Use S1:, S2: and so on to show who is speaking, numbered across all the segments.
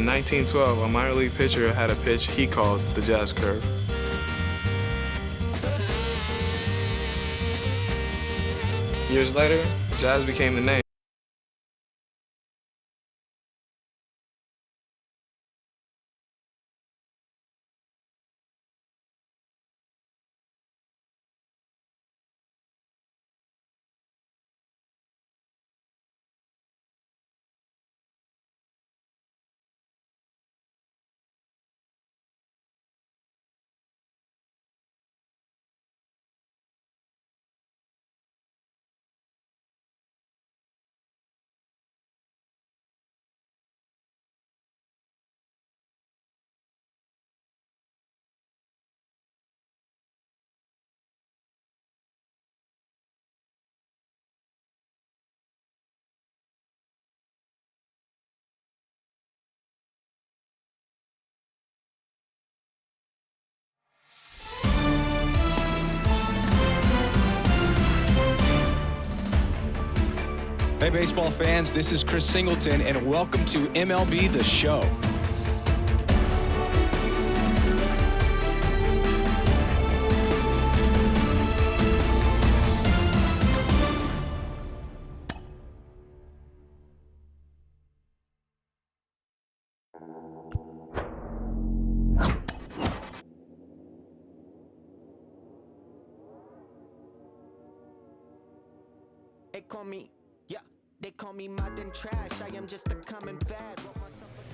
S1: in 1912, a minor league pitcher had a pitch he called the jazz curve. Years later, jazz became the name.
S2: Hey, baseball fans, this is Chris Singleton, and welcome to MLB The Show.
S3: They call me, yeah, they call me modern trash. I am just a common fad. Wrote myself a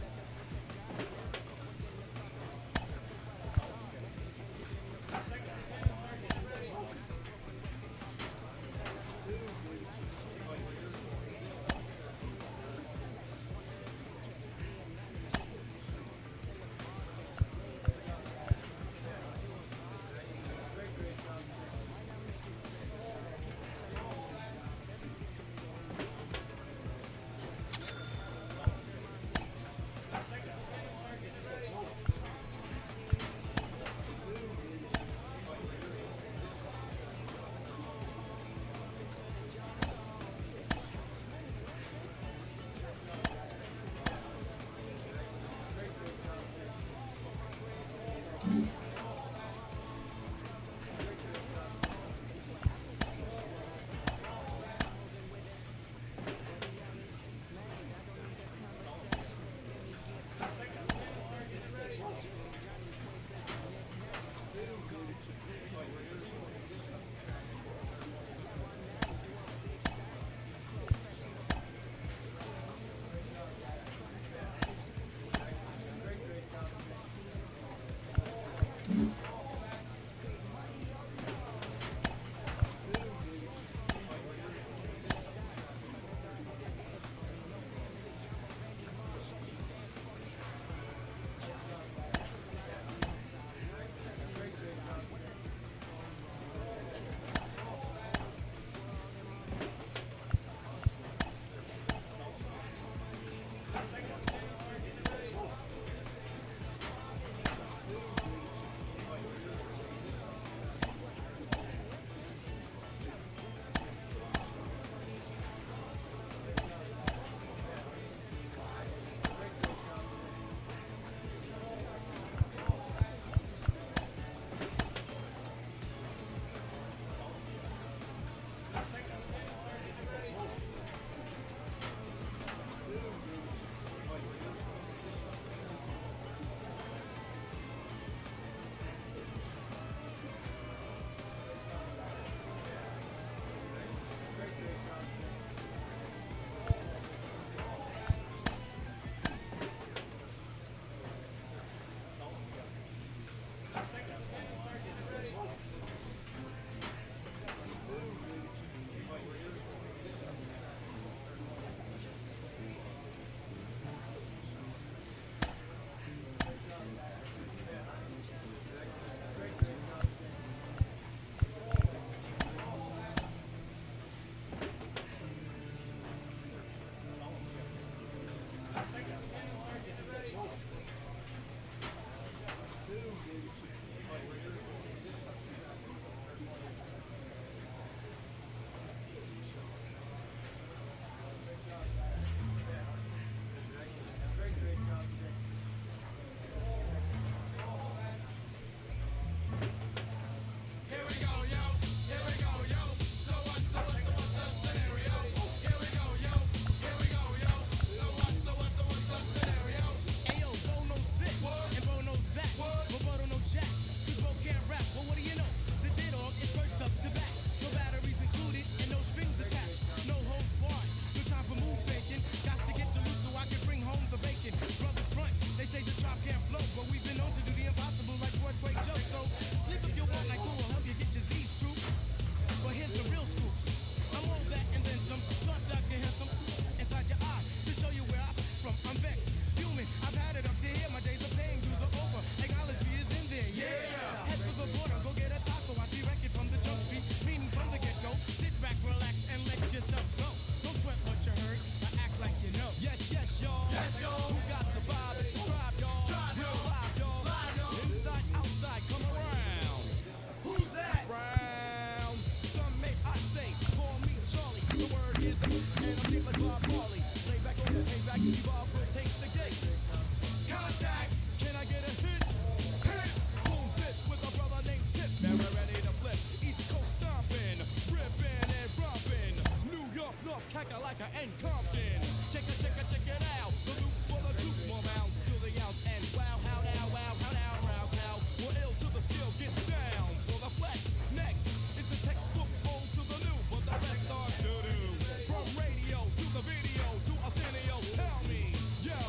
S4: Kakalaka and Compton. Check it out. The loops for the troops, more bounce to the ounce. And wow, how now, how. We're ill till the skill gets down. For the flex, next is the textbook old to the new, but the rest are doo-doo. From radio to the video to Arsenio, tell me, yo,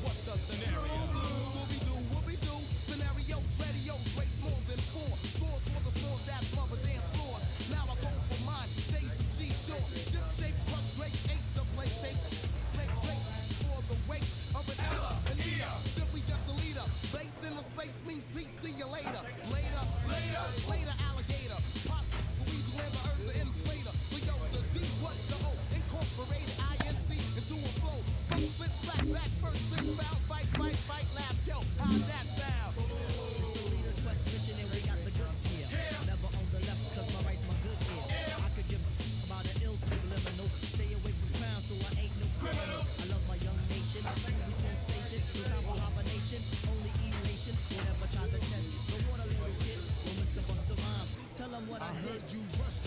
S4: what's the scenario?
S5: True blue, Scooby-Doo, whoopie-doo. Scenarios, radios, rates more than 4. Scores for the scores that smother dance floors. Now I go for mine, shades of G-shore. Ship shape, crush grapes, eights to play tapes. Make drinks for the weights of an Ella and Ea. Simply just a leader. Base in the space means peace, see you later. Later, alligator. Pop, Louisiana, Earth's an inflator. So yo, the D, what the O? Incorporated INC into a flow. Flip, back, first fish foul, fight, laugh. Yo, how'd that sound?
S6: It's a leader quest mission and we got the goods here. Never on the left cause my right's my good ear. I could give about an ill subliminal. Stay away from crime so I ain't no criminal. I love my young nation, movie sensation. No time for hibernation, only elation. Whenever try to test, the water little kid. Well, Mr. Busta Rhymes, tell them what I
S5: heard
S6: did.
S5: you rushed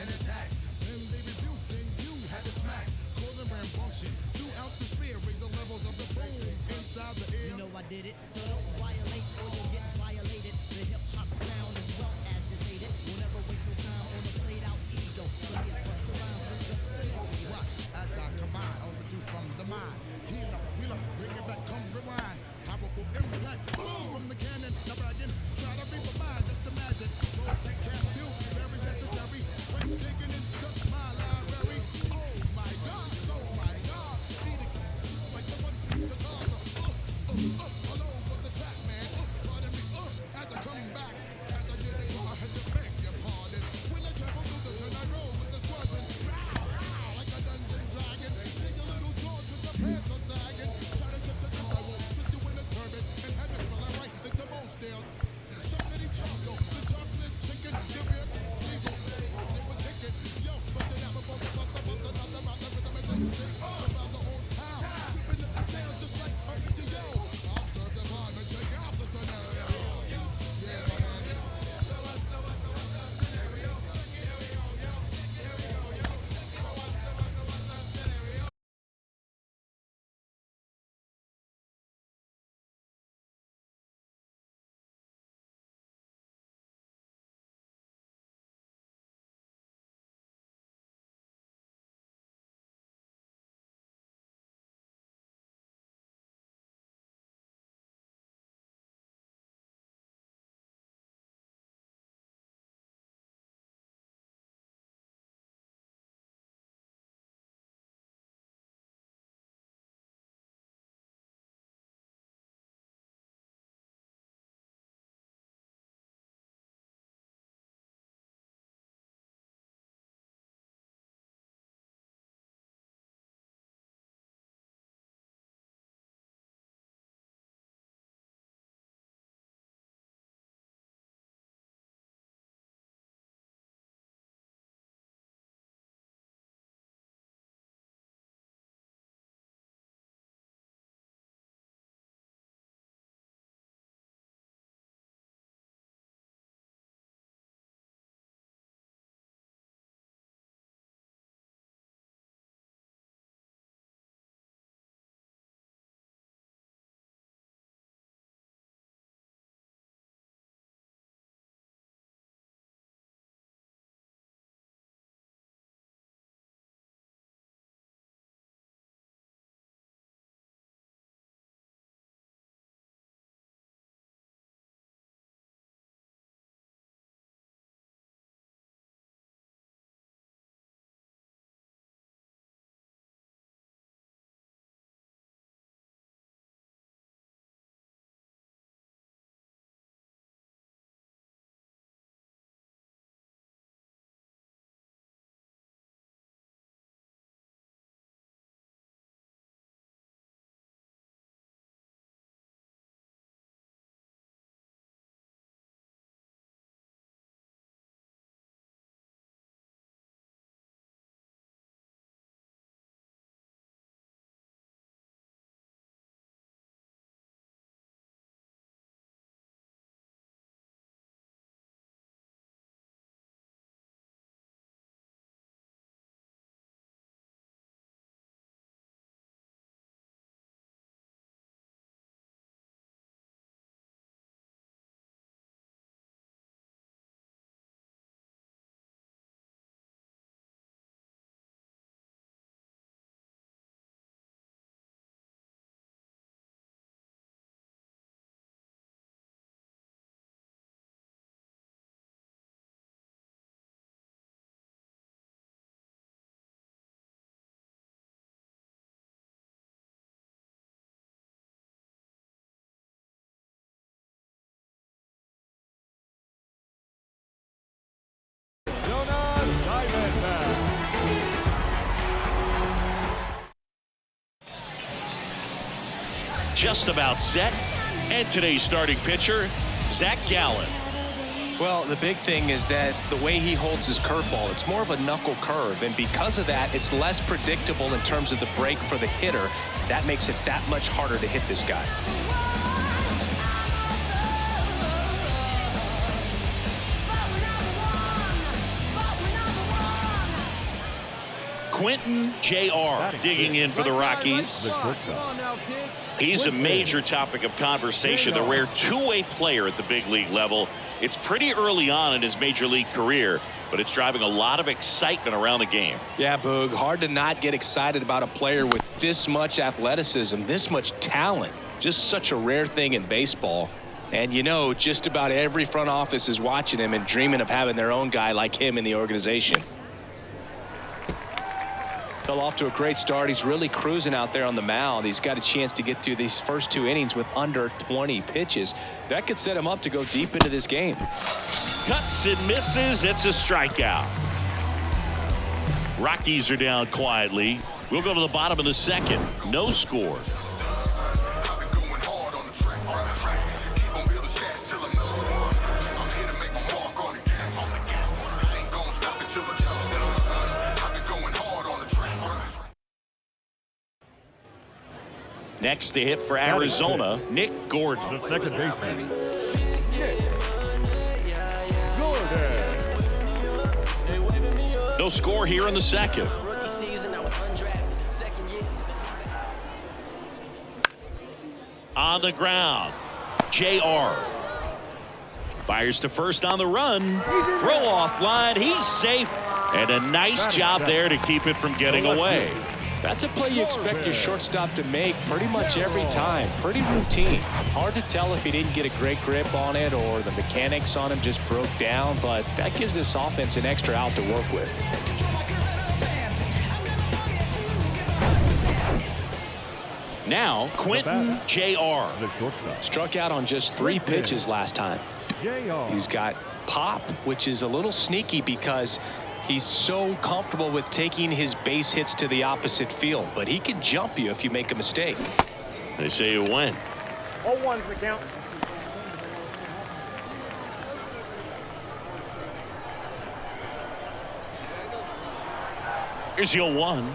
S5: and attacked. Then they rebuked, then you had to smack. Causing rambunction throughout the sphere. Raise the levels of the boom inside the air.
S6: You know I did it, so don't violate or you'll get violated. The hip-hop sound is well agitated. We'll never waste no time on the played out ego. So here's Busta Rhymes with the scenario.
S5: Watch as I combine, overdue from the mind. Heal up, wheel up, bring it back, come rewind. Powerful impact, boom from the cannon. Now bragging, try to reap a mind, just imagine. Go, can't do, very necessary. When digging into my library. Oh my gosh, eat it like the one to toss. All over the track, man. Pardon me, as I come back, as I did it, I had to beg your pardon. When I travel through the turn, I roll with the squadron. Row, like a dungeon.
S7: just about set. And today's starting pitcher, Zach Gallen.
S2: Well, the big thing is that the way he holds his curveball, it's more of a knuckle curve. And because of that, it's less predictable in terms of the break for the hitter. That makes it that much harder to hit this guy.
S7: Quentin Jr. digging in for the Rockies. He's a major topic of conversation, the rare two-way player at the big league level. It's pretty early on in his major league career, but it's driving a lot of excitement around the game.
S2: Yeah, Boog, hard to not get excited about a player with this much athleticism, this much talent. Just such a rare thing in baseball. And you know, just about every front office is watching him and dreaming of having their own guy like him in the organization. Fell off to a great start. He's really cruising out there on the mound. He's got a chance to get through these first 2 innings with under 20 pitches. That could set him up to go deep into this game.
S7: Cuts and misses. It's a strikeout. Rockies are down quietly. We'll go to the bottom of the second. No score. Next to hit for Arizona, Nick Gordon.
S8: The second baseman.
S7: No score here in the second. On the ground, JR. Fires to first on the run. Throw off line. He's safe. And a nice job there to keep it from getting away.
S2: That's a play you expect your shortstop to make pretty much every time. Pretty routine. Hard to tell if he didn't get a great grip on it or the mechanics on him just broke down, but that gives this offense an extra out to work with.
S7: Now, Quentin Jr.
S2: Struck out on just 3 pitches last time. He's got pop, which is a little sneaky because he's so comfortable with taking his base hits to the opposite field, but he can jump you if you make a mistake.
S7: They say you win.
S8: 0-1's the count.
S7: Here's the 0-1.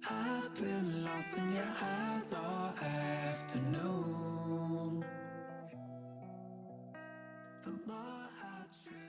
S3: I've been lost in your eyes all afternoon. The more I drift.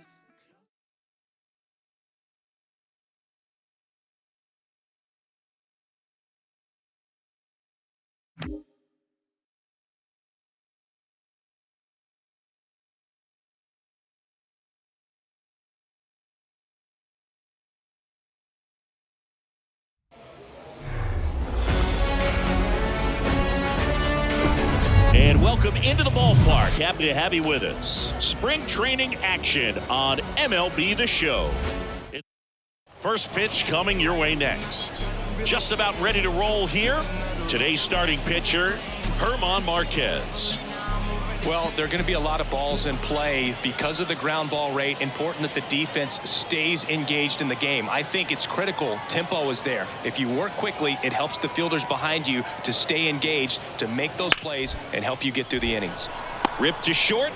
S7: And welcome into the ballpark. Happy to have you with us. Spring training action on MLB The Show. First pitch coming your way next. Just about ready to roll here. Today's starting pitcher, German Marquez.
S2: Well, there are going to be a lot of balls in play because of the ground ball rate. Important that the defense stays engaged in the game. I think it's critical. Tempo is there. If you work quickly, it helps the fielders behind you to stay engaged, to make those plays, and help you get through the innings.
S7: Ripped to short.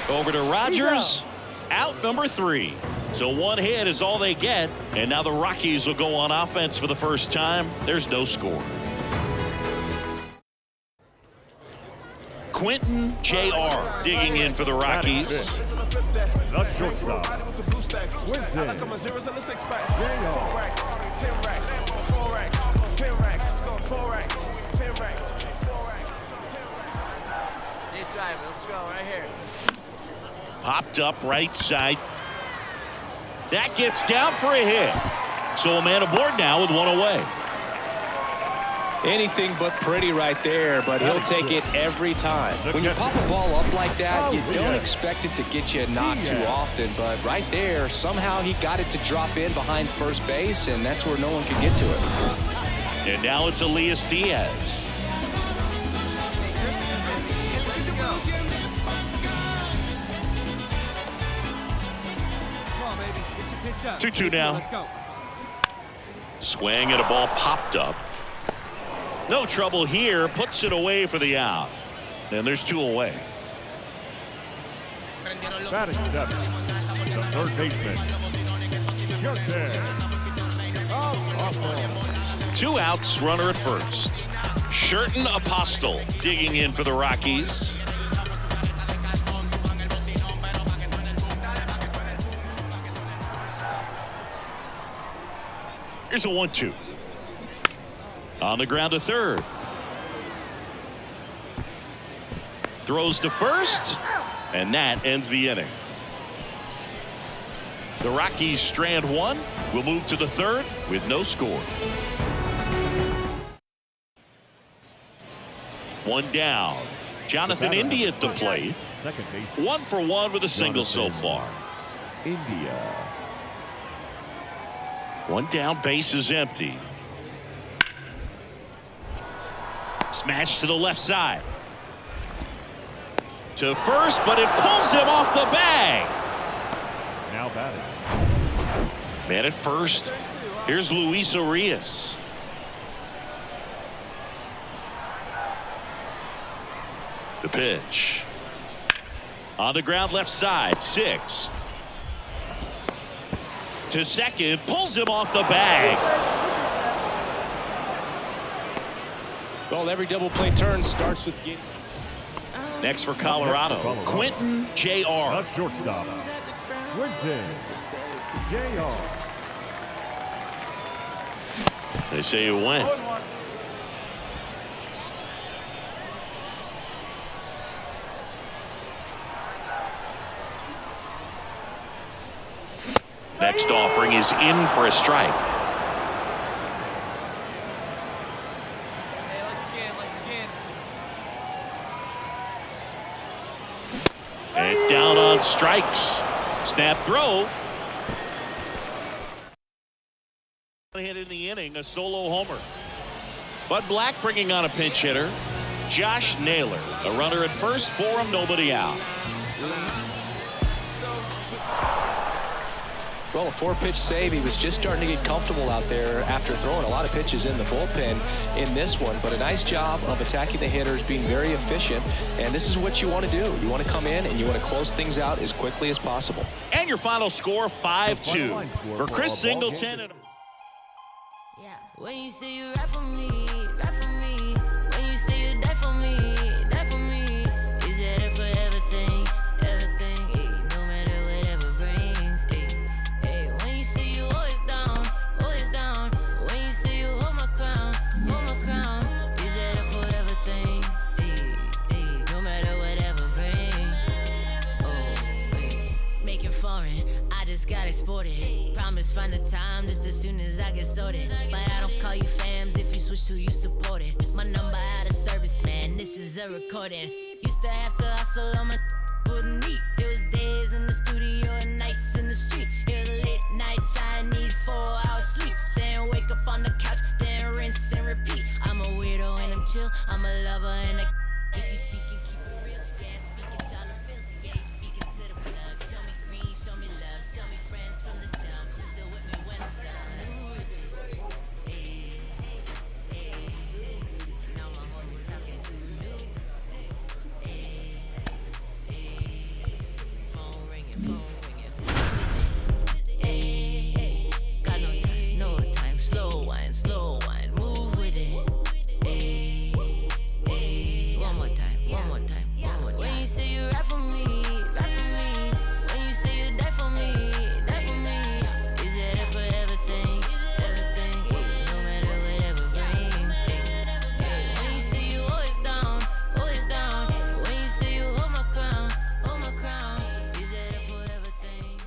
S7: Over to Rogers. Out number 3. So one hit is all they get. And now the Rockies will go on offense for the first time. There's no score. Quentin Jr. digging in for the Rockies.
S8: The shortstop. Quentin
S3: Let's go right here.
S7: Popped up right side. That gets down for a hit. So a man aboard now with one away.
S2: Anything but pretty right there, but he'll take it every time. When you pop a ball up like that, you don't expect it to get you knocked too often, but right there, somehow he got it to drop in behind first base, and that's where no one could get to it.
S7: And now it's Elias Diaz.
S8: Come on, baby. Get your pitch up.
S7: 2-2 now.
S8: Let's go.
S7: Swing and a ball popped up. No trouble here. Puts it away for the out. And there's 2 away.
S8: Batting 7. The third baseman. Awesome.
S7: 2 outs. Runner at first. Sherton Apostle digging in for the Rockies. Here's a 1-2. On the ground to third. Throws to first. And that ends the inning. The Rockies strand 1. Will move to the third with no score. 1 down. Jonathan India at the plate.
S8: Second base.
S7: 1 for 1 with a single so far.
S8: India.
S7: 1 down, base is empty. Smash to the left side. To first, but it pulls him off the bag.
S8: Now batting.
S7: Man at first. Here's Luis Arias. The pitch. On the ground left side. 6. To second. Pulls him off the bag.
S2: Well, every double play turn starts with getting.
S7: Next for Colorado, Quentin Jr.
S8: The shortstop. Quentin Jr.
S7: They say it went. Next offering is in for a strike. And down on strikes. Snap throw. Hit in the inning, a solo homer. Bud Black bringing on a pinch hitter. Josh Naylor, a runner at first for him, nobody out.
S2: Well, a 4-pitch save. He was just starting to get comfortable out there after throwing a lot of pitches in the bullpen in this one. But a nice job of attacking the hitters, being very efficient. And this is what you want to do. You want to come in and you want to close things out as quickly as possible.
S7: And your final score, 5-2. For Chris Singleton.
S9: Yeah. When you say you rap for me, rap for me. When you say you die for me, die for me. Is that a forever thing, everything? Ay, no matter whatever brings. Ay, when you say you always down, always down. When you say you hold my crown, hold my crown. Is that a forever thing? Ay, no matter whatever brings. Oh, make it foreign. I just got exported. Promise find the time just as soon as I get sorted. But I don't call you fams if you switch to you support it. My number out of service, man. This is a recording. Used to have to hustle on my wouldn't eat. It was days in the studio and nights in the street. It was late night Chinese 4-hour sleep. Then wake up on the couch, then rinse and repeat. I'm a weirdo and I'm chill. I'm a lover and a if you speak and keep it real. Yeah, speaking dollar bills. Yeah, you speaking to the plug. Show me green, show me love, show me friends from the jump. Who's still with me when I'm done? New riches. Now my homies talking to new. Phone ringing, got no time, slow wine, move with it. One more time. When you say you rap for me, rap for me. When you say you die for me, die for me. Is that a forever thing, everything? No matter whatever brings. When you say you always down, always down. When you say you hold my crown, is that a forever thing?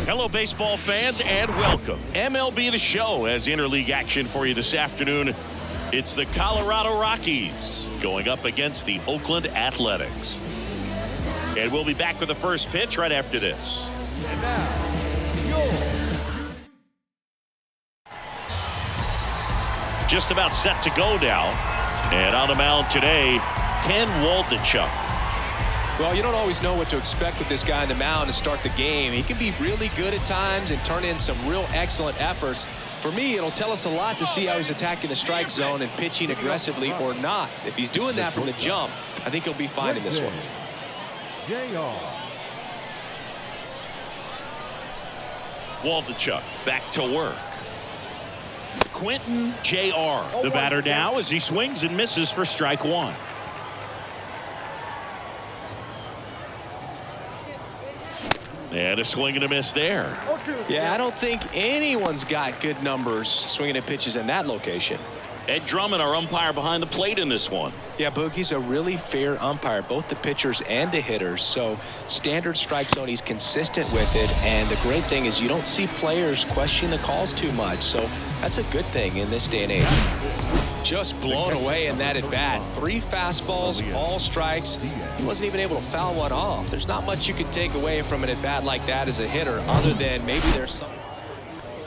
S7: Hello, baseball fans, and welcome. MLB The Show has interleague action for you this afternoon. It's the Colorado Rockies going up against the Oakland Athletics. And we'll be back with the first pitch right after this.
S8: And now,
S7: Just about set to go now. And on the mound today, Ken Waldichuk.
S2: Well, you don't always know what to expect with this guy on the mound to start the game. He can be really good at times and turn in some real excellent efforts. For me, it'll tell us a lot to see how he's attacking the strike zone and pitching aggressively or not. If he's doing that from the jump, I think he'll be fine in this one.
S7: Waldichuk back to work. Quentin Jr. The batter now as he swings and misses for strike one. And a swing and a miss there.
S2: Yeah, I don't think anyone's got good numbers swinging at pitches in that location.
S7: Ed Drummond, our umpire behind the plate in this one.
S2: Yeah, Boogie's a really fair umpire, both the pitchers and the hitters. So standard strike zone, he's consistent with it. And the great thing is you don't see players question the calls too much. So that's a good thing in this day and age. Just blown away in that at bat. 3 fastballs, all strikes. He wasn't even able to foul one off. There's not much you could take away from an at bat like that as a hitter, other than maybe there's some.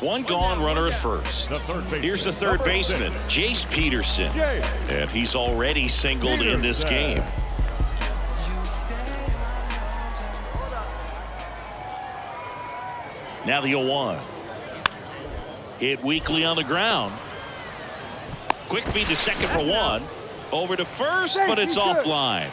S7: One gone, runner at first. Here's the third baseman, Jace Peterson. And he's already singled in this game. Now the 0-1. Hit weakly on the ground. Quick feed to second for one. Over to first, but it's offline.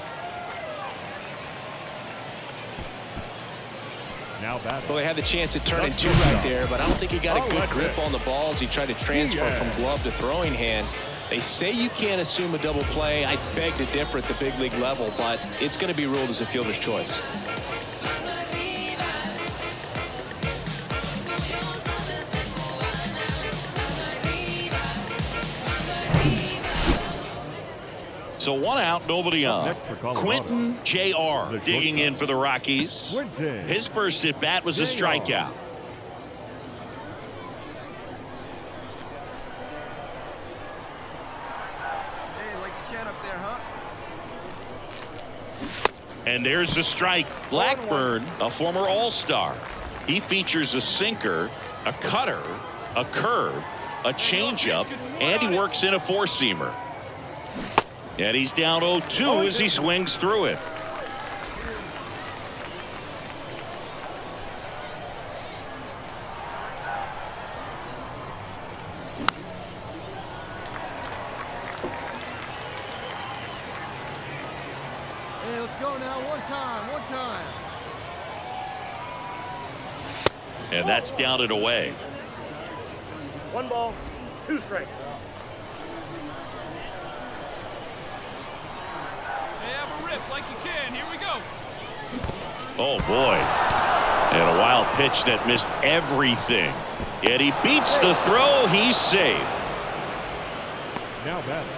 S2: Well, they had the chance at turning 2 right there, but I don't think he got a good grip on the ball as he tried to transfer from glove to throwing hand. They say you can't assume a double play. I beg to differ at the big league level, but it's going to be ruled as a fielder's choice.
S7: So 1 out, nobody on. Quentin Jr. digging in for the Rockies. His first at bat was a strikeout.
S5: Hey, like you can up there, huh?
S7: And there's the strike. Blackburn, a former All-Star. He features a sinker, a cutter, a curve, a changeup, and he works in a four-seamer. And he's down 0-2 as he swings through it.
S8: Hey, let's go now. One time.
S7: And that's down and away.
S10: 1 ball, 2 strikes.
S8: Hey, have a rip like you can. Here we go.
S7: Oh, boy. And a wild pitch that missed everything. Yet he beats the throw. He's safe.
S11: Now batting,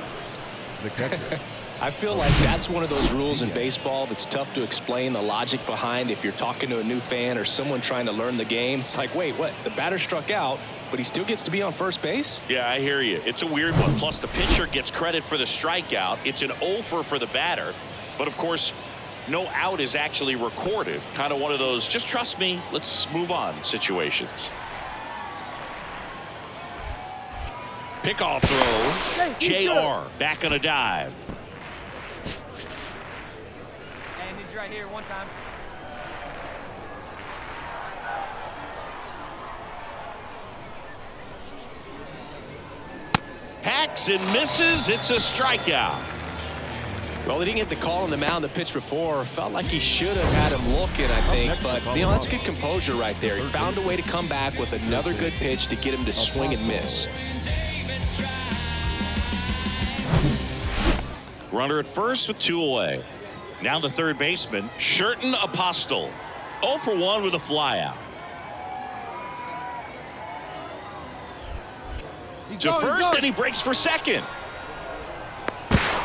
S11: the catcher.
S2: I feel like that's one of those rules in baseball that's tough to explain the logic behind if you're talking to a new fan or someone trying to learn the game. It's like, wait, what? The batter struck out, but he still gets to be on first base?
S7: Yeah, I hear you. It's a weird one. Plus, the pitcher gets credit for the strikeout. It's an offer for the batter. But, of course, no out is actually recorded. Kind of one of those, just trust me, let's move on situations. Pickoff throw. JR back on a dive.
S8: Hey, needs you right here. One time.
S7: Hacks and misses. It's a strikeout.
S2: Well, he didn't get the call on the mound the pitch before. Felt like he should have had him looking, I think. But, you know, that's good composure right there. He found a way to come back with another good pitch to get him to swing and miss.
S7: Runner at first with 2 away. Now the third baseman, Sherton Apostle. 0 for 1 with a flyout. To first, and he breaks for second.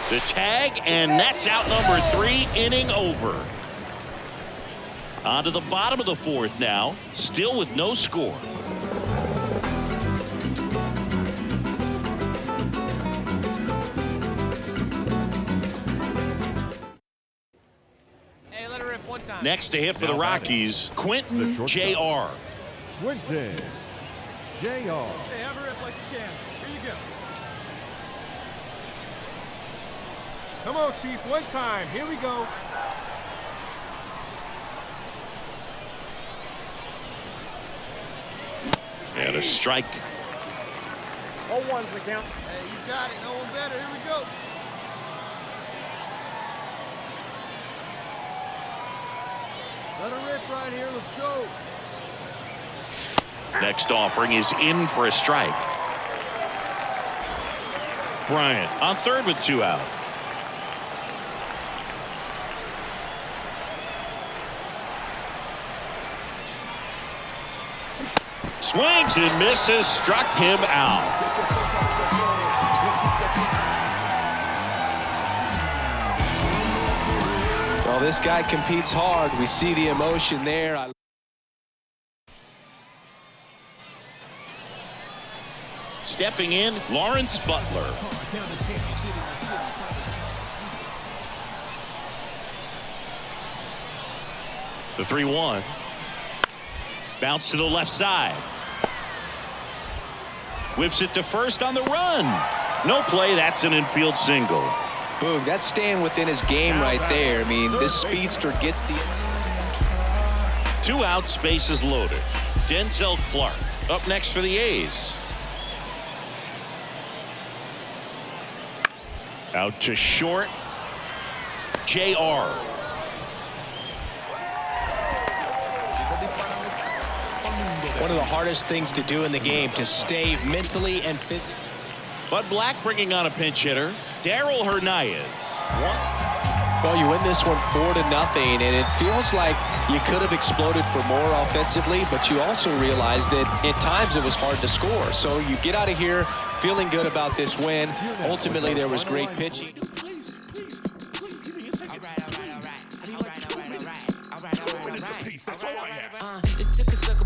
S7: The tag, and that's out number 3, inning over. On to the bottom of the 4th now, still with no score.
S8: Hey, let her rip one time.
S7: Next to hit for the Rockies, Quentin J.R.
S11: Quentin J.R.
S5: Hey, have a rip like you can. Here you go.
S8: Come on, Chief. One time. Here we go.
S7: And a strike.
S10: 0-1's the count.
S5: Hey, you got it. No one better. Here we go.
S8: Let her rip right here. Let's go.
S7: Next offering is in for a strike. Bryant on third with 2 out. Swings and misses, struck him out.
S2: Well, this guy competes hard. We see the emotion there.
S7: Stepping in, Lawrence Butler. The 3-1. Bounce to the left side. Whips it to first on the run. No play. That's an infield single.
S2: Boog, that's staying within his game right there. I mean, this speedster gets the...
S7: 2 outs, bases loaded. Denzel Clark up next for the A's. Out to short. JR.
S2: One of the hardest things to do in the game, to stay mentally and physically.
S7: Bud Black bringing on a pinch hitter, Darryl Hernandez.
S2: Well, you win this one 4-0, and it feels like you could have exploded for more offensively, but you also realize that at times it was hard to score. So you get out of here feeling good about this win. Ultimately, there was great pitching.
S4: Please give me a second. I need like 2 minutes. 2 minutes apiece. That's all I have.
S12: It's took a sucker,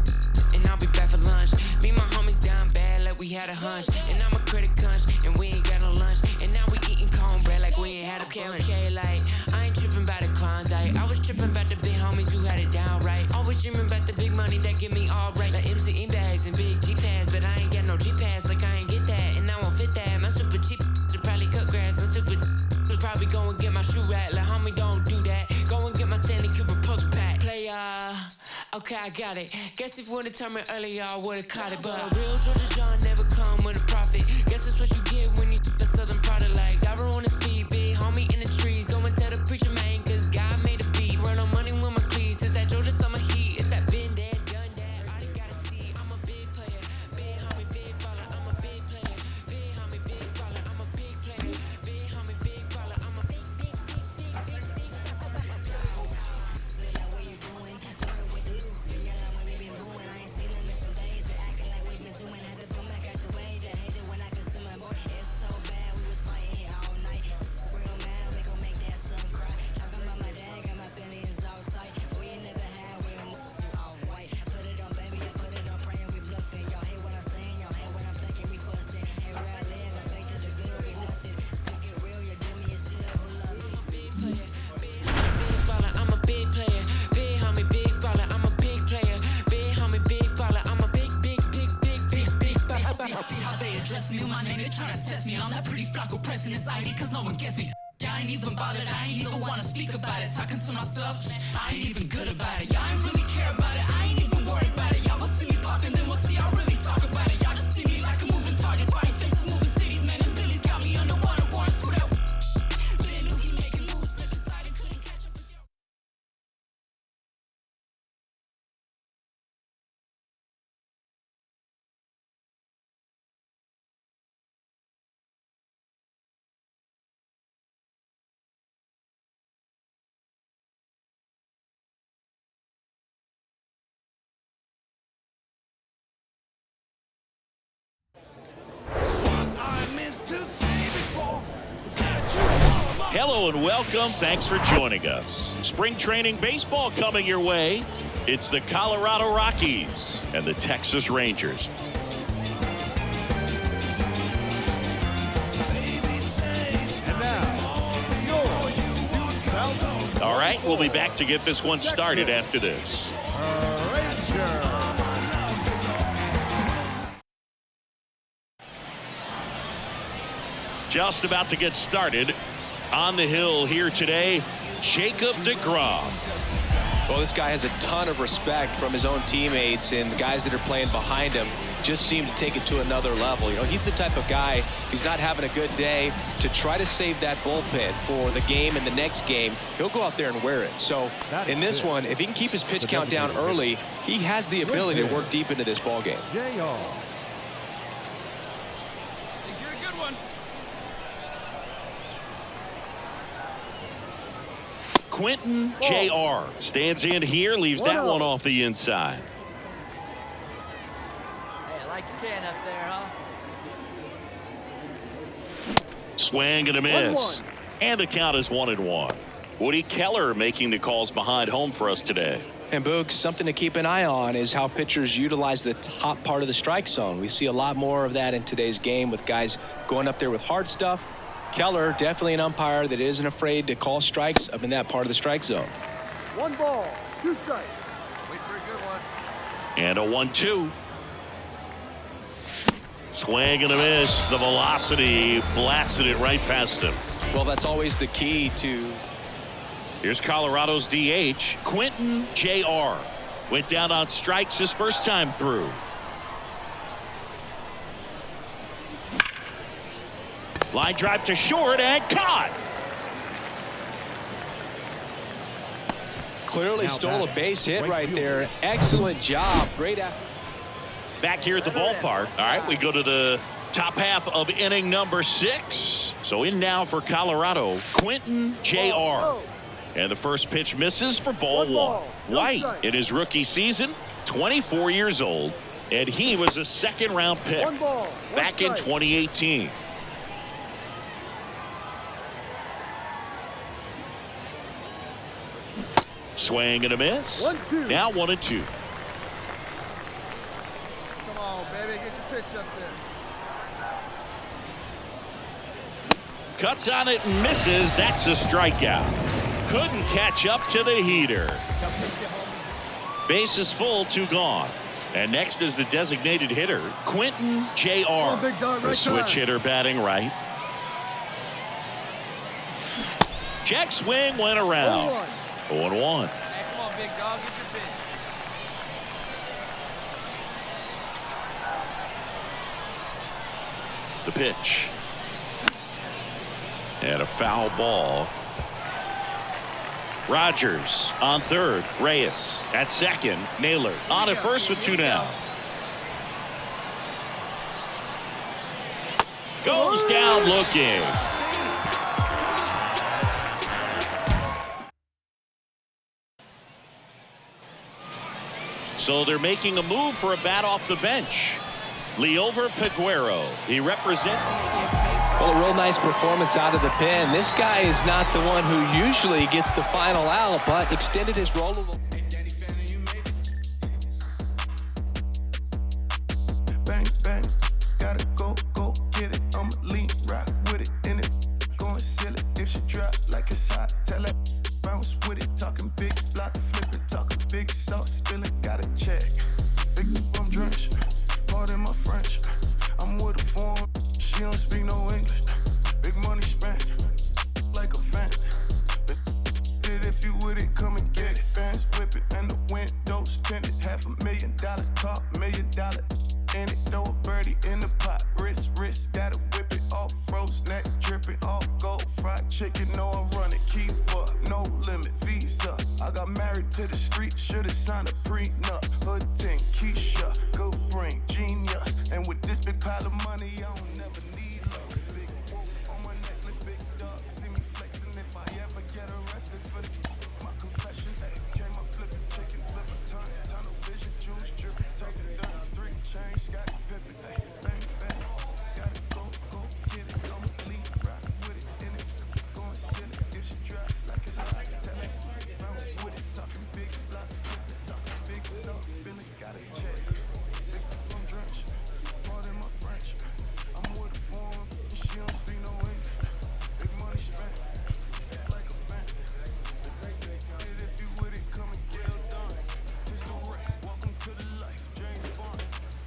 S12: and I'll be back for lunch. Me and my homies down bad like we had a hunch. And I'm a critic cunch, and we ain't got no lunch. And now we eating cornbread like we ain't had a punch. Okay, like, I ain't tripping about the Klondike. I was tripping about the big homies who had it down right. Always dreaming about the big money that give me all right. Like MC bags and big G-Pads, but I ain't got no G-Pads like I ain't Okay, I got it. Guess if you would have told me earlier, I would have caught it. But real Georgia John never come with a profit. Guess that's what you get when you the southern product. Like diver on his feet, big homie in the trees. Go and tell the preacher man, cause God made a beat. Run on money with my cleats. It's that Georgia summer heat. It's that been dead, done that. All you gotta see, I'm a big player. Big homie, big baller. I'm a big player. Big homie, big baller. I'm a big player. Big homie, big baller. I'm a big.
S13: Me with my name, they tryna test me. I'm that pretty Flacco pressing this ID, cause no one gets me. Yeah, I ain't even bothered, I ain't even wanna speak about it. Talking to myself, I ain't even good about it. Y'all ain't really care about it, I ain't even worried about it. Y'all gon' see me poppin', then we'll see I really talk about it. Y'all just see me like a moving target. Party faces, moving cities, man, and Billy's got me underwater. Warrants for that. Then knew he making moves, slip inside and couldn't catch up with you.
S7: Hello and welcome. Thanks for joining us. Spring training baseball coming your way. It's the Colorado Rockies and the Texas Rangers.
S11: And now,
S7: All right, we'll be back to get this one started after this.
S11: Ranger.
S7: Just about to get started. On the hill here today, Jacob deGrom.
S2: Well, this guy has a ton of respect from his own teammates, and the guys that are playing behind him just seem to take it to another level. You know, he's the type of guy, if he's not having a good day, to try to save that bullpen for the game and the next game, he'll go out there and wear it. So in this one, if he can keep his pitch count down early, he has the ability to work deep into this ball game.
S7: Quentin Jr. stands in here, leaves that one off the inside.
S8: Hey, I like your can up there, huh?
S7: Swing and a miss. And the count is 1-1. Woody Keller making the calls behind home for us today.
S2: And Boog, something to keep an eye on is how pitchers utilize the top part of the strike zone. We see a lot more of that in today's game with guys going up there with hard stuff. Keller, definitely an umpire that isn't afraid to call strikes up in that part of the strike zone.
S10: 1 ball, 2 strikes.
S5: Wait for a good one.
S7: And a 1-2. Swing and a miss. The velocity blasted it right past him.
S2: Well, that's always the key to.
S7: Here's Colorado's DH, Quentin Jr. Went down on strikes his first time through. Line drive to short and caught.
S2: Clearly stole a base hit right there. Excellent job. Great.
S7: Back here at the ballpark. All right, we go to the top half of inning number 6. So in now for Colorado, Quentin Jr. And the first pitch misses for ball 1. White in his rookie season, 24 years old, and he was a second-round pick back in 2018. Swing and a miss. Now 1-2.
S5: Come on, baby, get your pitch up there.
S7: Cuts on it and misses. That's a strikeout. Couldn't catch up to the heater. Base is full, 2 gone. And next is the designated hitter, Quentin Jr. The switch hitter batting right. Check swing went around. 0-1.
S8: Hey, come on, big dog, get your pitch.
S7: The pitch. And a foul ball. Rogers on third. Reyes at second. Naylor on at first with 2 down. Goes down looking. So they're making a move for a bat off the bench. Liover Peguero. He represents.
S2: Well, a real nice performance out of the pen. This guy is not the one who usually gets the final out, but extended his role a little.
S5: Bang, bang, gotta go get it. I'ma lean, rock with it, and it going silly. If she drop like it's hot, tell her bounce with it. Talking big block, flipping, talking big sauce, spilling, gotta check. Big I'm drenched, pardon my French. I'm with a foreign, she don't speak no English. Big money spent, like a fan. If you with it, come and get it. Bands whip it, and the windows tinted. $500,000 car, $1 million. And it throw a birdie in the pot. Wrist, gotta whip it all froze, neck dripping, all gold, fried chicken. No, I run it, keep up, no limit, visa. I got married to the street, should've signed a prenup. Hood 10, Keisha, good brain, genius. And with this big pile of money, I don't never need love. Big wolf on my necklace, big dog. See me flexing if I ever get arrested for my confession. Ay, came up flipping chickens, flipping tunnel vision, juice dripping, talking down 3 chains, got it pippin'. Ay, bang, bang, gotta go get it. I'ma lean, rock with it, in it, going silly. If she drop like it's hot, tell her bounce with it, talking big block, flipping, talking big sauce, spilling, gotta check. Big I'm drenched, pardon my French. I'm with a foreign, and she don't speak no English. Big money spent, like a fan. If you with it, come and get it done. Just the right, welcome to the life, James Bond.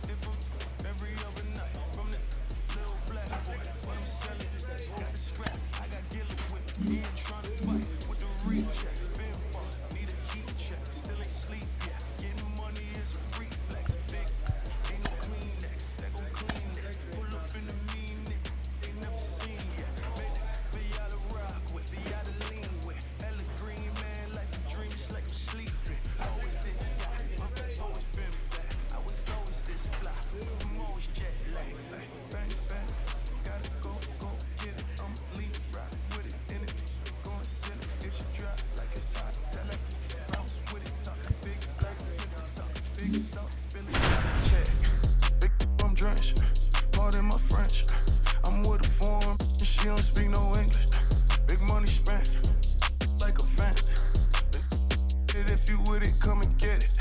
S5: Different every other night, from the little black boy. What I'm selling, got the scrap, I got Gilla with me. He ain't trying to fight with the rejects. Been bought, need a heat check, still ain't sleep yet. Getting money is a reflex, big. Ain't no Kleenex, that gon' clean this. Pull up in the mean nigga, ain't never seen yet. Made it for y'all to rock with, for y'all to lean with. Hella green man, life and dreams like I'm sleeping. Always this guy, I've always been back. I was always this fly, I'm always jet lag. Ay, bang, bang, gotta go get it. I'ma lean, rock with it, in it, going silly. If she drop like it's hot, tell her bounce with it, talking big like a flipper, talking big sauce, spilling, check. Big I'm drenched, pardon my French. I'm with a foreign, and she don't speak no English. Big money spent, like a fan. If you with it, come and get it.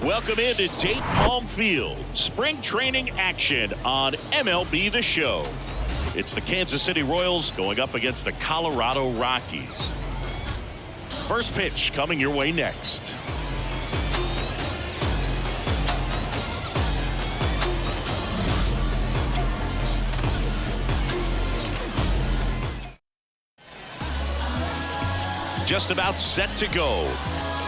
S7: Welcome into Dayton Palm Field. Spring training action on MLB The Show. It's the Kansas City Royals going up against the Colorado Rockies. First pitch coming your way next. Just about set to go.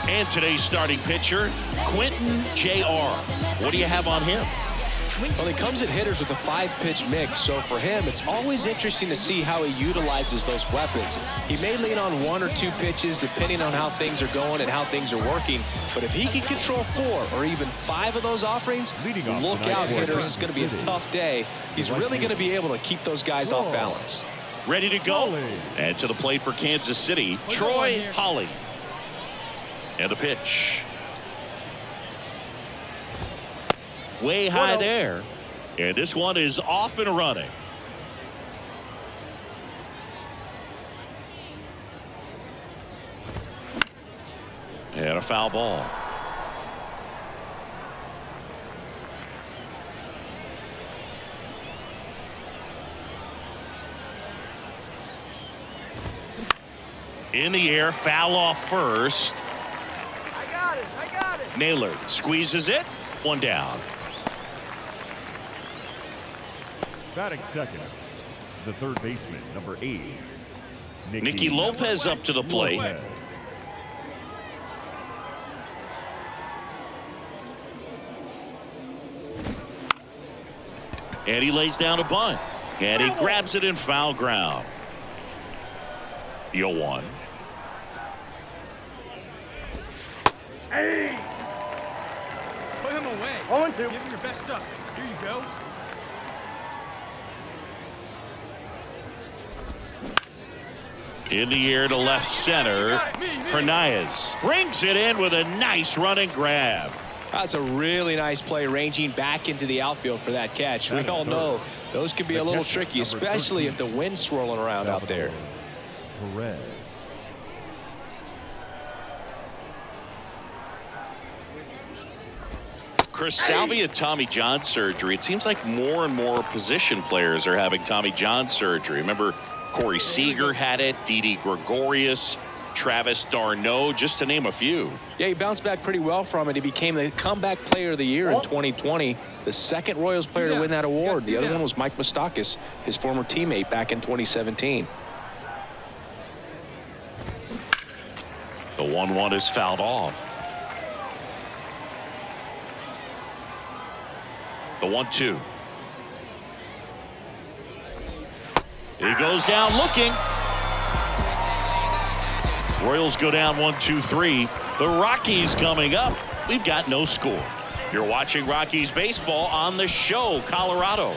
S7: And today's starting pitcher, Quentin Jr. What do you have on him?
S2: Well, he comes at hitters with a 5-pitch mix, so for him, it's always interesting to see how he utilizes those weapons. He may lean on 1 or 2 pitches depending on how things are going and how things are working, but if he can control 4 or even 5 of those offerings, look out, hitters. It's going to be a tough day. He's really going to be able to keep those guys off balance.
S7: Ready to go. And to the plate for Kansas City, Troy Holly. And the pitch. Way high there. And this one is off and running. And a foul ball. In the air, foul off first.
S10: I got it.
S7: Naylor squeezes it. One down.
S11: Batting second, the third baseman, number 8.
S7: Nicky Lopez up to the plate.
S11: Lopez.
S7: And he lays down a bunt. And he grabs it in foul ground. 0-1.
S10: Hey!
S8: Put him away.
S10: 0-2.
S8: Give him your best stuff. Here you go.
S7: In the air to left center. Hernandez brings it in with a nice running grab.
S2: That's a really nice play, ranging back into the outfield for that catch. We all know those can be a little tricky, especially if the wind's swirling around out there.
S11: Perez.
S7: Chris Salvi had Tommy John surgery. It seems like more and more position players are having Tommy John surgery. Remember, Corey Seager had it, Didi Gregorius, Travis d'Arnaud, just to name a few.
S2: Yeah, he bounced back pretty well from it. He became the comeback player of the year in 2020, the second Royals player to win that award. The other one was Mike Moustakas, his former teammate back in 2017.
S7: The 1-1 is fouled off. The 1-2. He goes down looking. Royals go down 1-2-3. The Rockies coming up. We've got no score. You're watching Rockies baseball on the show, Colorado.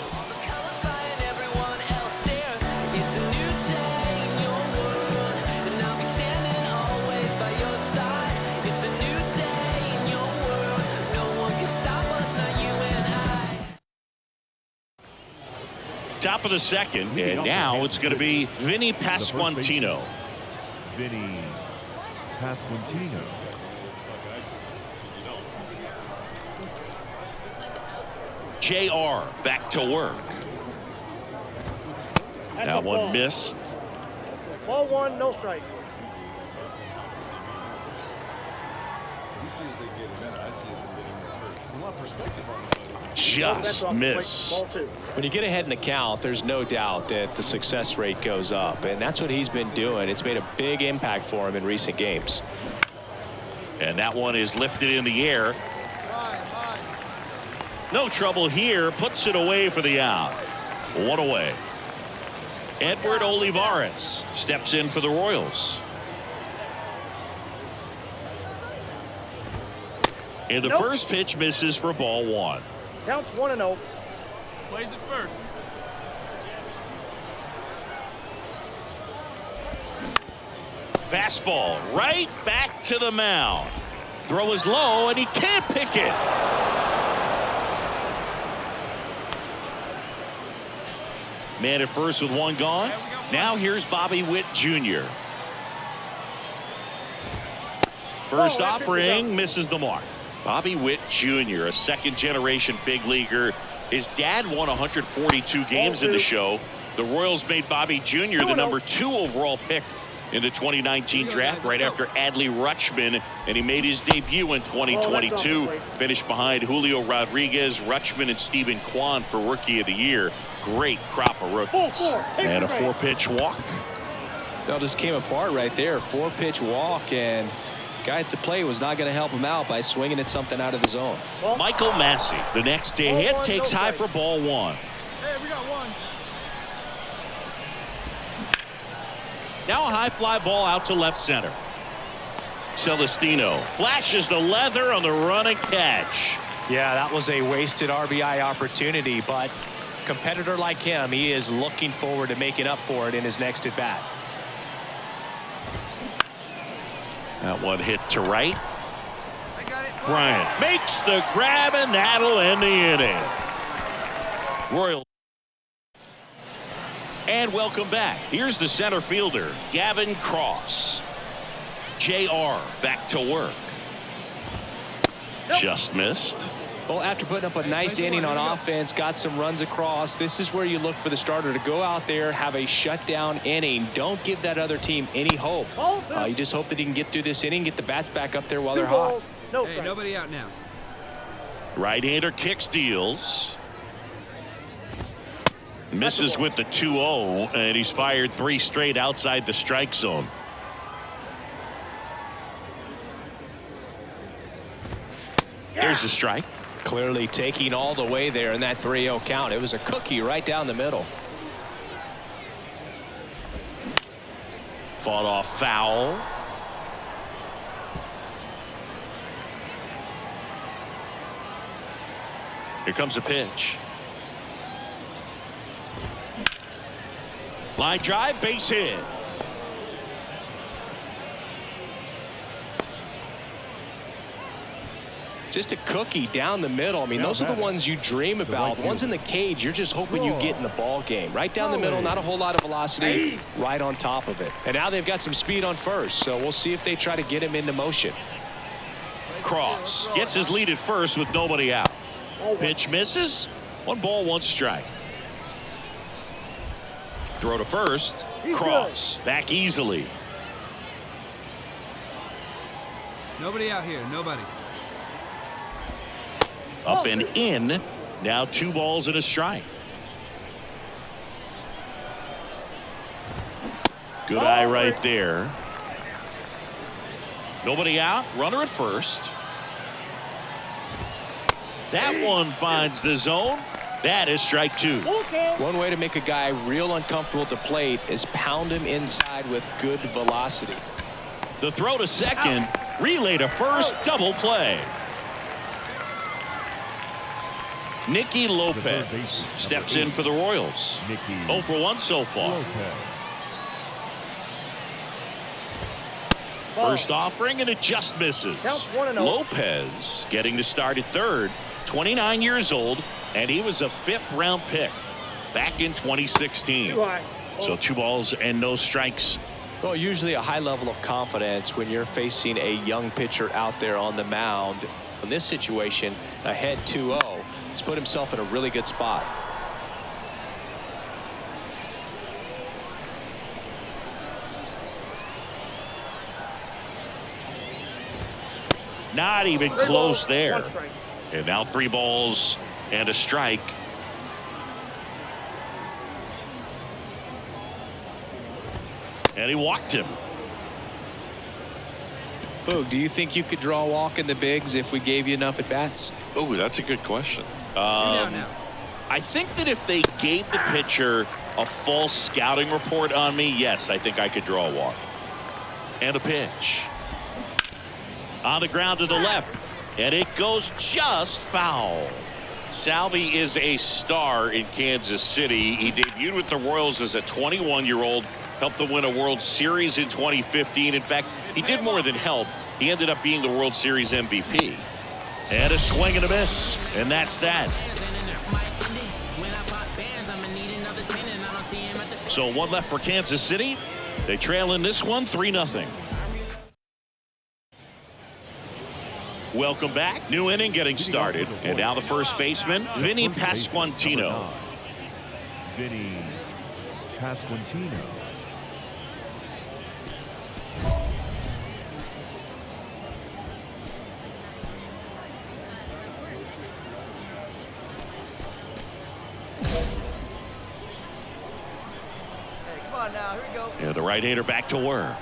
S7: Top of the second, and now it's going to be Vinny Pasquantino.
S11: Vinny Pasquantino.
S7: JR back to work. That one missed.
S10: Ball 1, no strike.
S7: Just missed.
S2: When you get ahead in the count, there's no doubt that the success rate goes up, and that's what he's been doing. It's made a big impact for him in recent games.
S7: And that one is lifted in the air. No trouble here. Puts it away for the out. One away. Edward Olivares steps in for the Royals. And the first pitch misses for ball 1.
S10: Counts 1-0.
S8: Plays it first.
S7: Fastball right back to the mound. Throw is low and he can't pick it. Man at first with one gone. Now here's Bobby Witt Jr. First offering misses the mark. Bobby Witt Jr., a second-generation big leaguer. His dad won 142 games in the show. The Royals made Bobby Jr. the number 2 overall pick in the 2019 draft right after Adley Rutschman, and he made his debut in 2022. Finished behind Julio Rodriguez, Rutschman, and Stephen Kwan for Rookie of the Year. Great crop of rookies. And a 4-pitch walk.
S2: It all just came apart right there. 4-pitch walk, and guy at the plate was not going to help him out by swinging at something out of the zone.
S7: Michael Massey, the next to hit, takes high for ball 1.
S8: Hey, we got one.
S7: Now a high fly ball out to left center. Celestino flashes the leather on the running catch.
S2: Yeah, that was a wasted RBI opportunity, but competitor like him, he is looking forward to making up for it in his next at bat.
S7: That one hit to right. Bryant makes the grab, and that'll end the inning. Royal. And welcome back. Here's the center fielder, Gavin Cross. JR back to work. Just missed.
S2: Well, after putting up a nice inning on offense, got some runs across, this is where you look for the starter to go out there, have a shutdown inning. Don't give that other team any hope. You just hope that he can get through this inning, get the bats back up there while they're hot.
S8: Hey, nobody out now.
S7: Right-hander kicks, deals. Misses with the 2-0, and he's fired 3 straight outside the strike zone. There's the strike.
S2: Clearly taking all the way there in that 3-0 count. It was a cookie right down the middle.
S7: Fought off foul. Here comes a pitch. Line drive, base hit.
S2: Just a cookie down the middle. I mean, those are the ones you dream about. The ones in the cage, you're just hoping you get in the ball game. Right down the middle, not a whole lot of velocity, right on top of it. And now they've got some speed on first, so we'll see if they try to get him into motion.
S7: Cross gets his lead at first with nobody out. Pitch misses. 1 ball, 1 strike. Throw to first. Cross back easily.
S8: Nobody out here. Nobody.
S7: Up and in. Now 2 balls and a strike. Good eye right there. Nobody out. Runner at first. That one finds the zone. That is strike 2.
S2: One way to make a guy real uncomfortable at the plate is pound him inside with good velocity.
S7: The throw to second. Relay to first. Double play. Nicky Lopez steps in for the Royals. 0 for 1 so far. First offering, and it just misses. Lopez getting to start at third. 29 years old, and he was a 5th-round pick back in 2016. So 2 balls and no strikes.
S2: Well, usually a high level of confidence when you're facing a young pitcher out there on the mound. In this situation, ahead 2-0. He's put himself in a really good spot.
S7: Not even close there. And now 3 balls and a strike. And he walked him.
S2: Boog, do you think you could draw a walk in the bigs if we gave you enough at bats?
S7: Oh, that's a good question. I think that if they gave the pitcher a false scouting report on me, yes, I think I could draw a walk. And a pitch. On the ground to the left. And it goes just foul. Salvi is a star in Kansas City. He debuted with the Royals as a 21-year-old. Helped them win a World Series in 2015. In fact, he did more than help. He ended up being the World Series MVP. And a swing and a miss. And that's that. So 1 left for Kansas City. They trail in this one 3-0. Welcome back. New inning getting started. And now the first baseman, Vinny Pasquantino.
S11: Vinny Pasquantino.
S10: Come on now, here we go.
S7: And the right-hander back to work.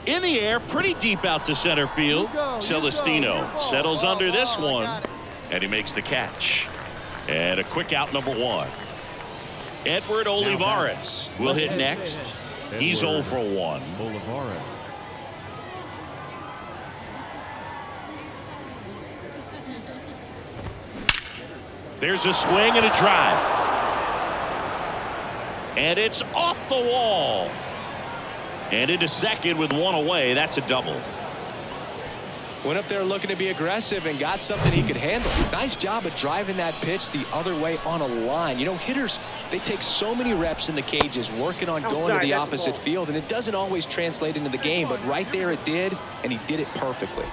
S7: In the air, pretty deep out to center field. Celestino settles under this one, and he makes the catch. And a quick out, number 1. Edward Olivares will hit next. He's 0 for 1.
S11: Olivares.
S7: There's a swing and a drive. And it's off the wall. And into second with 1 away. That's a double.
S2: Went up there looking to be aggressive and got something he could handle. Nice job of driving that pitch the other way on a line. You know, hitters, they take so many reps in the cages working on going to the opposite field, and it doesn't always translate into the game, but right there it did, and he did it perfectly.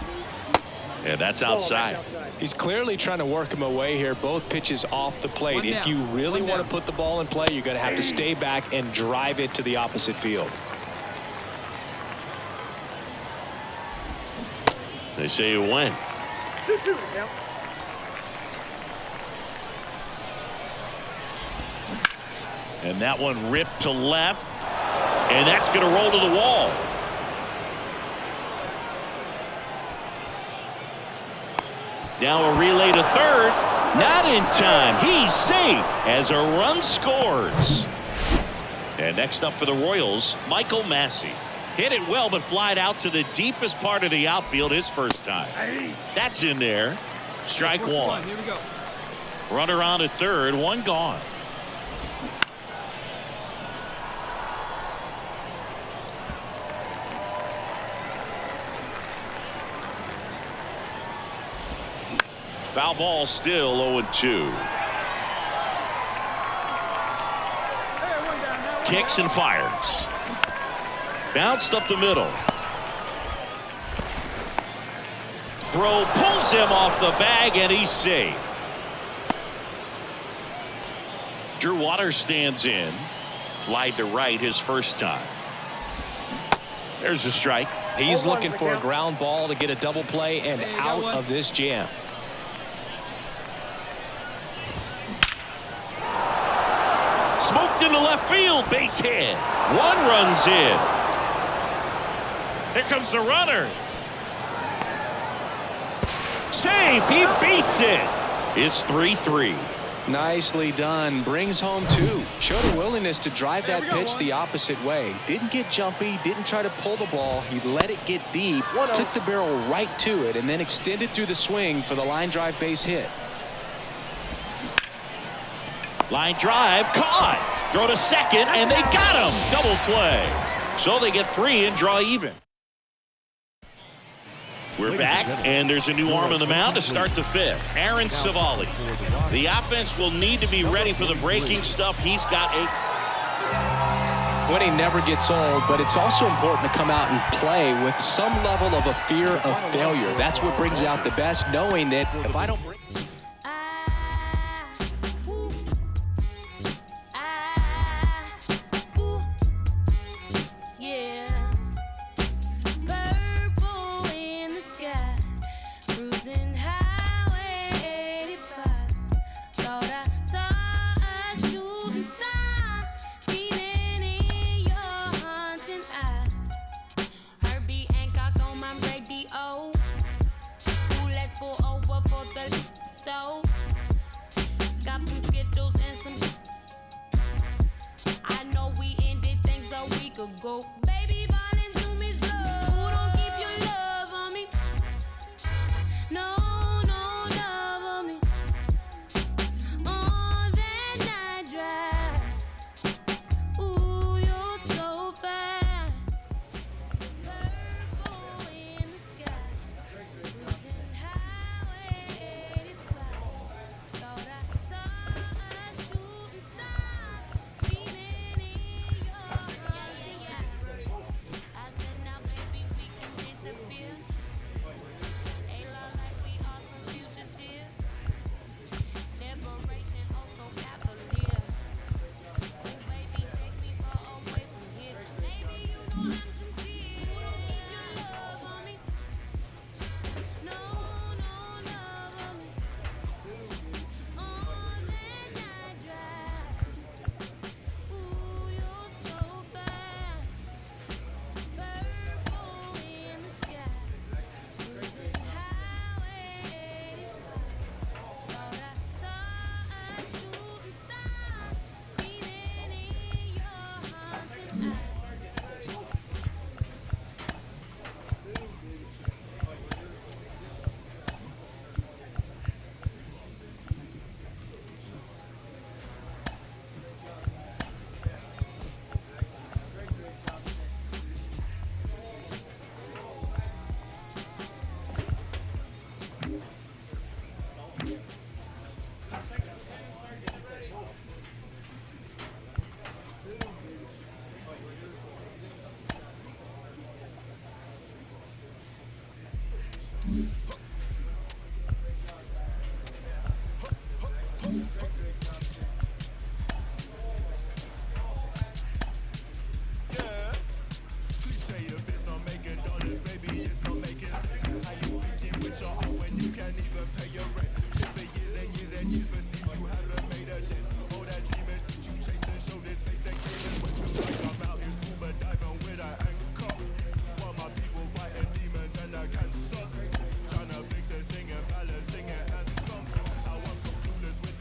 S7: Yeah, that's outside.
S2: He's clearly trying to work him away here. Both pitches off the plate. If you really want to put the ball in play, you're going to have to stay back and drive it to the opposite field.
S7: They say you win. And that one ripped to left. And that's going to roll to the wall. Now a relay to third. Not in time. He's safe as a run scores. And next up for the Royals, Michael Massey. Hit it well, but flied out to the deepest part of the outfield his first time. That's in there. Strike one.
S8: Here we go.
S7: Runner on at third, one gone. Foul ball, still 0-2. Kicks and fires. Bounced up the middle. Throw pulls him off the bag, and he's safe. Drew Waters stands in. Flied to right his first time. There's a strike.
S2: He's looking for a ground ball to get a double play and out of this jam.
S7: Smoked into left field. Base hit. One runs in. Here comes the runner. Safe. He beats it. It's 3-3.
S2: Nicely done. Brings home two. Showed a willingness to drive that pitch the opposite way. Didn't get jumpy. Didn't try to pull the ball. He let it get deep. Took the barrel right to it and then extended through the swing for the line drive base hit.
S7: Line drive caught. Throw to second and they got him. Double play. So they get three and draw even. We're back, and there's a new arm on the mound to start the fifth. Aaron Savali. The offense will need to be ready for the breaking stuff. He's got a...
S2: Winning never gets old, but it's also important to come out and play with some level of a fear of failure. That's what brings out the best, knowing that if I don't bring...
S9: Go, baby, ballin' to me slow. Who don't keep your love on me? No, no love on me. On that night drive. Ooh, you're so fine. Purple in the sky. Cruising highway 85. Thought I saw a shooting star. Beaming in your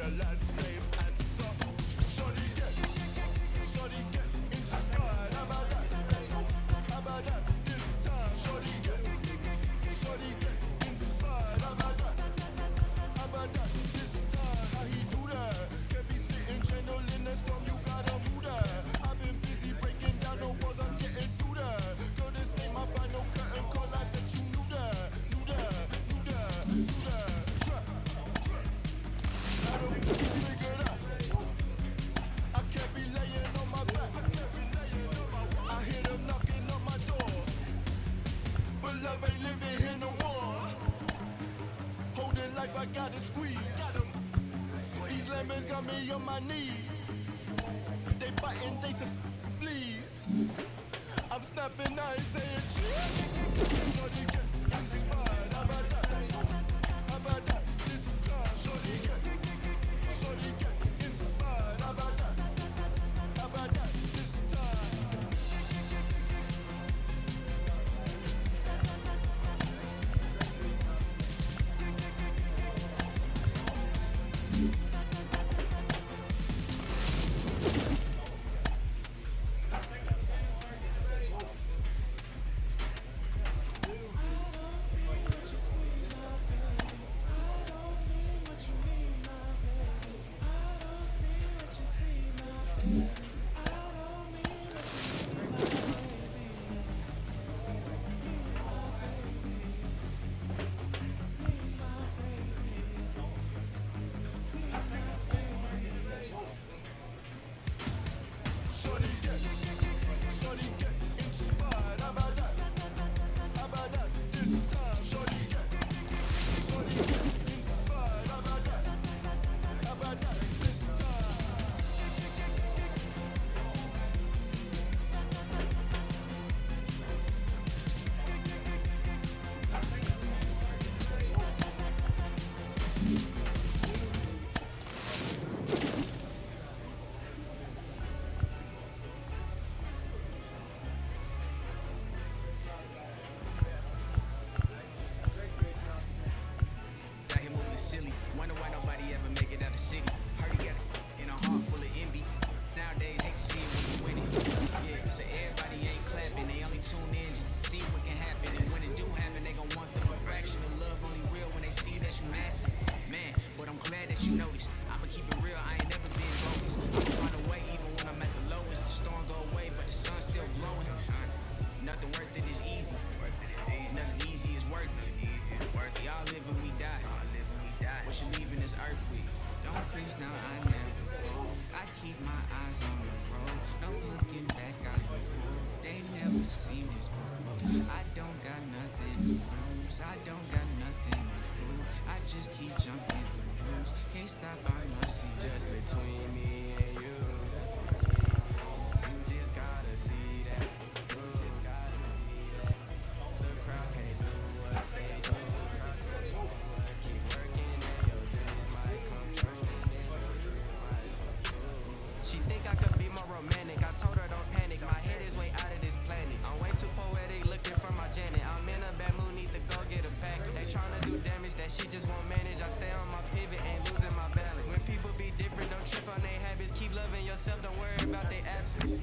S5: the last name answer. Shorty get inspired. How about that? How about that? This time, shorty get inspired. How about that? How about that? This time, how he do that? Can't be sitting channel in the storm. You gotta move that. I've been busy breaking down the walls. I'm getting through that. Girl, this ain't my final curtain call. I bet you knew that. I don't figure that. I can't be laying on my back. I hear them knocking on my door, but love ain't living here no more. Holding life, I gotta squeeze. These lemons got me on my knees. They biting, they some fleas. I'm snapping, I ain't saying cheese. Shorty get inspired. How about that? How about that? This time, shorty get inspired. How about that? How about that? This time. Shorty get inspired. How about that? How about that? This time, shorty get inspired. How about that? How about that? This time.
S12: Got him moving silly. Wonder why nobody ever make it out the city. Heard he got in a heart full of envy. Nowadays, hate to see it when you winning. Yeah, so everybody ain't clapping. They only tune in just to see what can happen. And when it do happen, they gon' want them a fraction of love. Only real when they see that you master. Man, but I'm glad that you noticed. I'ma keep it real. I ain't never been bogus. I'ma find a way even when I'm at the lowest. The storm go away, but the sun's still glowing. Nothing worth it is easy. Nothing easy is worth it. We all live and we die. What you leaving this earth with? Don't crease now, I never fall. I keep my eyes on the road. No looking back, I look forward. They never seen this before. I don't got nothing to lose. I don't got nothing to prove. I just keep jumping through hoops. Can't stop, I must see.
S3: Just between me and you. Just between me. You just gotta see that. You just gotta see that. The crowd can't do what they do. Keep working and your dreams might come true. She think I could be more romantic. I told her don't panic. My head is way out of this planet. I'm way too poetic looking for my Janet. I'm in a bad mood, need to go get a package. They tryna do damage that she just won't manage. I stay on my pivot, ain't losing my balance. When people be different, don't trip on their habits. Keep loving yourself, don't worry about their absence.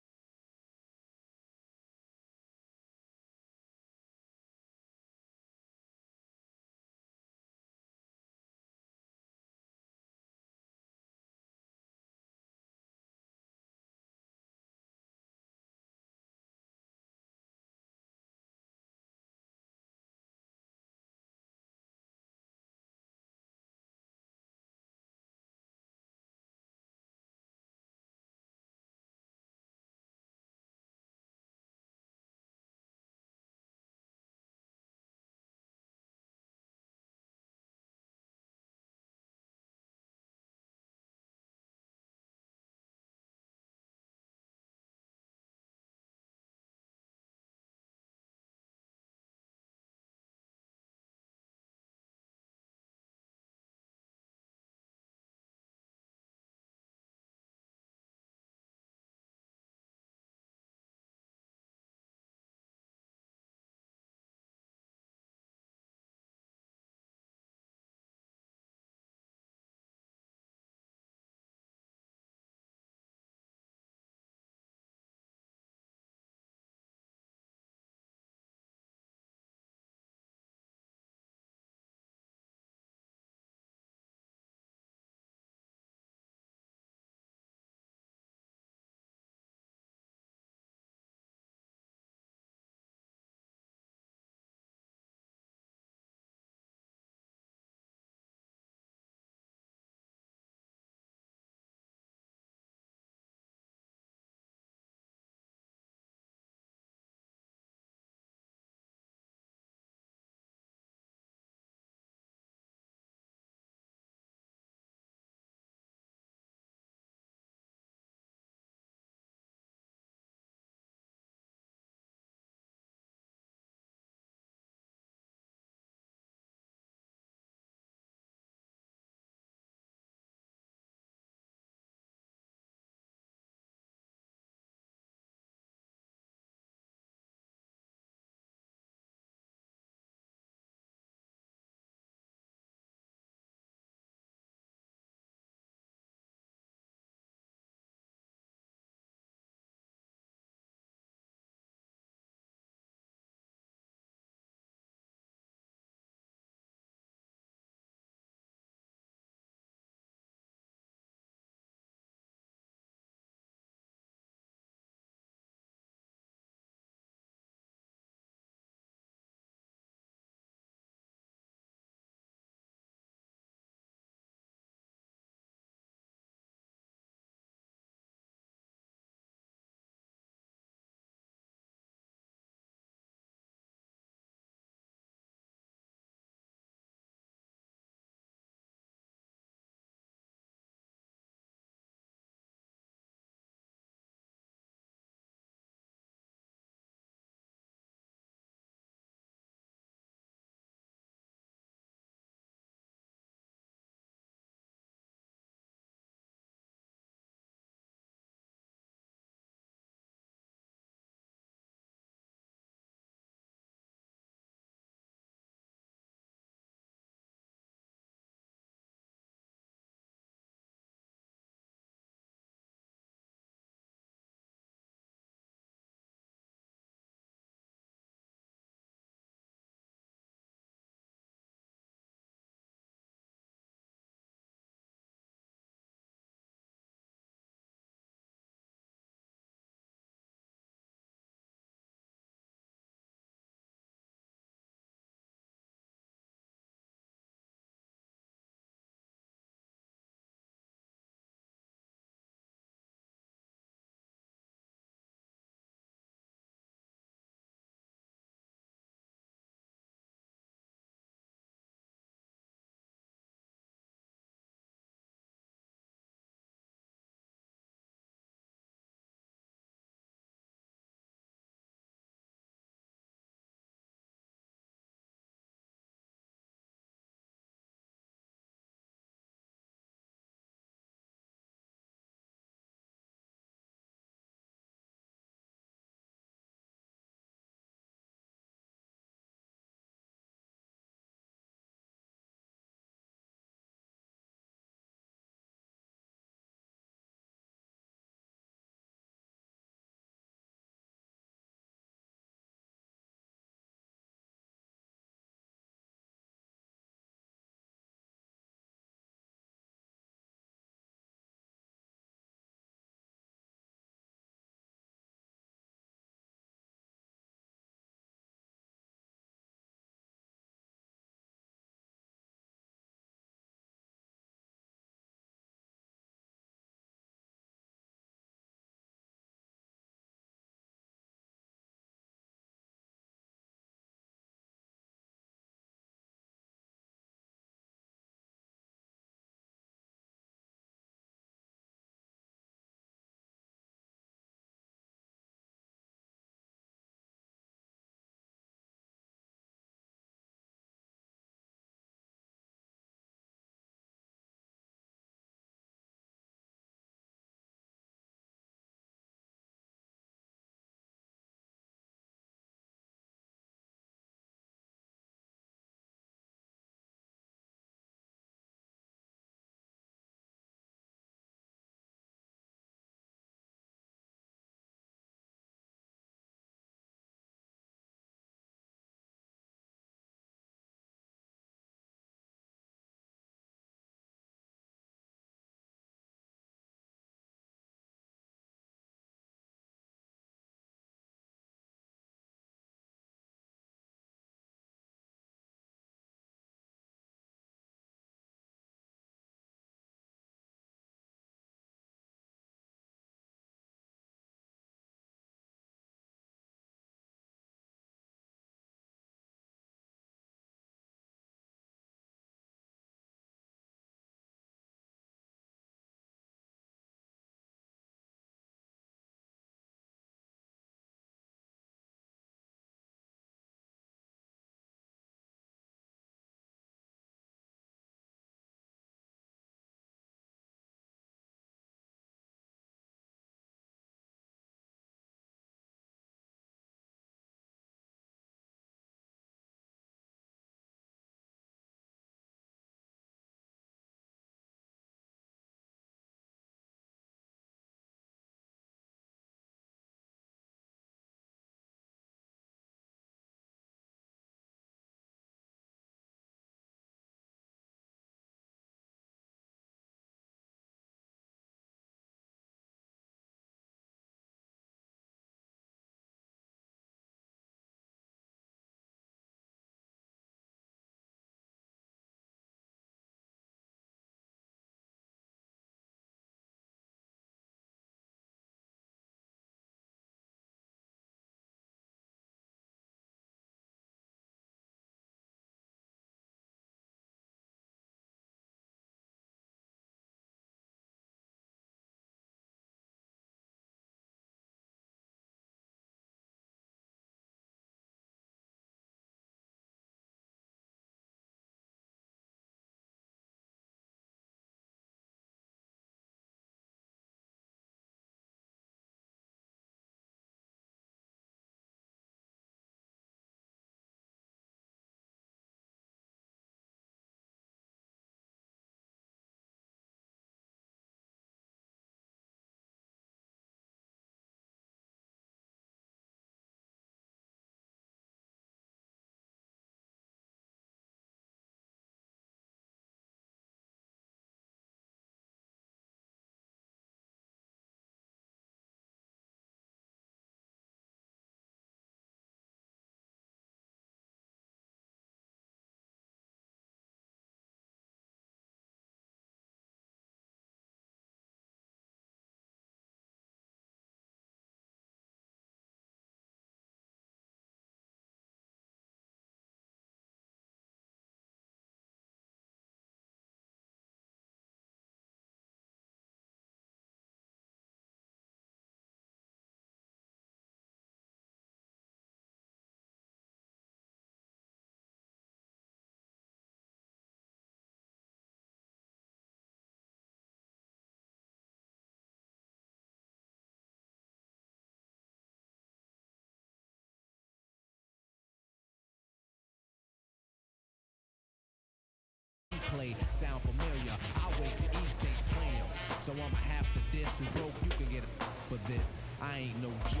S6: play sound familiar. I'll wait till East ain't play 'em. So I'ma have to diss who broke. You can get a for this. I ain't no joke.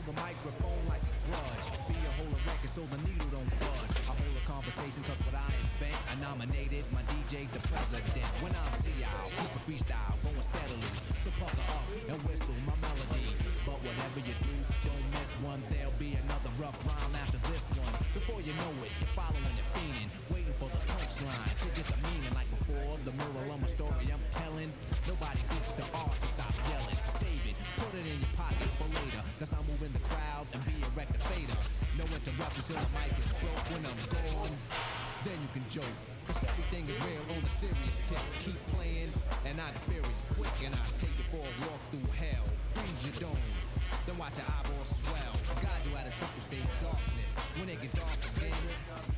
S6: Microphone like a grudge. Be a whole record so the needle don't budge. I hold a conversation cause what I invent, I nominated my DJ the president. When I'm CL, keep a freestyle going steadily. So pucker up and whistle my melody. But whatever you do, don't miss one. There'll be another rough rhyme after this one. Before you know it, you're following and fiending, waiting for the punchline to get the meaning. Like before, the moral of my story I'm telling. Nobody beats the art, so stop yelling. Save it, put it in your pocket for later. Cause I'm moving the crowd and be a rectificator. No interruptions till the mic is broke. When I'm gone, then you can joke. Cause everything is real on the serious tip. Keep playing and I get furious quick. And I take it for a walk through hell. Freeze your dome, then watch your eyeballs swell. Guide you out of triple stage darkness. When it get dark again,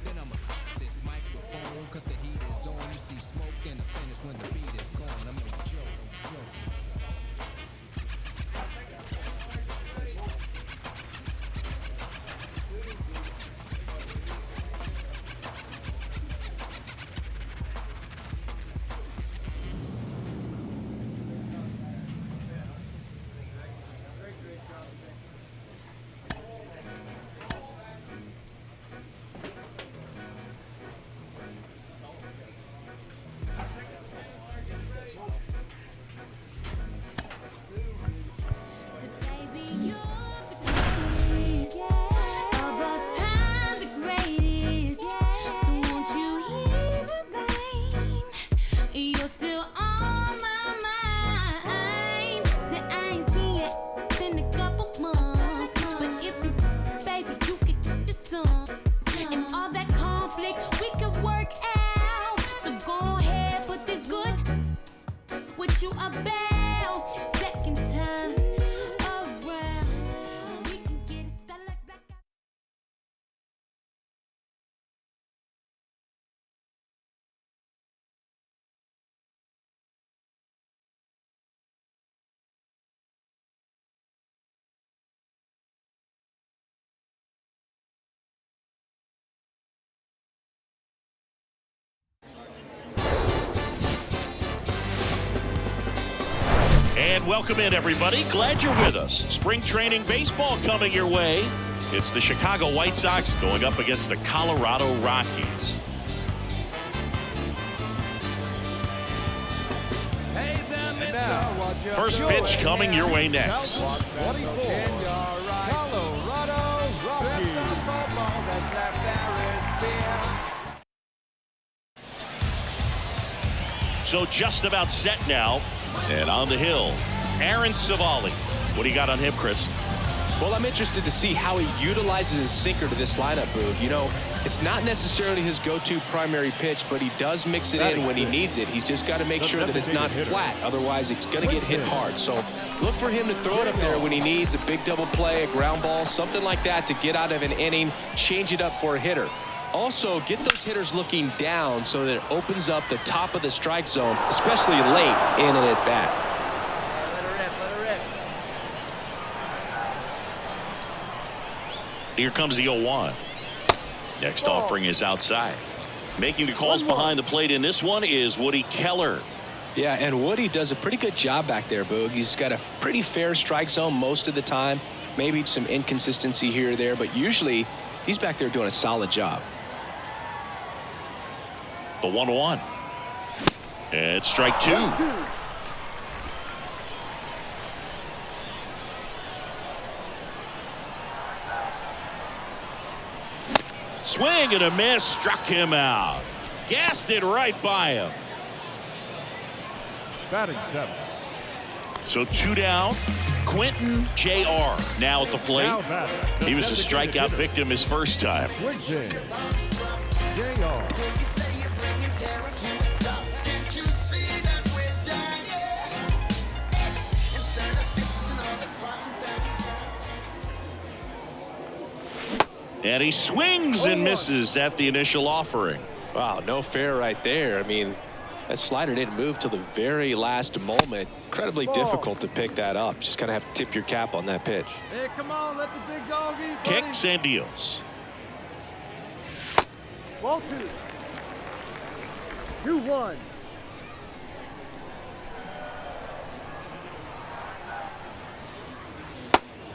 S6: then I'ma this microphone. Cause the heat is on. You see smoke in the finish when the beat is gone. I'm no joke.
S7: And welcome in, everybody. Glad you're with us. Spring training baseball coming your way. It's the Chicago White Sox going up against the Colorado Rockies.
S8: Hey there, mister.
S7: First pitch coming your way next.
S8: 24, Colorado Rockies.
S7: So just about set now. And on the hill, Aaron Savali. What do you got on him, Chris?
S2: Well, I'm interested to see how he utilizes his sinker to this lineup, Boog. You know, it's not necessarily his go-to primary pitch, but he does mix it in when he needs it. He's just got to make sure that it's not flat. Otherwise, it's going to get hit hard. So look for him to throw it up there when he needs a big double play, a ground ball, something like that to get out of an inning, change it up for a hitter. Also, get those hitters looking down so that it opens up the top of the strike zone, especially late in an at-bat.
S10: Let her rip.
S7: Here comes the 0-1. Next offering is outside. Making the calls behind the plate in this one is Woody Keller.
S2: Yeah, and Woody does a pretty good job back there, Boog. He's got a pretty fair strike zone most of the time. Maybe some inconsistency here or there, but usually he's back there doing a solid job.
S7: The 1-1. And it's strike two. Swing and a miss, struck him out. Gassed it right by him.
S11: Batting seven.
S7: So two down. Quentin J.R. now at the plate. He was a strikeout victim his first time.
S11: Quentin J.R.
S7: And he swings and misses at the initial offering.
S2: Wow, no fair right there. I mean, that slider didn't move till the very last moment. Incredibly difficult to pick that up. Just kind of have to tip your cap on that pitch.
S8: Hey, come on, let the big dog eat, buddy.
S7: Kicks and deals.
S8: Ball 2. 2-1.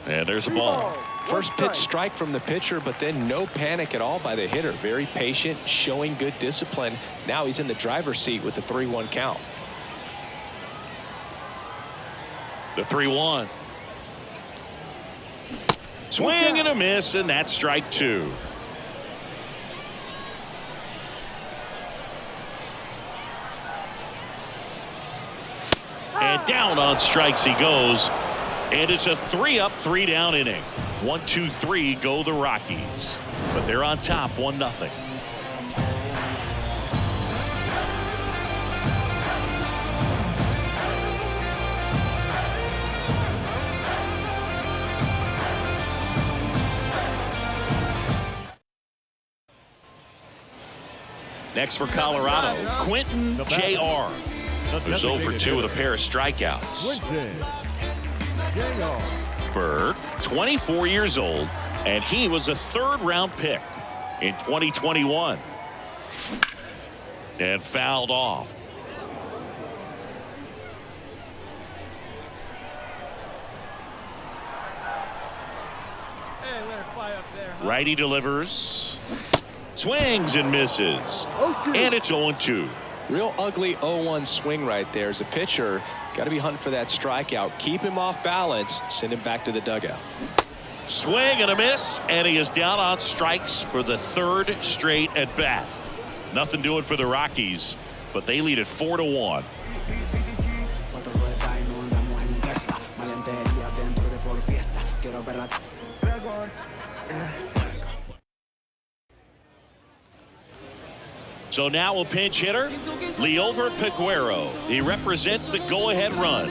S7: And there's a ball.
S2: First pitch strike from the pitcher, but then no panic at all by the hitter. Very patient, showing good discipline. Now he's in the driver's seat with the 3-1 count.
S7: The 3-1. Swing and a miss, and that's strike 2. And down on strikes he goes. And it's a 3-up, 3-down inning. 1, 2, 3 go the Rockies. But they're on top 1-0. Next for Colorado, Quentin J.R. who's 0 for 2 with a pair of strikeouts. Bird, 24 years old, and he was a third-round pick in 2021. And fouled off.
S8: Hey, let her fly up there, huh?
S7: Righty delivers. Swings and misses. And it's 0-2.
S2: Real ugly 0-1 swing right there. As a pitcher, got to be hunting for that strikeout. Keep him off balance. Send him back to the dugout.
S7: Swing and a miss, and he is down on strikes for the 3rd straight at bat. Nothing doing for the Rockies, but they lead at 4-1. So now a pinch hitter, Liover Peguero. He represents the go-ahead run.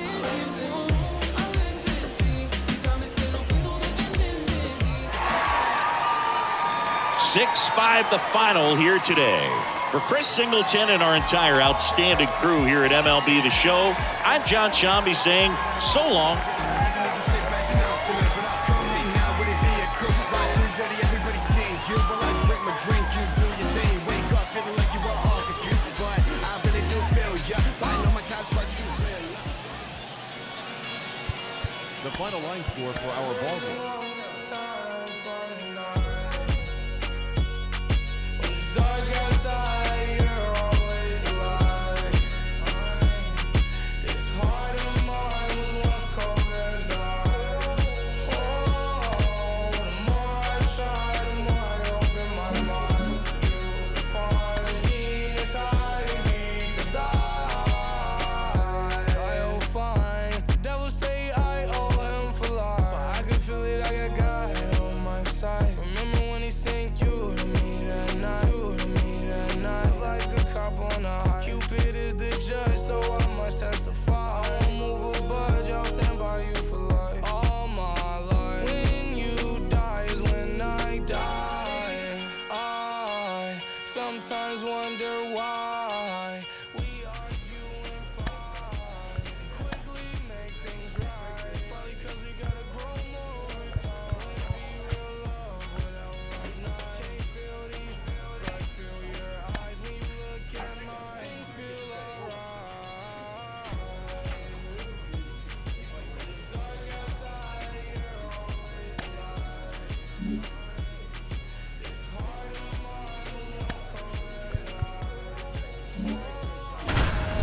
S7: 6-5 the final here today. For Chris Singleton and our entire outstanding crew here at MLB The Show, I'm John Shambi saying so long.
S11: The final line score for our ball game.
S14: Sometimes wonder why we argue and fight and quickly make things right. Probably 'cause we gotta grow more over time. Can't be real love without rough nights. Can't feel these, but feel your eyes when you look at mine. Things feel alright. It's dark outside, you're always the light. This heart of mine was once cold as ice.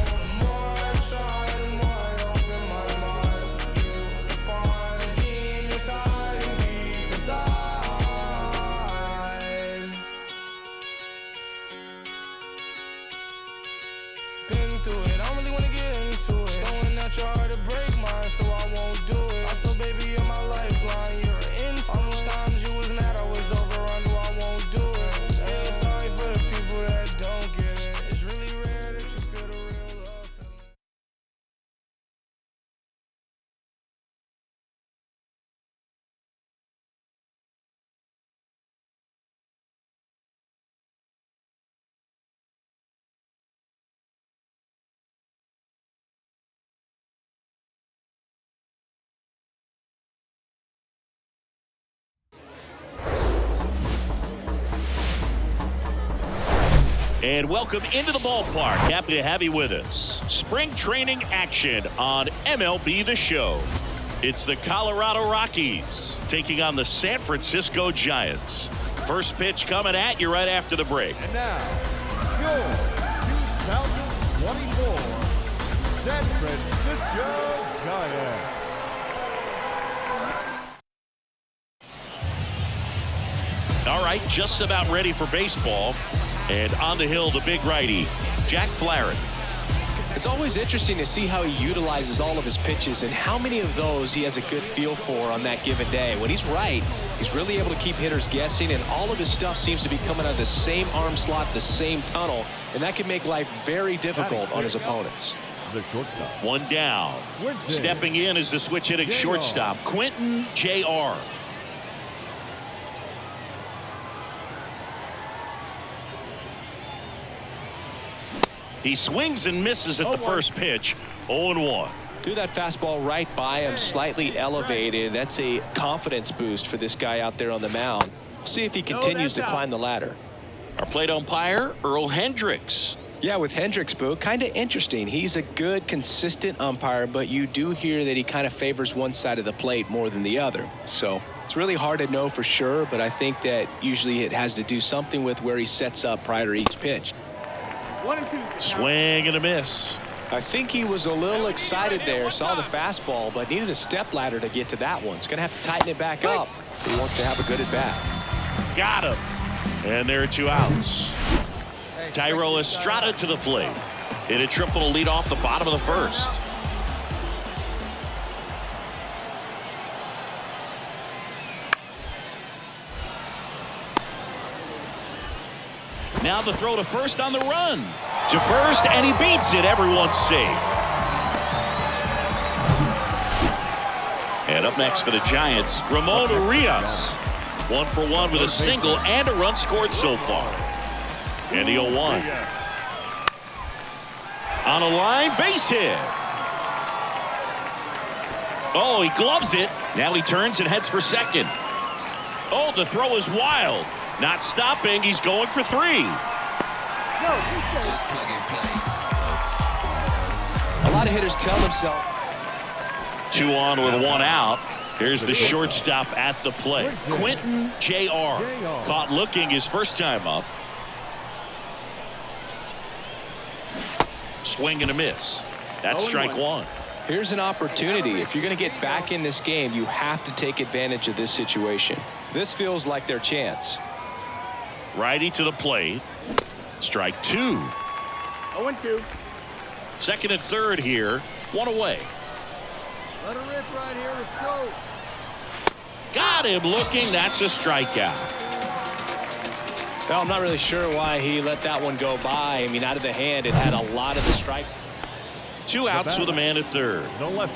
S14: The more I try, the more I open my mind for you to find the demons hiding deep inside. Been through it, I don't really wanna get into it. Throwing out your heart to break mine, so I won't do it. Also, baby, you're my lifeline, you're an influence. All the times you was mad, I was over on you, I won't do it. Hey, sorry for the people that don't get it. It's really rare that you feel the real love feeling.
S7: And welcome into the ballpark. Happy to have you with us. Spring training action on MLB The Show. It's the Colorado Rockies taking on the San Francisco Giants. First pitch coming at you right after the break.
S11: And now, your 2024 San Francisco Giants.
S7: All right, just about ready for baseball. And on the hill, the big righty, Jack Flaherty.
S2: It's always interesting to see how he utilizes all of his pitches and how many of those he has a good feel for on that given day. When he's right, he's really able to keep hitters guessing, and all of his stuff seems to be coming out of the same arm slot, the same tunnel, and that can make life very difficult on his opponents.
S11: The shortstop.
S7: One down. Stepping in is the switch hitting shortstop, Quentin Jr. He swings and misses at the first pitch. 0-1.
S2: Threw that fastball right by him, slightly elevated. That's a confidence boost for this guy out there on the mound. See if he continues to climb the ladder.
S7: Our plate umpire, Earl Hendricks.
S2: Yeah, with Hendricks, Boo, kind of interesting. He's a good, consistent umpire, but you do hear that he kind of favors one side of the plate more than the other. So it's really hard to know for sure, but I think that usually it has to do something with where he sets up prior to each pitch.
S8: 1-2.
S7: Swing and a miss.
S2: I think he was a little excited there, saw the fastball, but needed a step ladder to get to that one. He's going to have to tighten it back up. He wants to have a good at bat.
S7: Got him. And there are 2 outs. Thairo Estrada to the plate. Hit a triple to lead off the bottom of the first. Now the throw to first on the run. To first, and he beats it. Everyone's safe. And up next for the Giants, Ramon Urias. 1 for 1 with a single and a run scored so far. And the 0-1. On a line, base hit. Oh, he gloves it. Now he turns and heads for second. Oh, the throw is wild. Not stopping. He's going for 3.
S3: Just plug and play.
S2: A lot of hitters tell themselves.
S7: 2 on with 1 out. Here's the shortstop at the plate. Quentin Jr. Caught looking his first time up. Swing and a miss. That's strike 1.
S2: Here's an opportunity. If you're going to get back in this game, you have to take advantage of this situation. This feels like their chance.
S7: Righty to the plate. Strike 2.
S8: 0-2.
S7: Second and third here. 1 away.
S8: Let her rip right here. Let's go.
S7: Got him looking. That's a strikeout.
S2: Well, I'm not really sure why he let that one go by. I mean, out of the hand, it had a lot of the strikes.
S7: 2 outs with a man at third.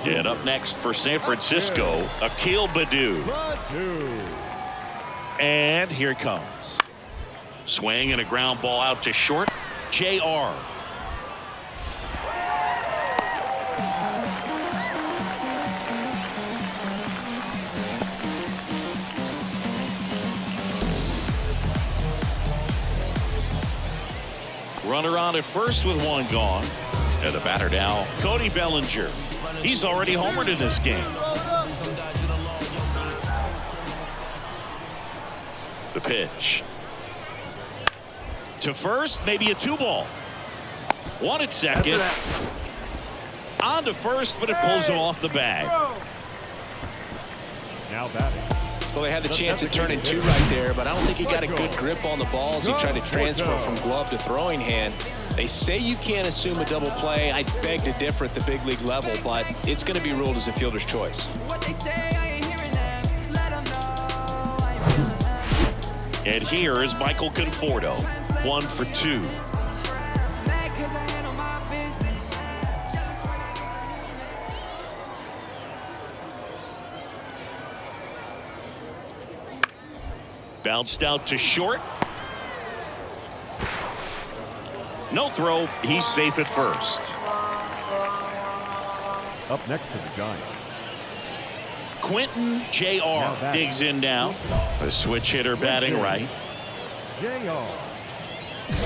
S7: And up next for San Francisco, Akil Baddoo. And here it comes. Swing and a ground ball out to short. JR. Runner on at first with 1 gone. And the batter now, Cody Bellinger. He's already homered in this game. The pitch. To first, maybe a 2-ball. 1 at second. On to first, but it pulls him off the bag.
S11: Now batting.
S2: Well, they had the chance to turn in 2 right there, but I don't think he got a good grip on the ball as he tried to transfer from glove to throwing hand. They say you can't assume a double play. I beg to differ at the big league level, but it's going to be ruled as a fielder's choice.
S3: What they say, I ain't hearing them. Let them know I ain't feeling them.
S7: And here is Michael Conforto. 1 for 2.
S3: Mad 'cause I handle my business. Jealous when I get the new man.
S7: Bounced out to short. No throw. He's safe at first.
S11: Up next to the Giants.
S7: Quentin Jr. digs in now. A switch hitter batting right.
S11: JR.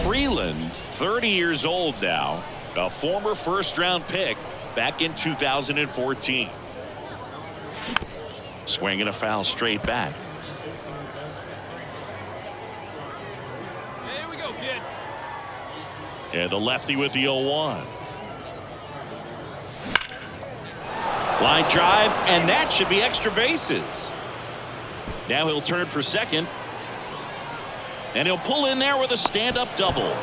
S7: Freeland, 30 years old now, a former first-round pick back in 2014. Swinging a foul straight back.
S8: Here we go, kid.
S7: And the lefty with the 0-1. Line drive, and that should be extra bases. Now he'll turn for second. And he'll pull in there with a stand-up double.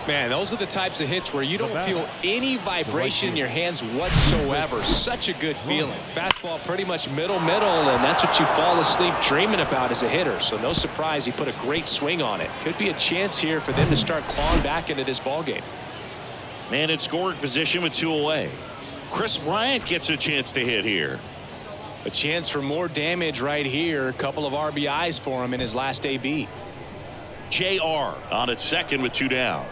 S2: Man, those are the types of hits where you don't feel any vibration in your hands whatsoever. Such a good feeling. Fastball pretty much middle, and that's what you fall asleep dreaming about as a hitter. So no surprise he put a great swing on it. Could be a chance here for them to start clawing back into this ballgame.
S7: Man in scoring position with 2 away. Chris Bryant gets a chance to hit here.
S2: A chance for more damage right here. A couple of RBIs for him in his last AB.
S7: JR on at second with 2 down.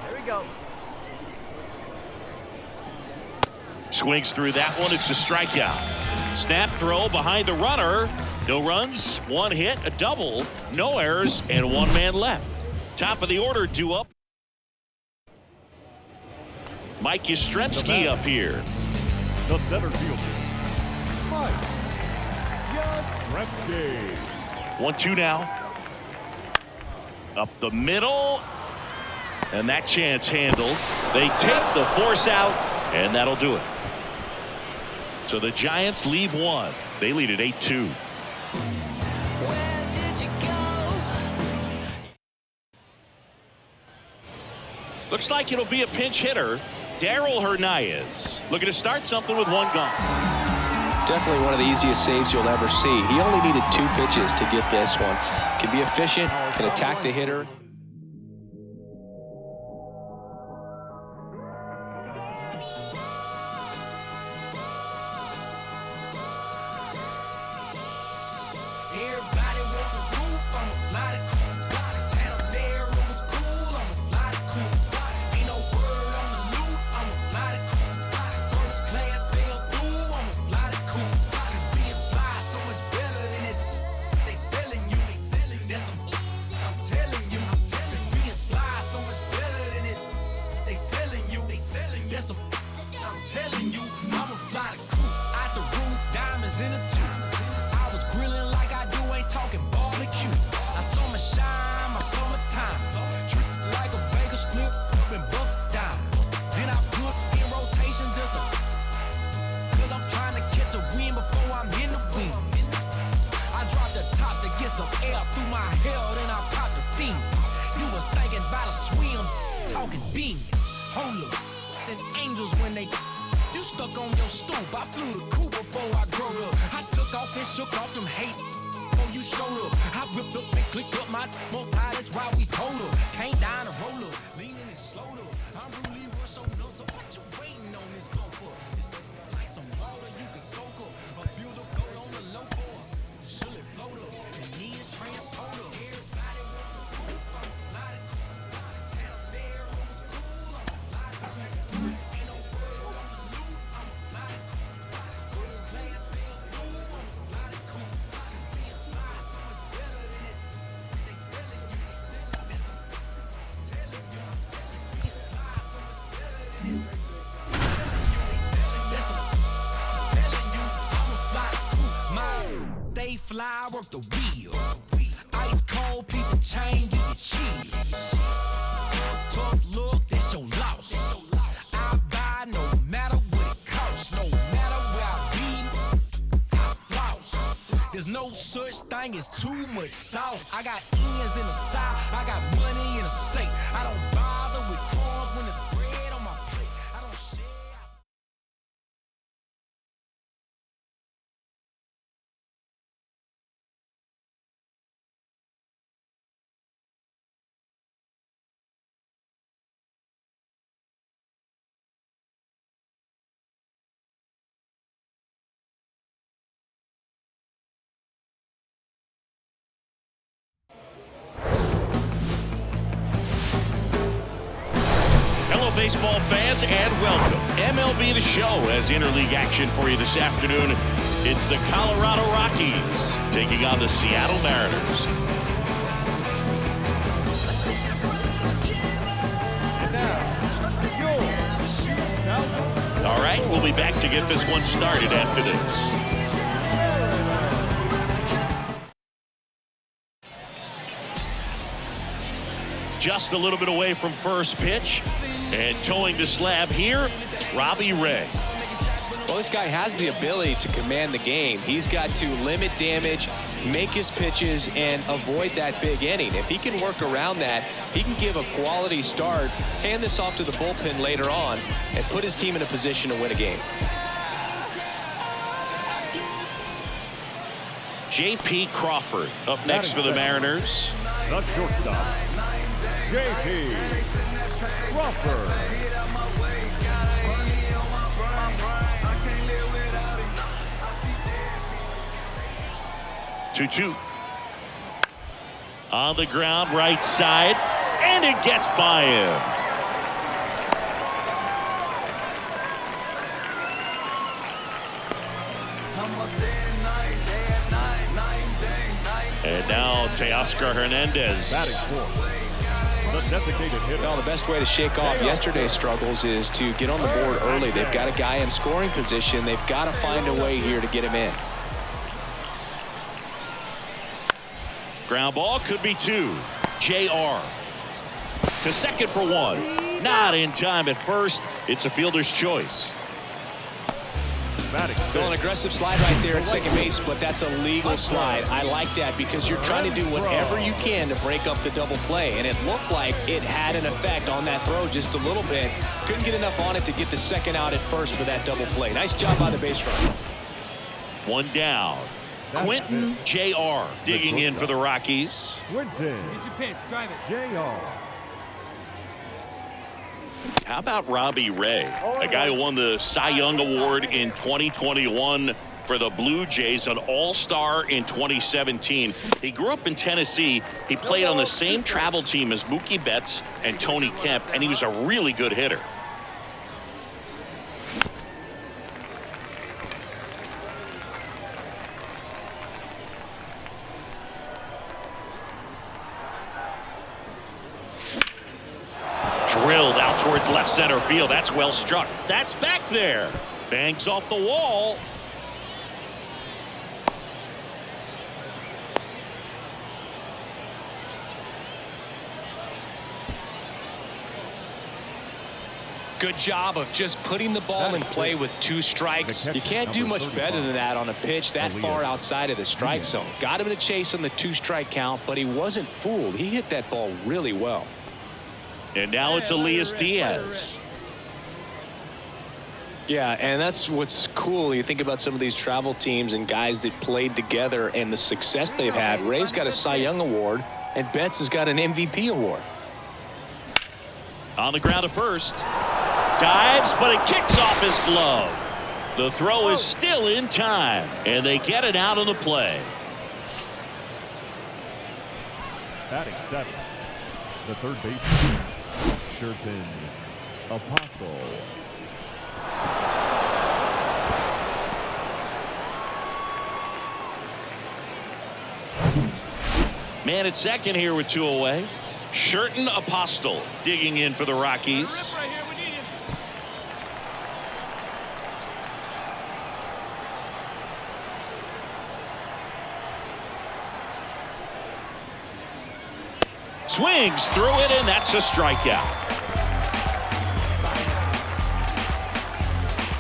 S10: Here we go.
S7: Swings through that one. It's a strikeout. Snap throw behind the runner. No runs, 1 hit, a double, no errors, and 1 man left. Top of the order due up. Mike Yastrzemski up here.
S11: The center fielder, Mike Yastrzemski.
S7: 1-2 now. Up the middle. And that chance handled. They take the force out, and that'll do it. So the Giants leave 1. They lead at 8-2. Looks like it'll be a pinch hitter. Darryl Hernandez looking to start something with 1 gone.
S2: Definitely one of the easiest saves you'll ever see. He only needed 2 pitches to get this one. Can be efficient, can attack the hitter.
S5: Fly, work the wheel. Ice cold piece of chain, you can cheat. Tough look, that's your loss. I buy no matter what it costs. No matter where I be, I floss. There's no such thing as too much sauce. I got ends in the south, I got money in the safe. I don't bother with crumbs when it's bread on my plate. I don't share.
S7: Baseball fans, and welcome. MLB The Show has interleague action for you this afternoon. It's the Colorado Rockies taking on the Seattle Mariners. All right, we'll be back to get this one started after this. Just a little bit away from first pitch, and towing the slab here, Robbie Ray.
S2: Well, this guy has the ability to command the game. He's got to limit damage, make his pitches, and avoid that big inning. If he can work around that, he can give a quality start, hand this off to the bullpen later on, and put his team in a position to win a game.
S7: J.P. Crawford up next for the Mariners.
S11: The shortstop, J.P. Crawford.
S7: 2-2. On the ground, right side, and it gets by him. And now Teoscar Hernandez.
S11: The designated hitter.
S2: Well, the best way to shake off yesterday's struggles is to get on the board early. They've got a guy in scoring position. They've got to find a way here to get him in.
S7: Ground ball could be 2. JR to second for 1. Not in time at first. It's a fielder's choice.
S2: An aggressive slide right there at second base, but that's a legal slide. I like that because you're trying to do whatever you can to break up the double play, and it looked like it had an effect on that throw just a little bit. Couldn't get enough on it to get the second out at first for that double play. Nice job by the base runner.
S7: One down. Quentin JR digging in for the Rockies.
S11: Quentin.
S8: Get your pitch, drive it.
S11: JR.
S7: How about Robbie Ray, a guy who won the Cy Young Award in 2021 for the Blue Jays, an all-star in 2017. He grew up in Tennessee. He played on the same travel team as Mookie Betts and Tony Kemp, and he was a really good hitter. Drilled out towards left center field. That's well struck. That's back there. Bangs off the wall.
S2: Good job of just putting the ball in play with 2 strikes. You can't do much better than that on a pitch that far outside of the strike zone. Got him in a chase on the 2-strike count, but he wasn't fooled. He hit that ball really well.
S7: And now it's Elias Diaz.
S2: Yeah, and that's what's cool. You think about some of these travel teams and guys that played together and the success they've had. Ray's got a Cy Young Award, and Betts has got an MVP award.
S7: On the ground to first. Dives, but it kicks off his glove. The throw is still in time, and they get it out on the play.
S11: Batting 7th, the third baseman, Sherton Apostle.
S7: Man at second here with 2 away. Sherton Apostle digging in for the Rockies. Swings through it, and that's a strikeout.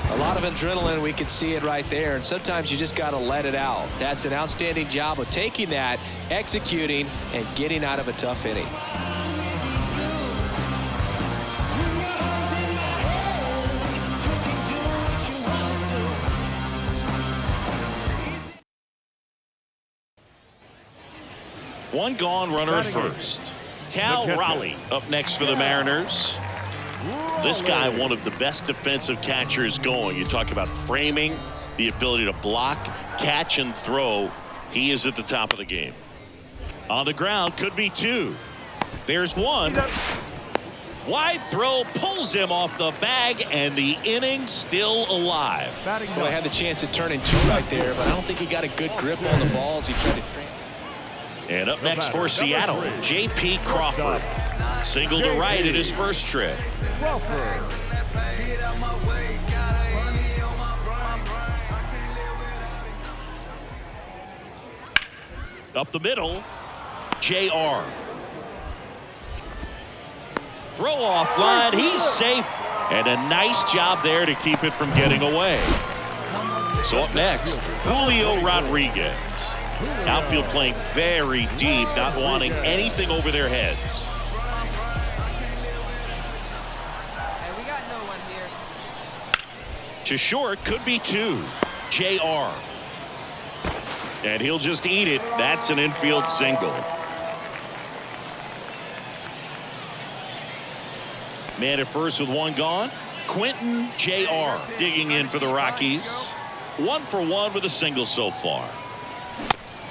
S2: A lot of adrenaline, we can see it right there, and sometimes you just got to let it out. That's an outstanding job of taking that, executing, and getting out of a tough inning.
S7: One gone, runner at first. Cal Raleigh up next for the Mariners. This guy, one of the best defensive catchers going. You talk about framing, the ability to block, catch, and throw. He is at the top of the game. On the ground, could be 2. There's 1. Wide throw pulls him off the bag, and the inning still alive.
S2: Well, I had the chance at turning 2 right there, but I don't think he got a good grip on the balls. He tried to train.
S7: And up next for Seattle, J.P. Crawford. Single to right at his first trip. Up the middle, J.R. Throw off line, he's safe. And a nice job there to keep it from getting away. So up next, Julio Rodriguez. Outfield playing very deep, not wanting anything over their heads.
S10: Hey, we got no one here.
S7: To short, could be 2. J.R. And he'll just eat it. That's an infield single. Man at first with 1 gone. Quentin J.R. digging in for the Rockies. 1 for 1 with a single so far.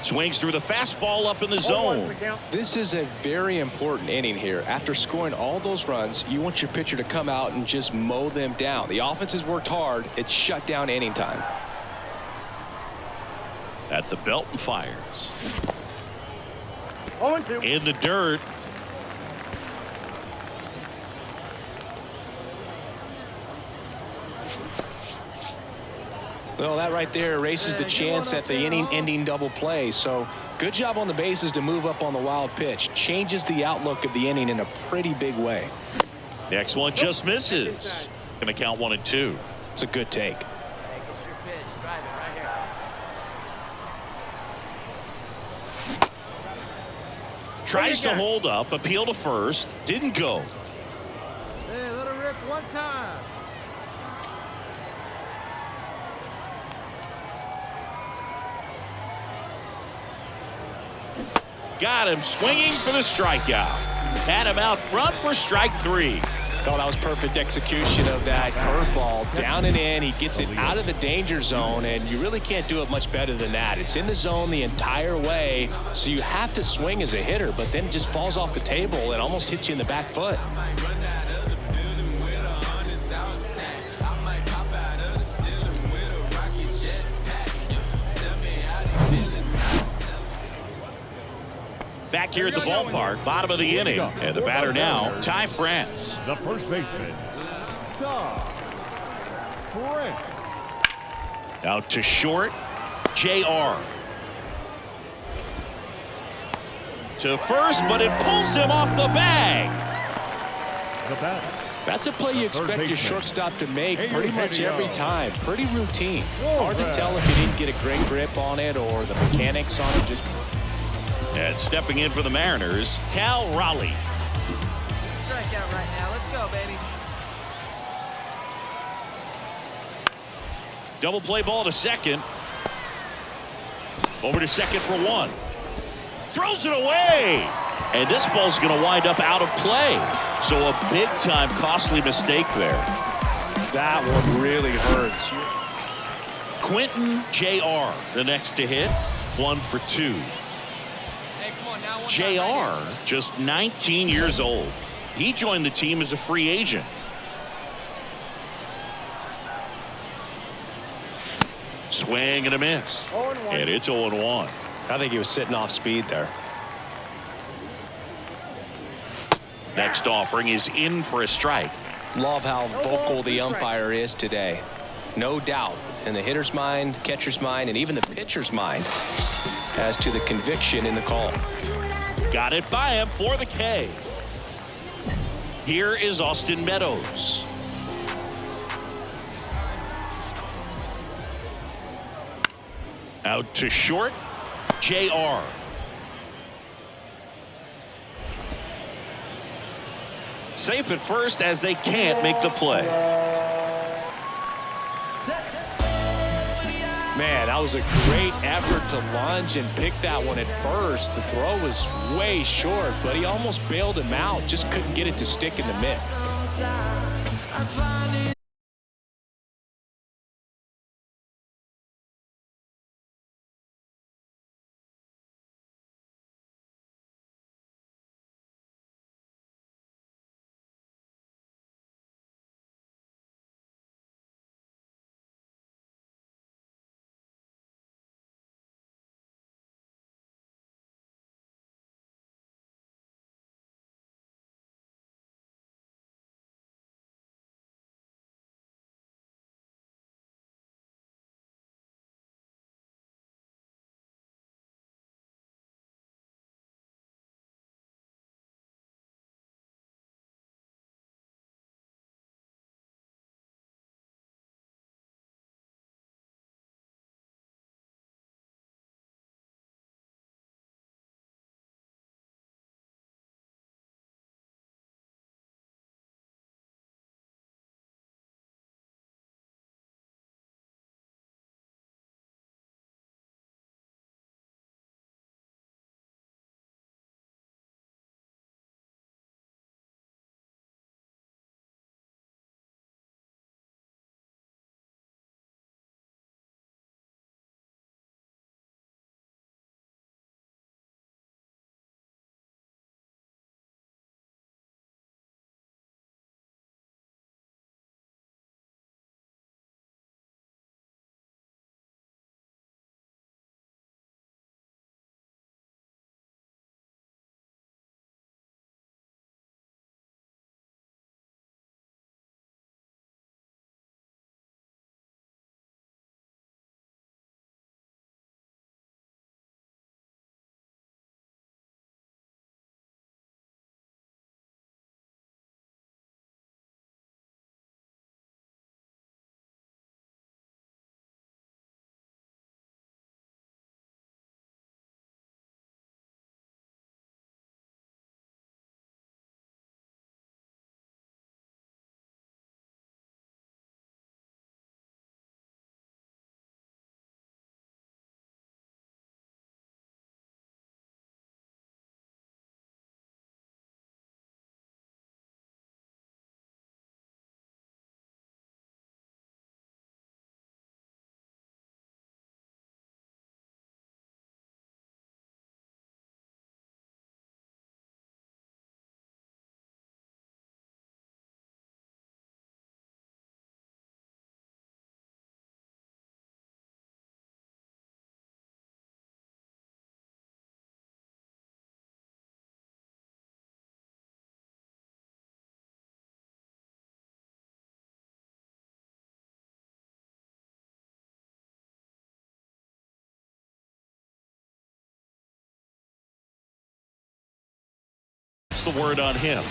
S7: Swings through the fastball up in the zone.
S2: This is a very important inning here. After scoring all those runs, you want your pitcher to come out and just mow them down. The offense has worked hard. It's shut down inning time.
S7: At the belt and fires. In the dirt.
S2: Well, that right there erases the chance at the inning-ending double play. So good job on the bases to move up on the wild pitch. Changes the outlook of the inning in a pretty big way.
S7: Next one just misses. Going to count 1 and 2.
S2: It's a good take.
S10: Hey, get your pitch. Drive it right here.
S7: Tries to hold up, appeal to first, didn't go.
S8: Hey, let her rip one time.
S7: Got him swinging for the strikeout. Had him out front for strike 3.
S2: Oh, that was perfect execution of that curveball. Down and in. He gets it out of the danger zone, and you really can't do it much better than that. It's in the zone the entire way, so you have to swing as a hitter, but then it just falls off the table and almost hits you in the back foot.
S7: Back here at the ballpark, bottom of the inning. And the batter now, Ty France.
S11: The first baseman, Ty France.
S7: Out to short, J.R. To first, but it pulls him off the bag.
S11: The batter.
S2: That's a play you expect your shortstop to make pretty much every time. Pretty routine. Hard to tell if he didn't get a great grip on it or the mechanics on it just.
S7: And stepping in for the Mariners, Cal Raleigh.
S10: Strike out right now. Let's go, baby.
S7: Double play ball to second. Over to second for 1. Throws it away. And this ball's going to wind up out of play. So a big-time costly mistake there.
S2: That one really hurts.
S7: Quentin J.R. the next to hit. 1 for 2. J.R. just 19 years old. He joined the team as a free agent. Swing and a miss. And it's 0-1.
S2: I think he was sitting off speed there.
S7: Next offering is in for a strike.
S2: Love how vocal the umpire is today. No doubt in the hitter's mind, catcher's mind, and even the pitcher's mind as to the conviction in the call.
S7: Got it by him for the K. Here is Austin Meadows. Out to short, J.R. Safe at first as they can't make the play.
S2: Man, that was a great effort to lunge and pick that one at first. The throw was way short, but he almost bailed him out. Just couldn't get it to stick in the mitt.
S7: the word on him?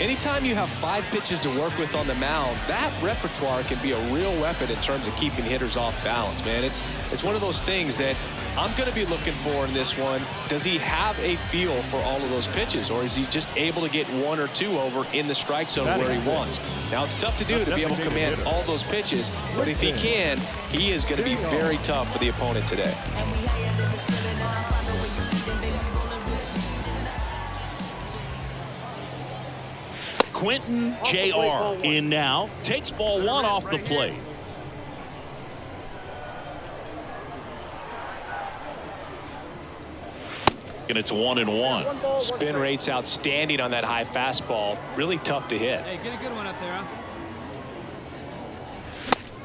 S2: Anytime you have 5 pitches to work with on the mound, that repertoire can be a real weapon in terms of keeping hitters off balance, man. It's one of those things that I'm going to be looking for in this one. Does he have a feel for all of those pitches, or is he just able to get 1 or 2 over in the strike zone where he wants? Now, it's tough to do to be able to command all those pitches, but if he can, he is going to be very tough for the opponent today.
S7: Quentin Jr. in now. Takes ball 1 off the plate. And it's 1-1.
S2: Spin rate's outstanding on that high fastball. Really tough to hit.
S8: Hey, get a good one up there, huh?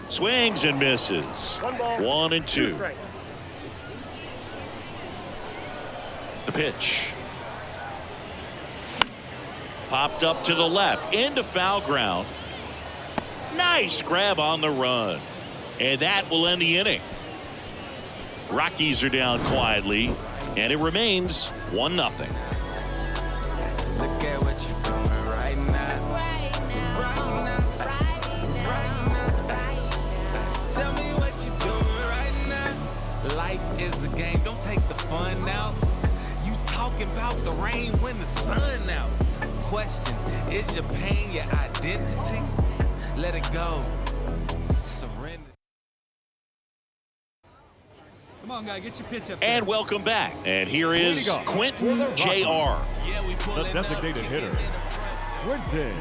S7: Swings and misses. 1-2. The pitch. Popped up to the left into foul ground. Nice grab on the run. And that will end the inning. Rockies are down quietly, and it remains 1-0.
S3: Look at what you're doing right now. Tell me what you're doing right now. Life is a game, don't take the fun out. You talking about the rain when the sun out. Question, is your pain your identity? Let it go. Surrender.
S8: Come on, guy, get your pitch up.
S7: And welcome back. And here is Quentin Jr.
S11: The designated hitter, Quentin.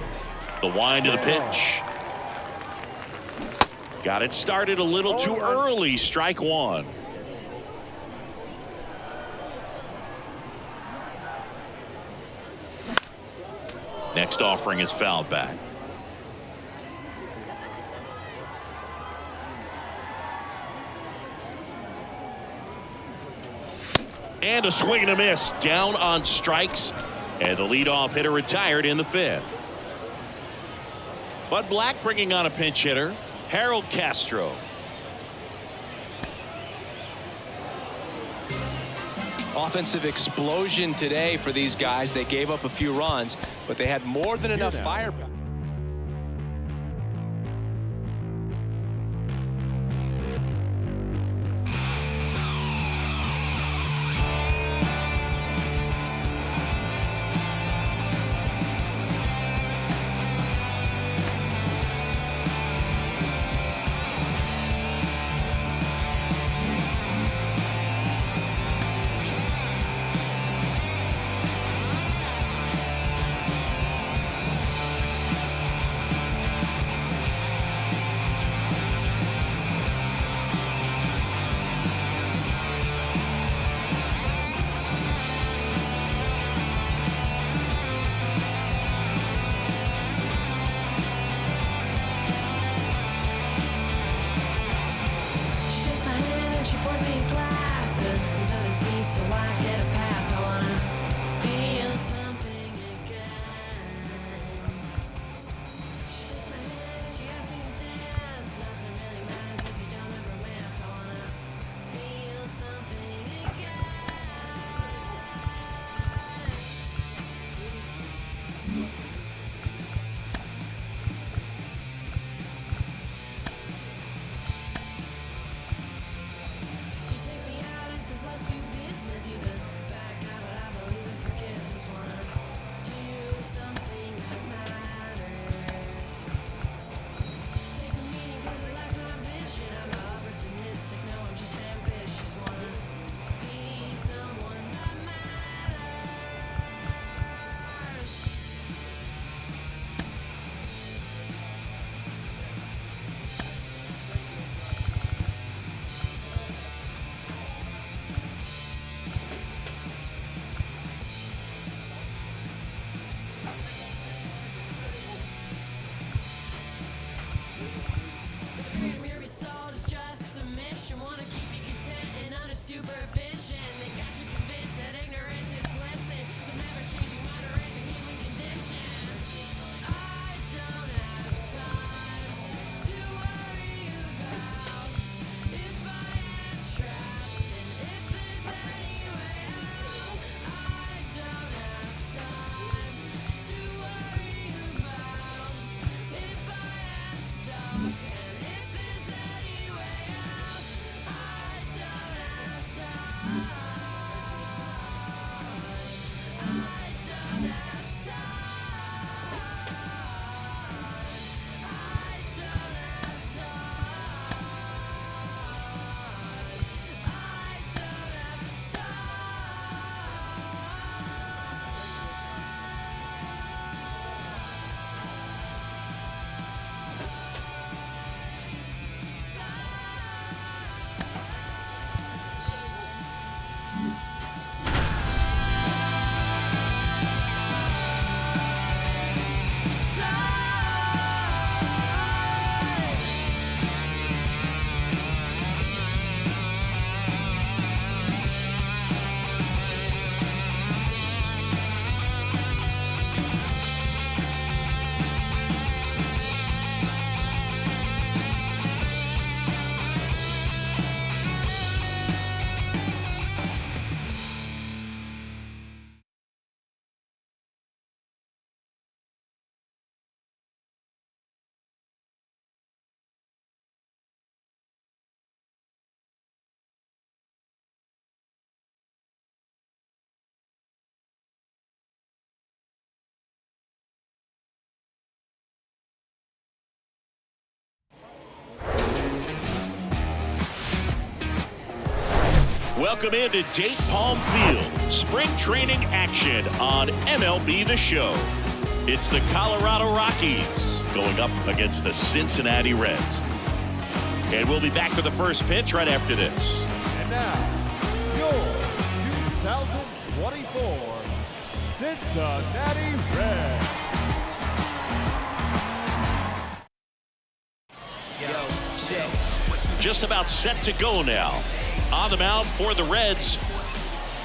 S7: The wind of the pitch. Got it started a little too early. Strike 1. Next offering is fouled back. And a swing and a miss. Down on strikes. And the leadoff hitter retired in the 5th. Bud Black bringing on a pinch hitter, Harold Castro.
S2: Offensive explosion today for these guys. They gave up a few runs, but they had more than enough firepower.
S7: Welcome into Date Palm Field. Spring training action on MLB The Show. It's the Colorado Rockies going up against the Cincinnati Reds. And we'll be back for the first pitch right after this.
S11: And now, your 2024 Cincinnati Reds.
S7: Just about set to go now. On the mound for the Reds,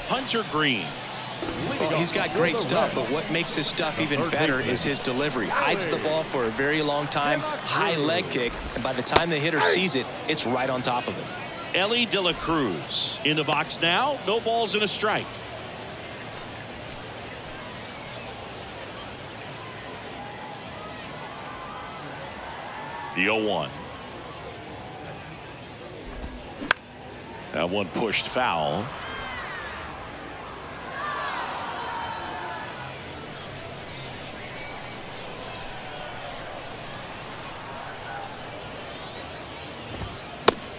S7: Hunter Green.
S2: Well, he's got great stuff, but what makes his stuff even better is his delivery. Hides the ball for a very long time, high leg kick, and by the time the hitter sees it, it's right on top of him.
S7: Ellie De La Cruz in the box now. No balls and a strike. The 0-1. That one pushed foul.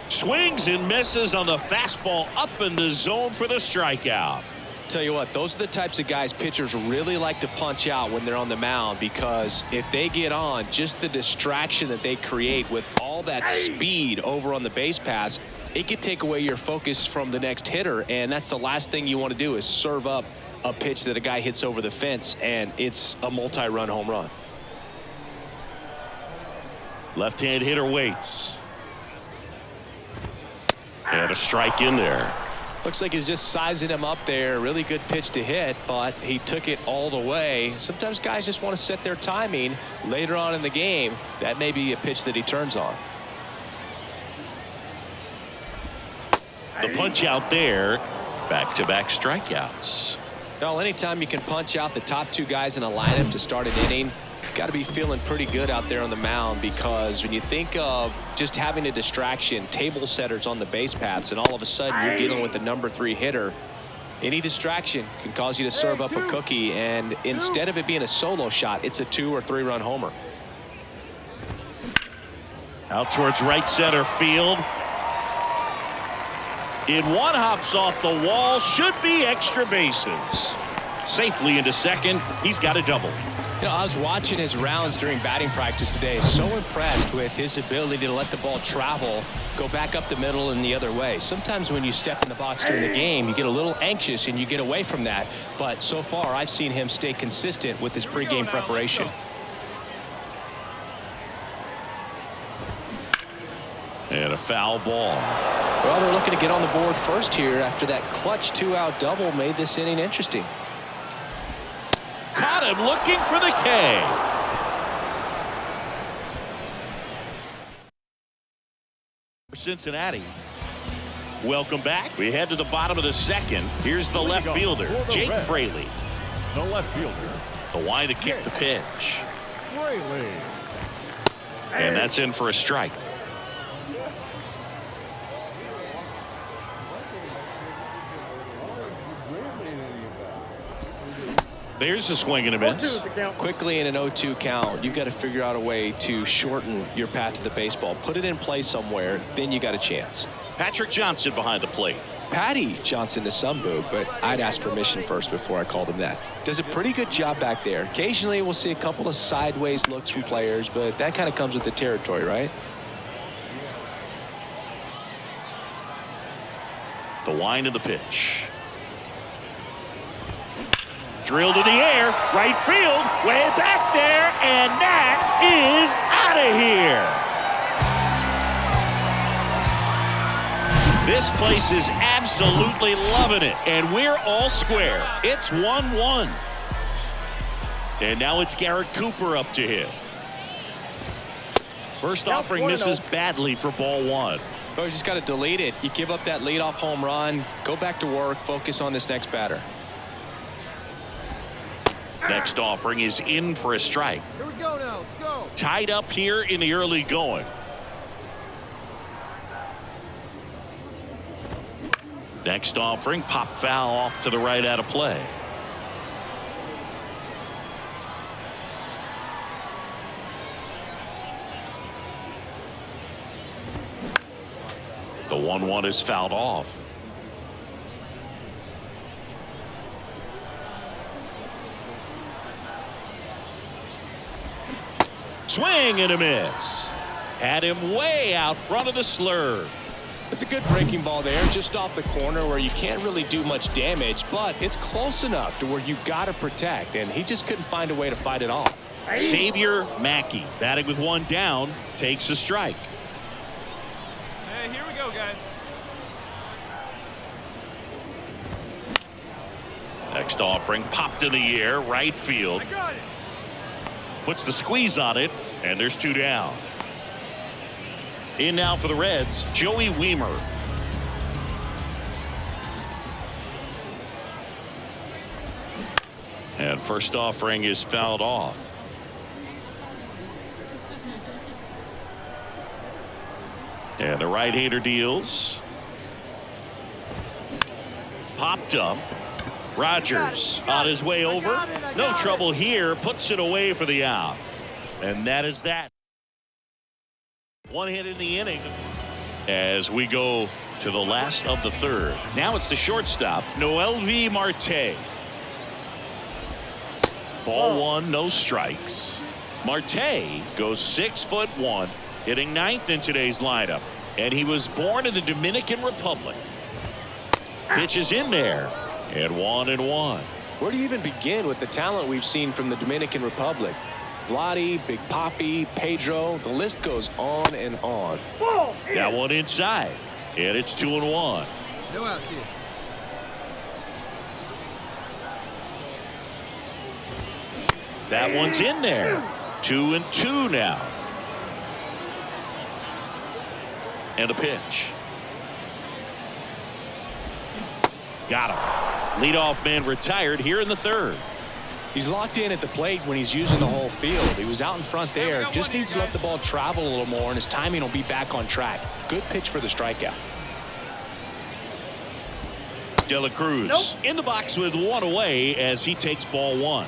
S7: Swings and misses on the fastball up in the zone for the strikeout.
S2: Tell you what, those are the types of guys pitchers really like to punch out when they're on the mound, because if they get on, just the distraction that they create with all that speed over on the base pass, it could take away your focus from the next hitter, and that's the last thing you want to do is serve up a pitch that a guy hits over the fence and it's a multi-run home run.
S7: Left-hand hitter waits. And a strike in there.
S2: Looks like he's just sizing him up there. Really good pitch to hit, but he took it all the way. Sometimes guys just want to set their timing later on in the game. That may be a pitch that he turns on.
S7: The punch out there. Back-to-back strikeouts.
S2: Well, anytime you can punch out the top two guys in a lineup to start an inning, got to be feeling pretty good out there on the mound, because when you think of just having a distraction, table setters on the base paths, and all of a sudden you're dealing with the number 3 hitter, any distraction can cause you to serve up a cookie, and instead of it being a solo shot, it's a 2 or 3 run homer.
S7: Out towards right center field. In one, hops off the wall, should be extra bases. Safely into second. He's got a double.
S2: You know, I was watching his rounds during batting practice today. So impressed with his ability to let the ball travel, go back up the middle and the other way. Sometimes when you step in the box during the game, you get a little anxious and you get away from that. But so far, I've seen him stay consistent with his pregame preparation.
S7: And a foul ball.
S2: Well, they're looking to get on the board first here after that clutch 2-out double made this inning interesting.
S7: Caught him looking for the K. Cincinnati. Welcome back. We head to the bottom of the second. Here's the left fielder, Jake Fraley.
S11: The left fielder.
S7: The wind to kick the pitch.
S11: Fraley.
S7: And that's in for a strike. There's a swing and a miss.
S2: Quickly in an 0-2 count, you've got to figure out a way to shorten your path to the baseball. Put it in play somewhere, then you got a chance.
S7: Patrick Johnson behind the plate.
S2: Patty Johnson to some boo, but I'd ask permission first before I called him that. Does a pretty good job back there. Occasionally we'll see a couple of sideways looks from players, but that kind of comes with the territory, right?
S7: The wind of the pitch. Drilled in the air, right field, way back there, and that is out of here. This place is absolutely loving it, and we're all square. It's 1-1. And now it's Garrett Cooper up to hit. First offering misses badly for ball 1.
S2: But you just got to delete it. You give up that leadoff home run, go back to work, focus on this next batter.
S7: Next offering is in for a strike.
S8: Here we go now. Let's go.
S7: Tied up here in the early going. Next offering, pop foul off to the right out of play. The 1-1 is fouled off. Swing and a miss. Had him way out front of the slurve.
S2: It's a good breaking ball there, just off the corner where you can't really do much damage, but it's close enough to where you got to protect, and he just couldn't find a way to fight it off.
S7: Xavier Mackey, batting with one down, takes a strike.
S8: Hey, here we go, guys.
S7: Next offering popped in the air, right field.
S8: I got it.
S7: Puts the squeeze on it, and there's two down. In now for the Reds, Joey Weimer. And first offering is fouled off. And the right-hander deals. Popped up. Rogers on his way over. No trouble here. Puts it away for the out. And that is that. One hit in the inning as we go to the last of the third. Now it's the shortstop, Noelvi Marte. Ball one, no strikes. Marte goes 6'1", hitting ninth in today's lineup. And he was born in the Dominican Republic. Pitches in there. And 1-1.
S2: Where do you even begin with the talent we've seen from the Dominican Republic? Vladdy, Big Papi, Pedro, the list goes on and on.
S7: That one inside, and it's 2-1.
S10: No outs here.
S7: That one's in there. 2-2 now. And the pitch. Got him. Leadoff man retired here in the third.
S2: He's locked in at the plate when he's using the whole field. He was out in front there. Just needs to let the ball travel a little more, and his timing will be back on track. Good pitch for the strikeout.
S7: De La Cruz in the box with one away as he takes ball one.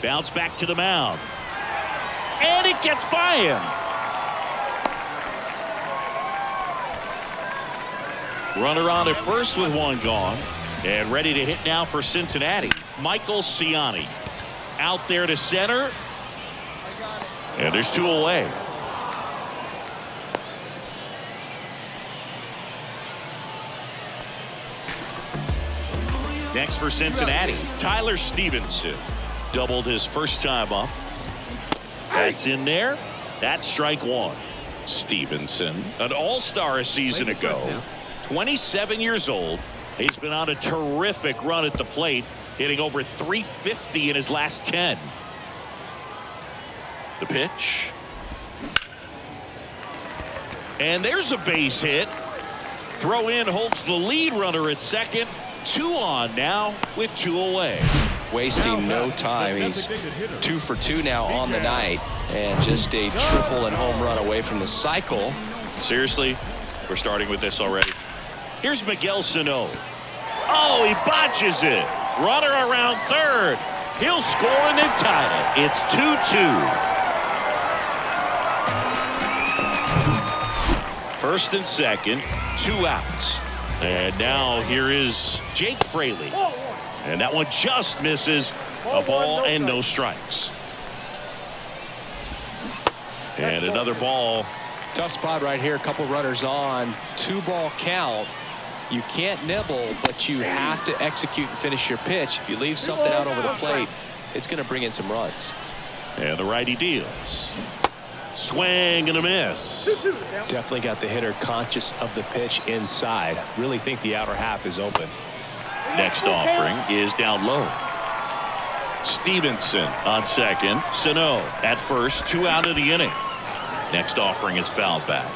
S7: Bounce back to the mound. And it gets by him. Runner on at first with one gone. And ready to hit now for Cincinnati. Michael Ciani out there to center. And there's two away. Next for Cincinnati, Tyler Stevenson. Doubled his first time up. That's in there. That's strike one. Stevenson, an all-star a season ago. 27 years old. He's been on a terrific run at the plate, hitting over 350 in his last 10. The pitch. And there's a base hit. Throw in holds the lead runner at second. 2 on now with 2 away.
S2: Wasting no time. He's 2 for 2 now on the night, and just a triple and home run away from the cycle.
S7: Seriously, we're starting with this already. Here's Miguel Sano. Oh, he botches it. Runner around third. He'll score and then tie it. It's 2-2. First and second, 2 outs. And now here is Jake Fraley. And that one just misses. A ball and no strikes. And another ball.
S2: Tough spot right here. A couple runners on. 2-ball count. You can't nibble, but you have to execute and finish your pitch. If you leave something out over the plate, it's going to bring in some runs.
S7: And the righty deals. Swing and a miss.
S2: Definitely got the hitter conscious of the pitch inside. Really think the outer half is open.
S7: Next offering is down low. Stevenson on second. Sano at first. 2 out of the inning. Next offering is fouled back.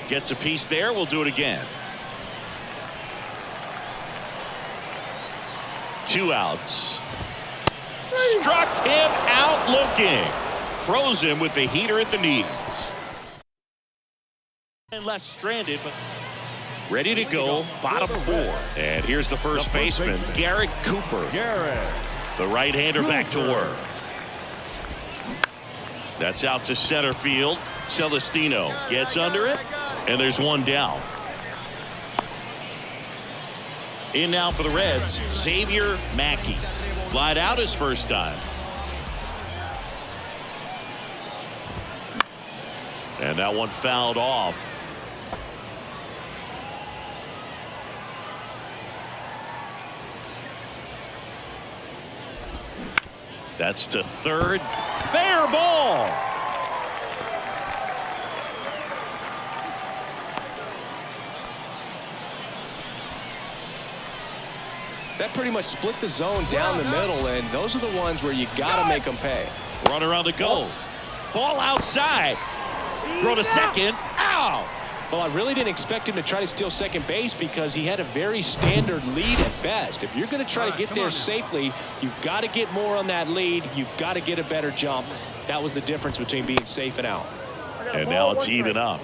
S7: Gets a piece there. We'll do it again. 2 outs. Struck him out looking. Froze him with the heater at the knees. And left stranded, but ready to go. Bottom 4. And here's the first baseman, Garrett Cooper. The right-hander back to work. That's out to center field. Celestino gets under it, and there's one down. In now for the Reds, Xavier Mackey. Flied out his first time. And that one fouled off. That's to third. Fair ball.
S2: That pretty much split the zone down the middle, and those are the ones where you got to make them pay.
S7: Runner on the go. Ball outside. Throw to second. Ow!
S2: Well, I really didn't expect him to try to steal second base because he had a very standard lead at best. If you're going to try to get there safely, you've got to get more on that lead. You've got to get a better jump. That was the difference between being safe and out.
S7: And now it's even up.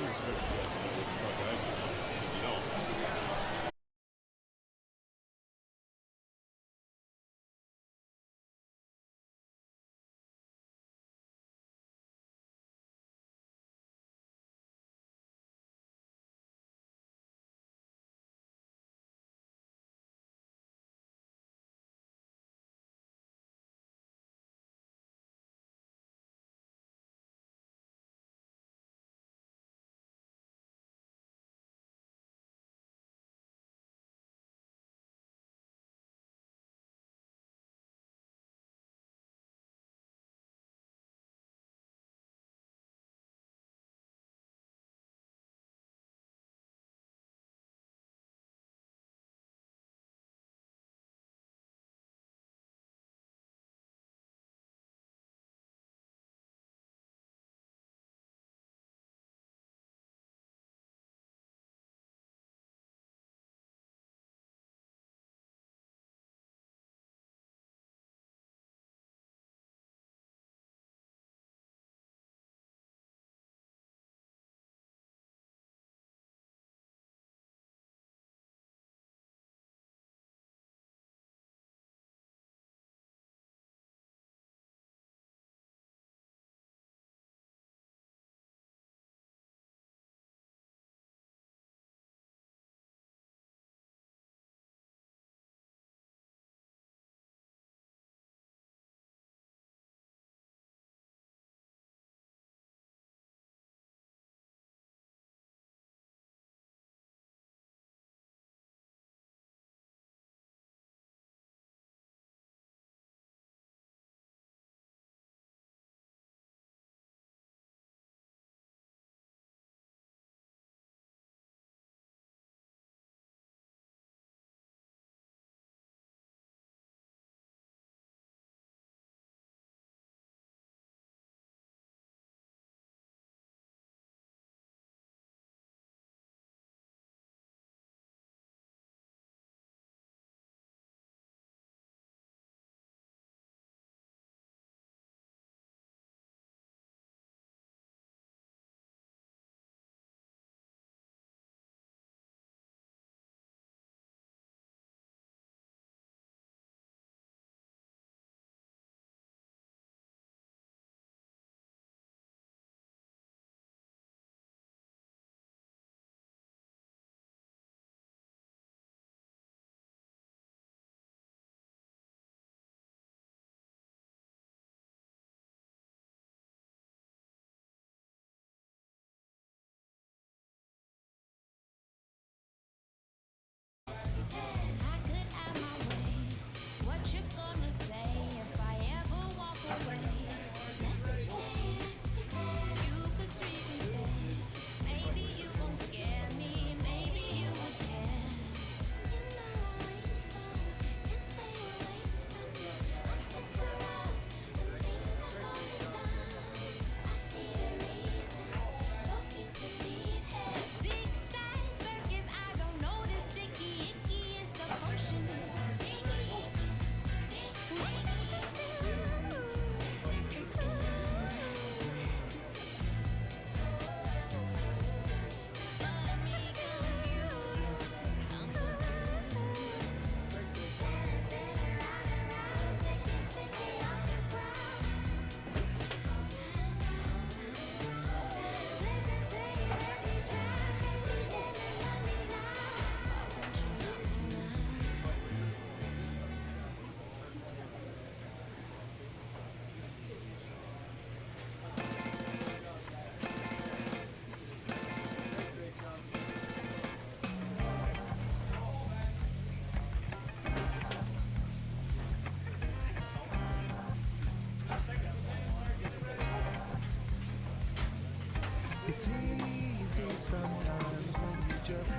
S15: sometimes when you just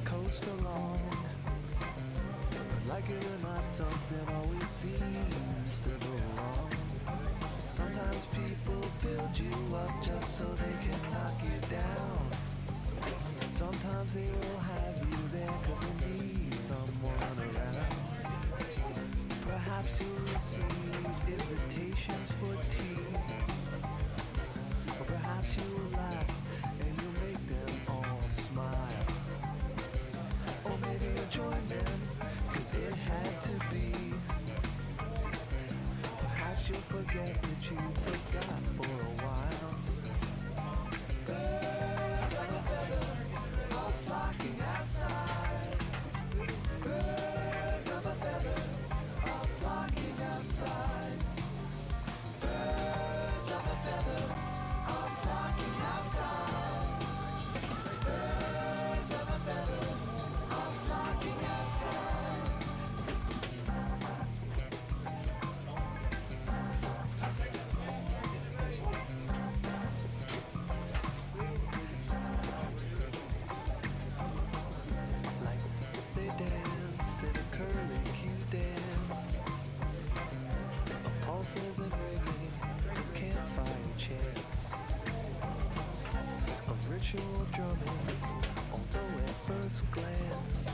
S15: coast along. Like it or not, something always seems to go wrong. Sometimes people build you up just so they can knock you down. Sometimes they will have you there cause they need someone around. Perhaps you'll receive invitations for tea. Or perhaps you'll laugh and you'll make them all smile. Or maybe you'll join them cause it had to be. Perhaps you'll forget that you forgot for a while. Birds of a feather are flocking outside. Birds of a feather are flocking outside. Birds of a feather are flocking outside. Birds of a feather are flocking outside. Like they dance in a curly Q dance. A pulses and ringing, a campfire chants. Of ritual drumming, although at first glance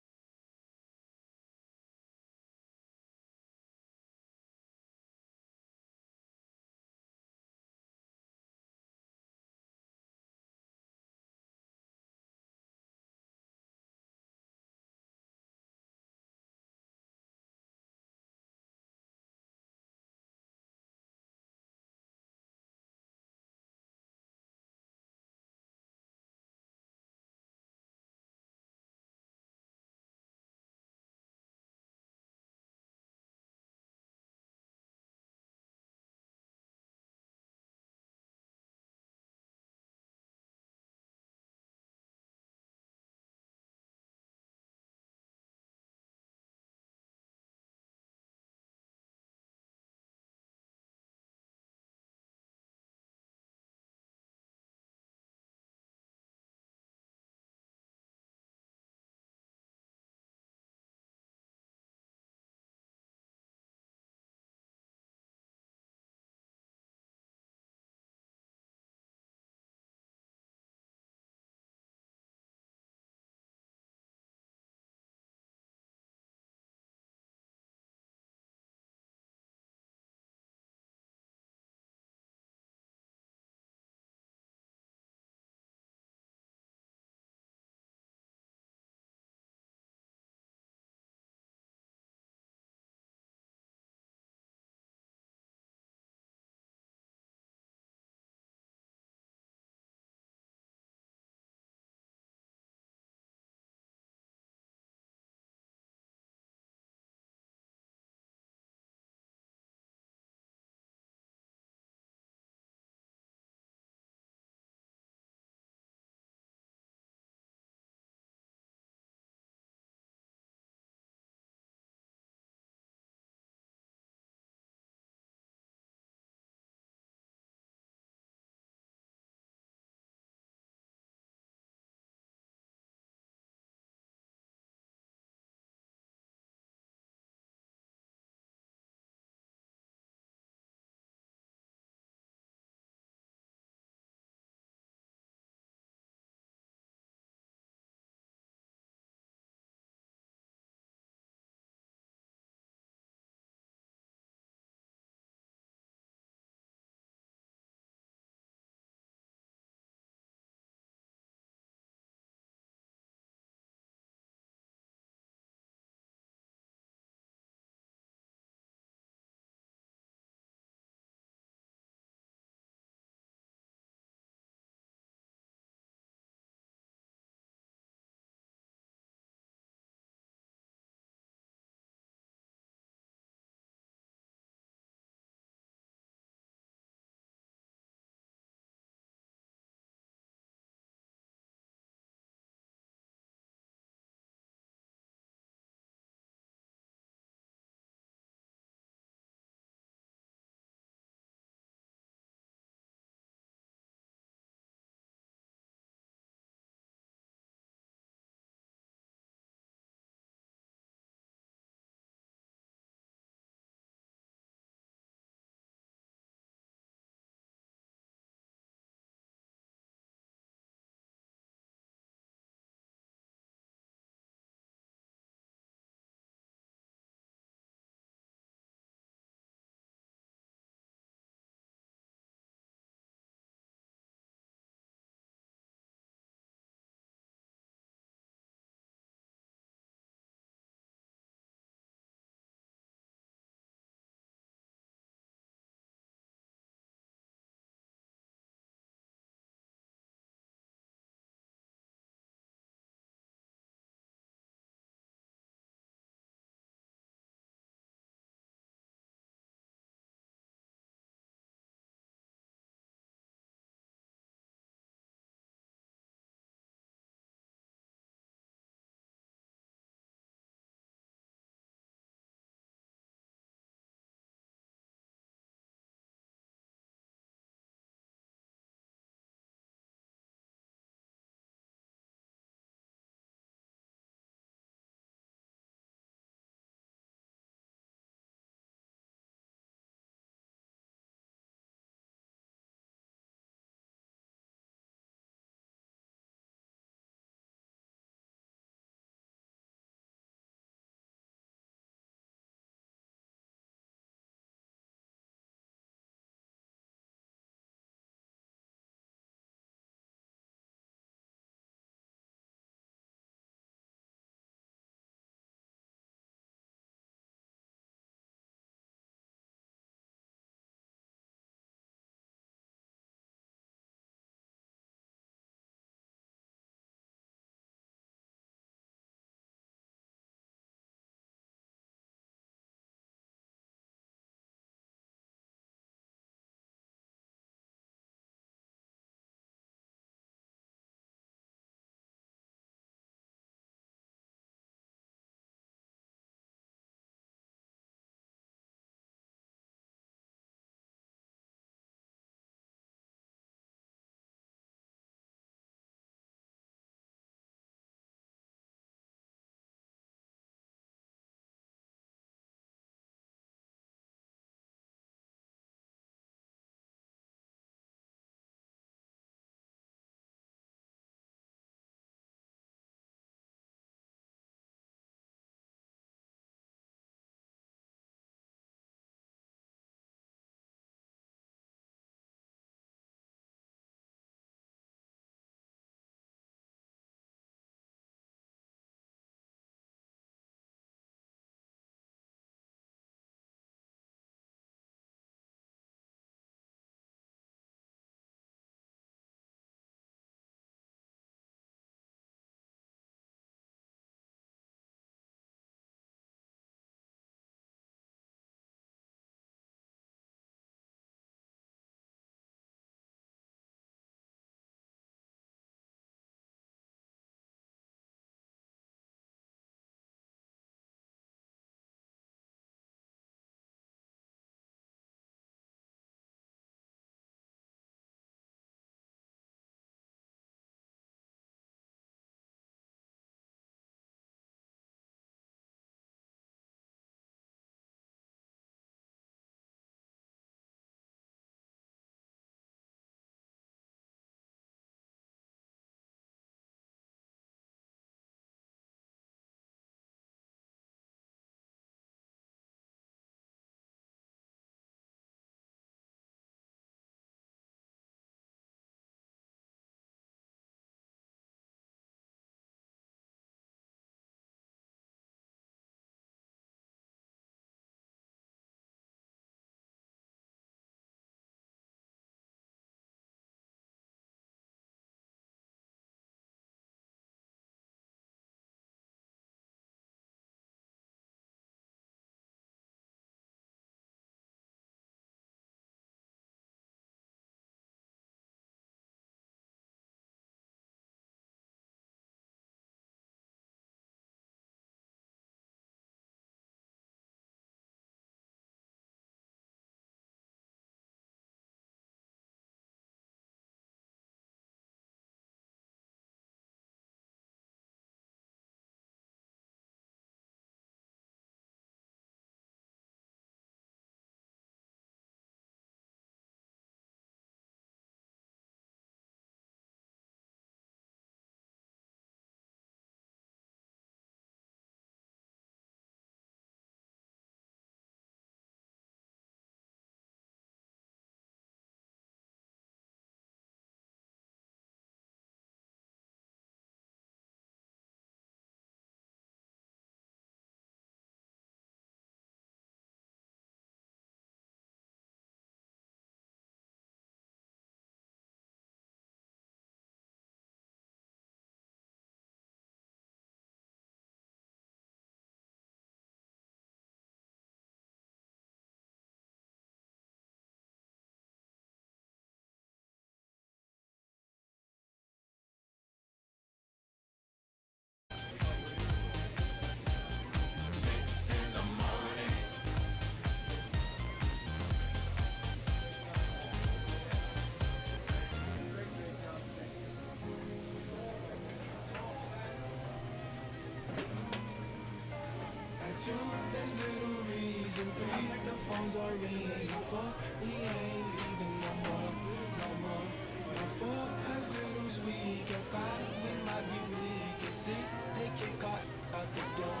S15: 2, there's little reason. 3, the phones are ringing. 4, we ain't leaving no more, no more. No 4, her riddles weak. At 5, we might be weak. At 6, they get caught out the door,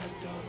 S15: the door.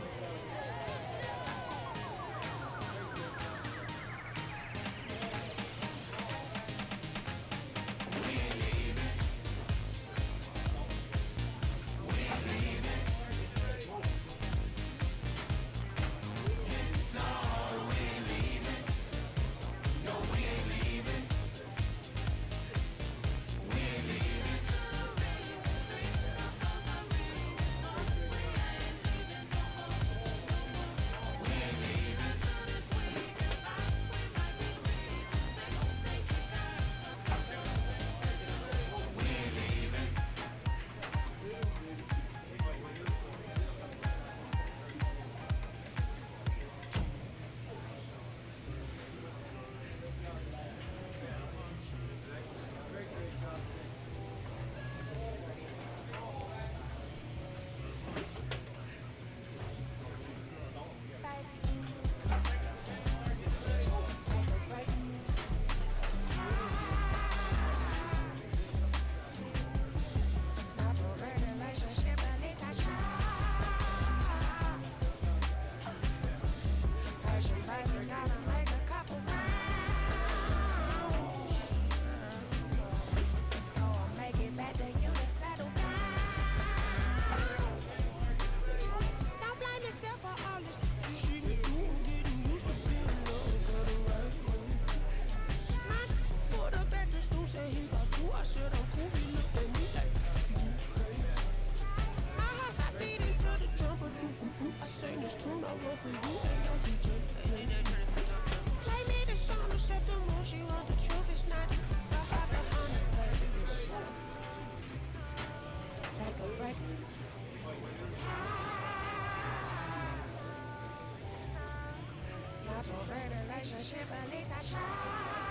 S5: Relationship, at least I try.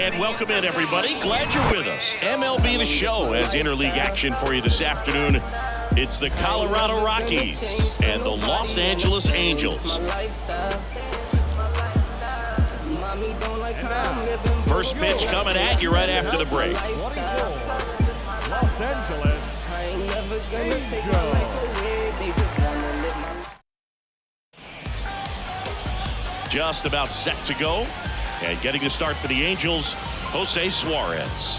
S7: And welcome in, everybody. Glad you're with us. MLB The Show has interleague action for you this afternoon. It's the Colorado Rockies and the Los Angeles Angels. First pitch coming at you right after the break.
S11: Los Angeles
S7: Just about set to go. And getting the start for the Angels, Jose Suarez.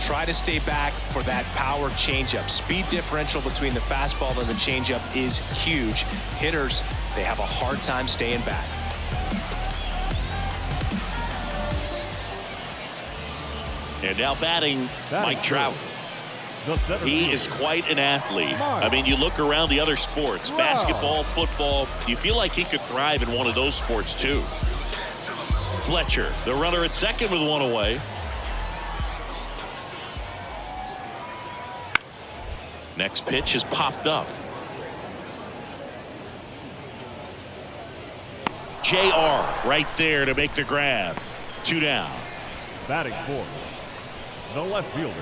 S2: Try to stay back for that power changeup. Speed differential between the fastball and the changeup is huge. Hitters, they have a hard time staying back.
S7: And now batting, Mike Trout. He is quite an athlete. I mean, you look around the other sports, basketball, football, you feel like he could thrive in one of those sports too. Fletcher, the runner at second with one away. Next pitch has popped up. JR right there to make the grab. 2 down.
S11: Batting fourth, the left fielder,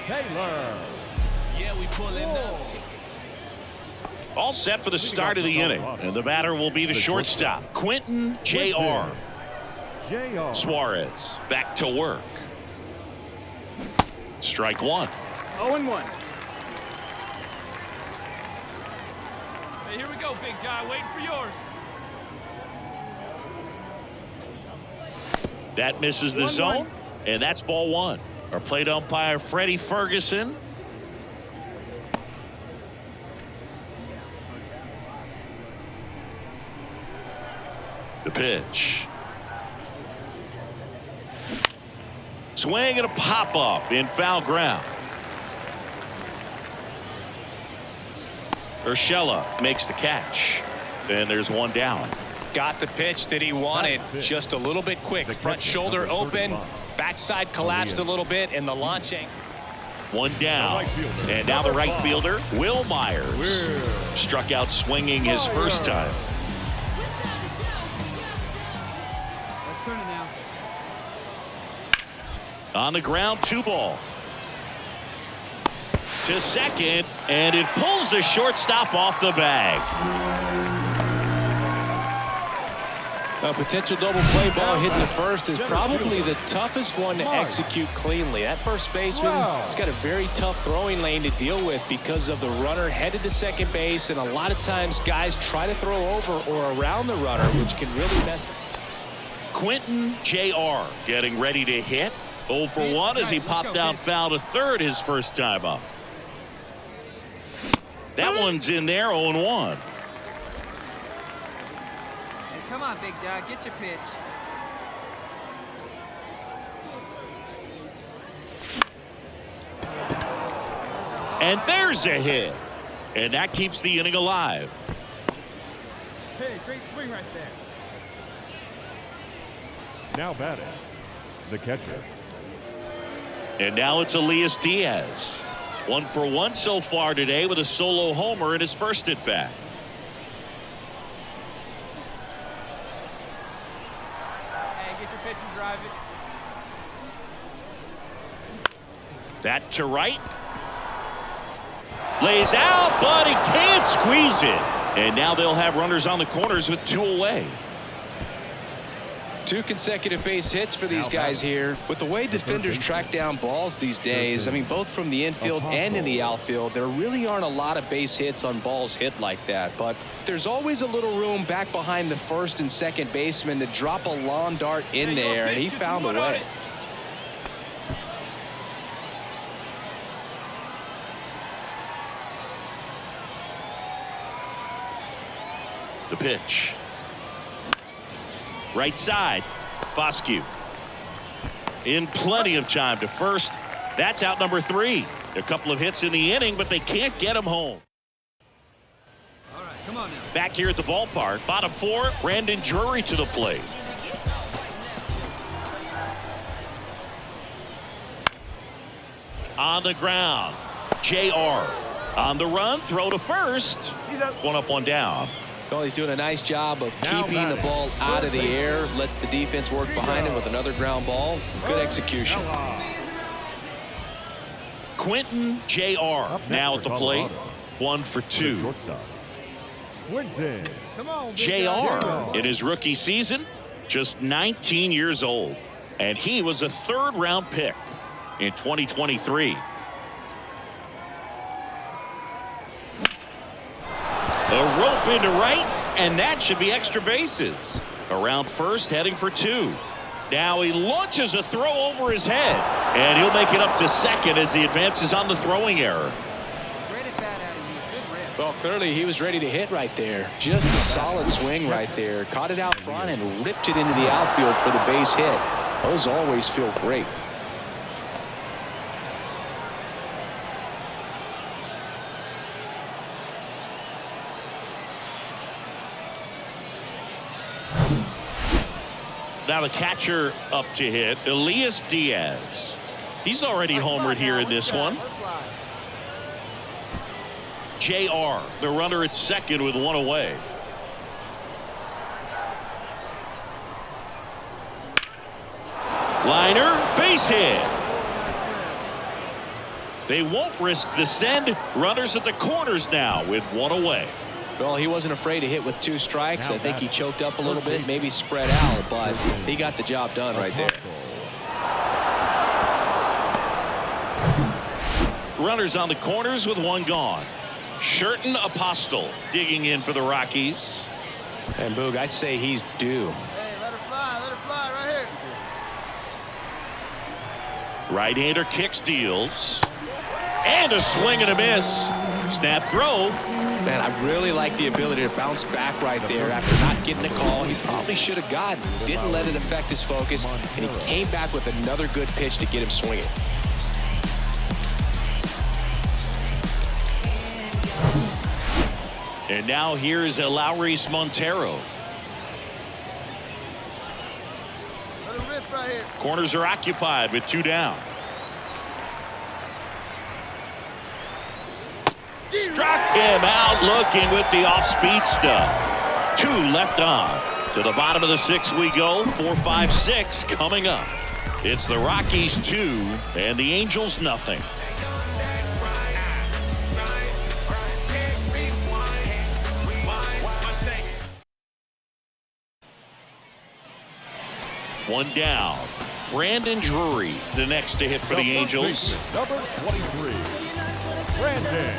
S11: Taylor.
S3: Yeah, we pulling up.
S7: All set for the start of the inning. And the batter will be the shortstop, Quentin JR. Suarez back to work. Strike one.
S8: 0-1. Hey, here we go, big guy. Waiting for yours.
S7: That misses the zone, and that's ball one. Our plate umpire, Freddie Ferguson. The pitch. Swing and a pop-up in foul ground. Urshela makes the catch. And there's one down.
S2: Got the pitch that he wanted. Just a little bit quick. Front shoulder open. Backside collapsed a little bit, and the launch angle.
S7: One down. And now the right fielder, Will Myers. Struck out swinging his first time.
S8: Let's turn it now.
S7: On the ground, 2 ball. To second, and it pulls the shortstop off the bag.
S2: A potential double play ball hit to first is probably the toughest one to execute cleanly. That first baseman has got a very tough throwing lane to deal with because of the runner headed to second base, and a lot of times guys try to throw over or around the runner, which can really mess up.
S7: Quentin JR getting ready to hit. 0 for 1 as he popped out foul to third his first time up. That one's in there, 0-1.
S10: Come on, big dog, get your pitch.
S7: And there's a hit. And that keeps the inning alive.
S8: Hey, great swing right there.
S11: Now batting, the catcher.
S7: And now it's Elias Diaz. 1 for 1 so far today with a solo homer in his first at bat. That to right. Lays out, but he can't squeeze it. And now they'll have runners on the corners with 2 away.
S2: 2 consecutive base hits for these guys here. With the way defenders track down balls these days, I mean, both from the infield and in the outfield, there really aren't a lot of base hits on balls hit like that. But there's always a little room back behind the first and second baseman to drop a lawn dart in there, and he found a way.
S7: The pitch. Right side. Foscue. In plenty of time to first. That's out number 3. A couple of hits in the inning, but they can't get him home.
S8: All right, come on now.
S7: Back here at the ballpark. Bottom 4. Brandon Drury to the plate. On the ground. JR. On the run. Throw to first. 1 up, 1 down.
S2: Well, he's doing a nice job of keeping the ball out of the air, lets the defense work behind him with another ground ball. Good execution.
S7: Quentin Jr. now at the plate. 1 for 2. JR in his rookie season, just 19 years old, and he was a third-round pick in 2023. A rope into right, and that should be extra bases. Around first, heading for 2. Now he launches a throw over his head, and he'll make it up to second as he advances on the throwing error.
S2: Well, clearly he was ready to hit right there. Just a solid swing right there. Caught it out front and ripped it into the outfield for the base hit. Those always feel great.
S7: Now the catcher up to hit, Elias Diaz. He's already homered here in this one. JR, the runner at second with 1 away. Liner, base hit. They won't risk the send. Runners at the corners now with 1 away.
S2: Well, he wasn't afraid to hit with 2 strikes. I think he choked up a little bit, maybe spread out, but he got the job done right there.
S7: Runners on the corners with 1 gone. Sherton Apostle digging in for the Rockies.
S2: And Boog, I'd say he's due.
S5: Hey, let her fly right here.
S7: Right-hander kicks, deals. And a swing and a miss. Snap throw.
S2: Man, I really like the ability to bounce back right there after not getting a call. He probably should have gotten. Didn't let it affect his focus, and he came back with another good pitch to get him swinging.
S7: And now here's Lowry's Montero.
S5: Let her rip right here.
S7: Corners are occupied with 2 down. Struck him out looking with the off-speed stuff. 2 left on. To the bottom of the 6th we go. 4, 5, 6 coming up. It's the Rockies 2 and the Angels nothing. One down. Brandon Drury, the next to hit for the Angels.
S11: Number 23, Brandon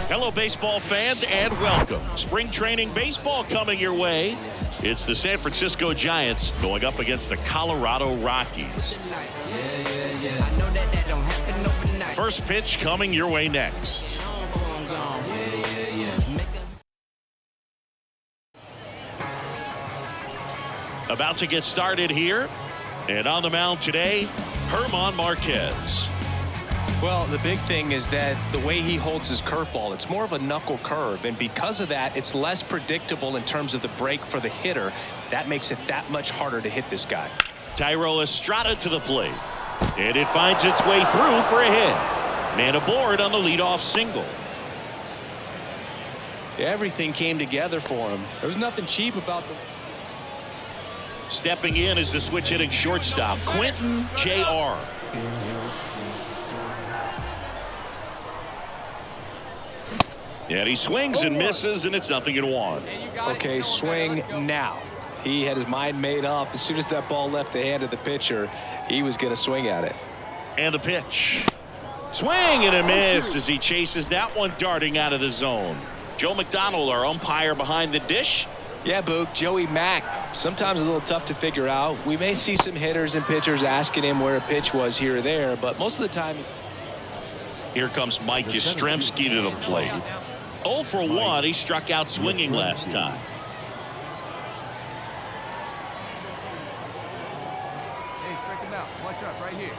S7: Hello, baseball fans, and welcome. Spring training baseball coming your way. It's the San Francisco Giants going up against the Colorado Rockies. First pitch coming your way next. About to get started here. And on the mound today, German Marquez.
S2: Well, the big thing is that the way he holds his curveball, it's more of a knuckle curve. And because of that, it's less predictable in terms of the break for the hitter. That makes it that much harder to hit this guy.
S7: Thairo Estrada to the plate. And it finds its way through for a hit. Man aboard on the leadoff single.
S2: Everything came together for him. There was nothing cheap about the...
S7: Stepping in is the switch hitting shortstop, Quentin Jr. And he swings and misses, and it's 0-1.
S2: Okay, swing now. He had his mind made up. As soon as that ball left the hand of the pitcher, he was going to swing at it.
S7: And the pitch. Swing and a miss as he chases that one darting out of the zone. Joe McDonald, our umpire behind the dish.
S2: Yeah, Boog, Joey Mack, sometimes a little tough to figure out. We may see some hitters and pitchers asking him where a pitch was here or there, but most of the time...
S7: Here comes Mike Yastrzemski to the plate. 0 for 1. He struck out swinging last time.
S8: Hey, strike him out. Watch out, right here.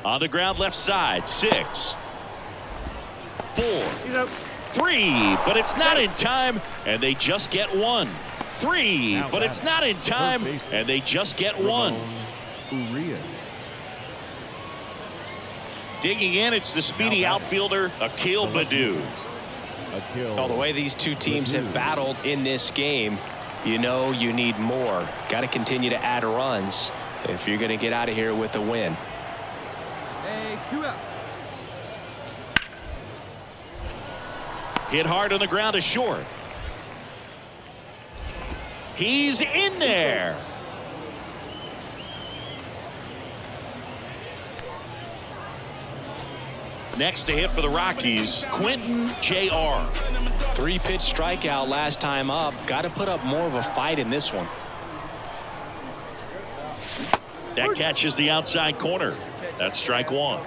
S7: On the ground left side, 6, 4, 3, but it's not in time, and they just get 1. 3, but it's not in time, and they just get 1. Digging in, it's the speedy outfielder, Akil Baddoo.
S2: Well, the way these two teams have battled in this game, you know you need more. Got to continue to add runs if you're going to get out of here with a win.
S8: Hey, 2 out.
S7: Hit hard on the ground is short. He's in there. Next to hit for the Rockies, Quentin Jr.
S2: 3-pitch strikeout last time up. Got to put up more of a fight in this one.
S7: That catches the outside corner. That's strike 1.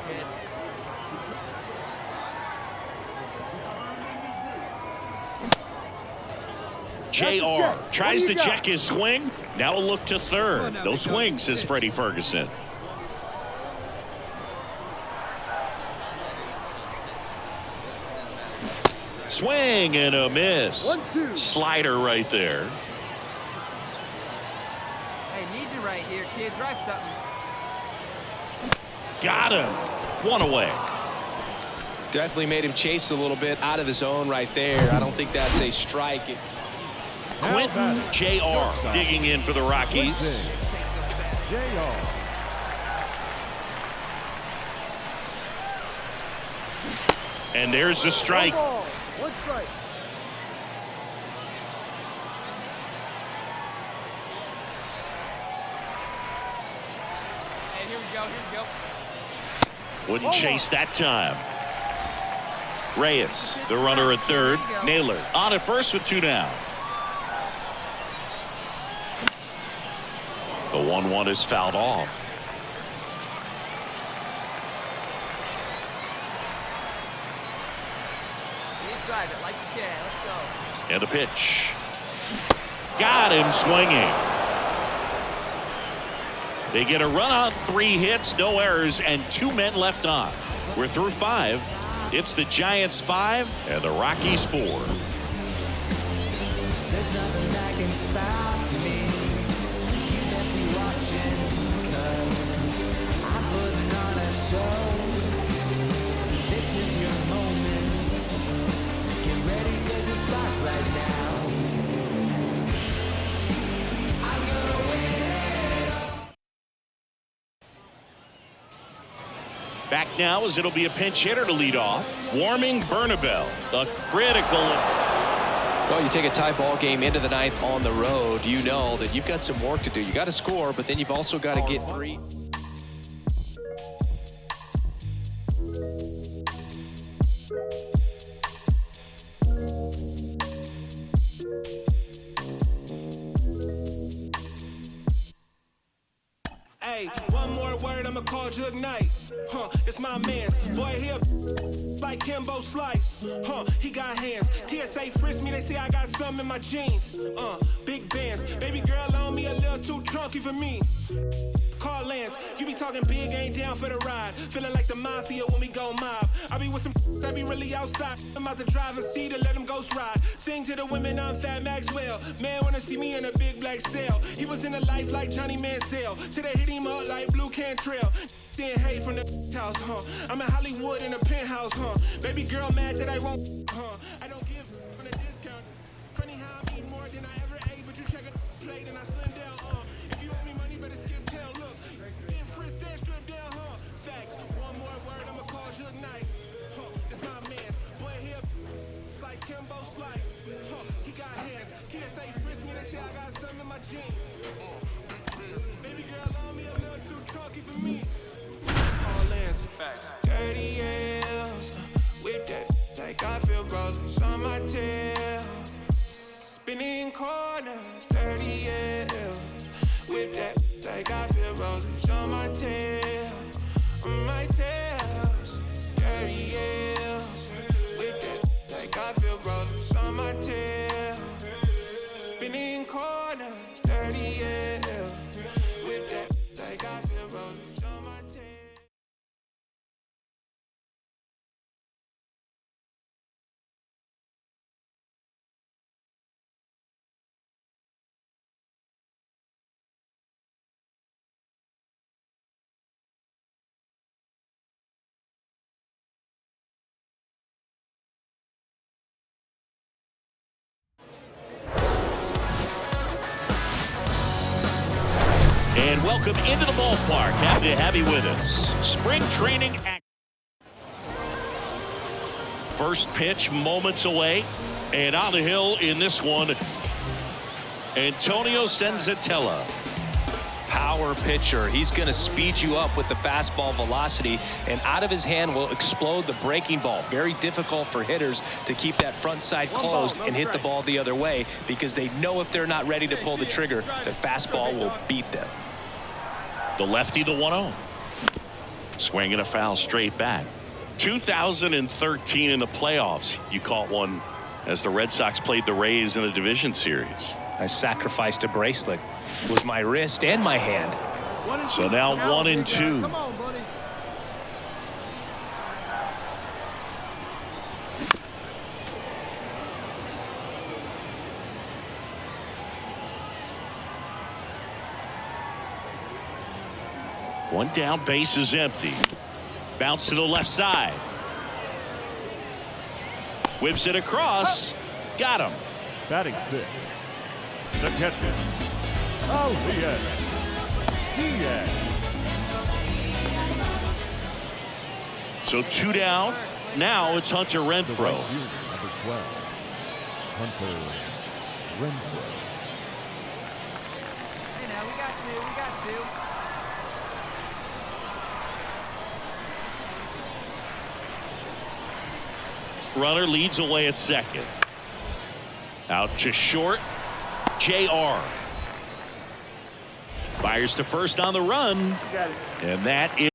S7: JR tries to check his swing. Now a look to third. No swing, says Freddie Ferguson. Swing and a miss. Slider right there.
S10: Hey, need you right here, kid. Drive something.
S7: Got him. 1 away.
S2: Definitely made him chase a little bit out of the zone right there. I don't think that's a strike.
S7: Quentin Jr. digging in for the Rockies. And there's the strike.
S8: 1 strike. Hey, here we go. Here we go.
S7: Wouldn't chase that time. Reyes, the runner at third. Naylor on at first with 2 down. The 1-1 is fouled off.
S10: See it, drive it like you can. Let's go.
S7: And a pitch. Got him swinging. They get a run on 3 hits, no errors, and 2 men left on. We're through 5. It's the Giants 5 and the Rockies 4.
S6: There's nothing that can stop me. You best be watching, 'cause I'm putting on a show. This is your moment. Get ready, 'cause it starts right now. I'm gonna win.
S7: Back now as it'll be a pinch hitter to lead off. Warming Bernabel, the critical.
S2: Well, you take a tie ball game into the 9th on the road, you know that you've got some work to do. You got to score, but then you've also got to get 3.
S5: Jug Knight. It's my man's. Boy, here like Kimbo Slice. He got hands. TSA frisk me, they say I got something in my jeans. Big bands. Baby girl on me a little too chunky for me. Call Lance, you be talking big, ain't down for the ride. Feeling like the mafia when we go mob. I be with some that be really outside. I'm out the driver's seat to let them ghost ride. Sing to the women, I'm Fat Maxwell. Man wanna see me in a big black cell. He was in the life like Johnny Manziel. Today hit him up like Blue Cantrell. Then hate from the house, I'm in Hollywood in a penthouse, Baby girl mad that I won't, I don't give from the discount. Funny how I eat more than I ever ate, but you check a plate and I slim down, If you owe me money, better skip town. Look, getting frisked and stripped down, Facts. One more word, I'ma call Jug Knight. It's my man's. Boy here like Kimbo Slice. He got hands. TSA frisk me, they say I got something in my jeans. Baby girl on me a little too chunky for me. All lands. Facts. 30 years. Whip that like I feel rollers on my tail. Spinning corners. 30 years. Whip that like I feel rollers on my tail. On my tails. 30 years. Whip that like I feel rollers on my tail. Spinning corners. 30 years. Whip that like I feel rollers on my tail.
S7: And welcome into the ballpark. Happy to have you with us. Spring training act. First pitch moments away. And on the hill in this one, Antonio Senzatella.
S2: Power pitcher. He's going to speed you up with the fastball velocity, and out of his hand will explode the breaking ball. Very difficult for hitters to keep that front side closed and hit the ball the other way, because they know if they're not ready to pull the trigger, the fastball will beat them.
S7: The lefty, the 1-0. Swinging a foul straight back. 2013 in the playoffs, you caught one as the Red Sox played the Rays in the division series.
S2: I sacrificed a bracelet. It was my wrist and my hand.
S7: So now 1-2.
S8: Come on, buddy.
S7: One down, base is empty. Bounce to the left side. Whips it across. Got him.
S11: Batting six. The catcher. Diaz.
S7: So 2 down. Now it's Hunter Renfroe.
S11: Number 12. Hunter Renfroe.
S10: Hey, now we got two.
S7: Runner leads away at second. Out to short. JR. Fires to first on the run. And that is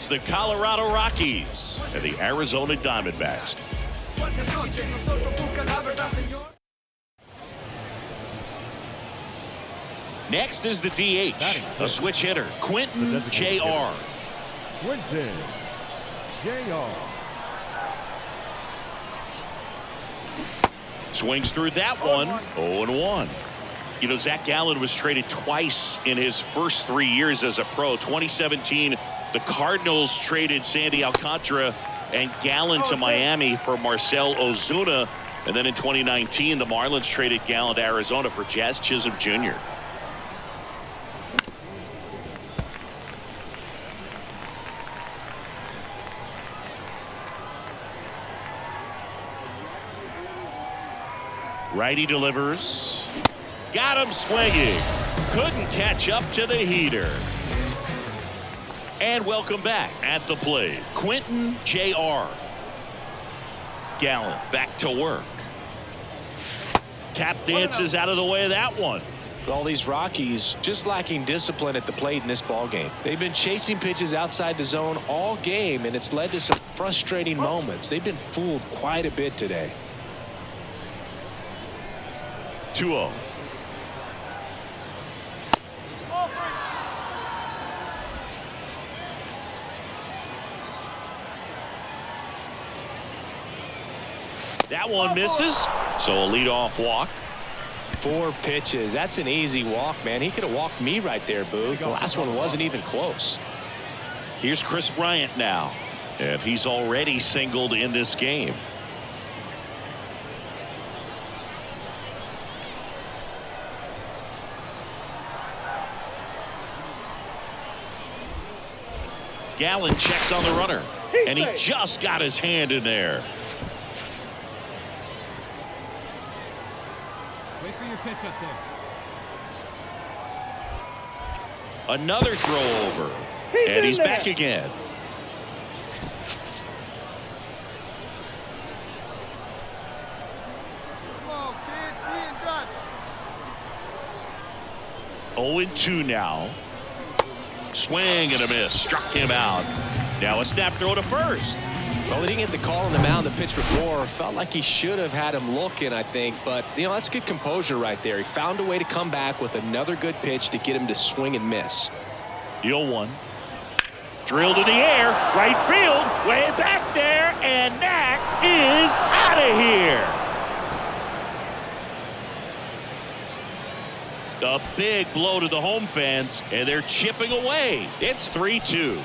S7: It's the Colorado Rockies and the Arizona Diamondbacks. Next is the DH, a switch hitter, Quentin Jr.
S11: Quentin Jr.
S7: Swings through that one, 0-1. You know, Zach Gallen was traded twice in his first 3 years as a pro. 2017, the Cardinals traded Sandy Alcantara and Gallen to Miami for Marcell Ozuna. And then in 2019, the Marlins traded Gallen to Arizona for Jazz Chisholm Jr. Righty delivers. Got him swinging. Couldn't catch up to the heater. And welcome back at the plate, Quentin Jr. Gallen back to work. Tap dances out of the way of that one.
S2: All these Rockies just lacking discipline at the plate in this ball game. They've been chasing pitches outside the zone all game, and it's led to some frustrating moments. They've been fooled quite a bit today.
S7: 2-0. That one misses, so a leadoff walk.
S2: 4 pitches. That's an easy walk, man. He could have walked me right there, Boo. The last one wasn't even close.
S7: Here's Chris Bryant now, and he's already singled in this game. Gallen checks on the runner, and he just got his hand in there.
S8: Wait for your pitch up there.
S7: Another throw over, and he's back again.
S5: Come on, kid. See and drive it.
S7: 0-2 now. Swing and a miss. Struck him out. Now a snap throw to first.
S2: Well, he didn't get the call on the mound the pitch before. Felt like he should have had him looking, I think. But, you know, that's good composure right there. He found a way to come back with another good pitch to get him to swing and miss.
S7: 0-1. Drilled in the air. Right field. Way back there. And that is out of here. A big blow to the home fans, and they're chipping away. It's 3-2.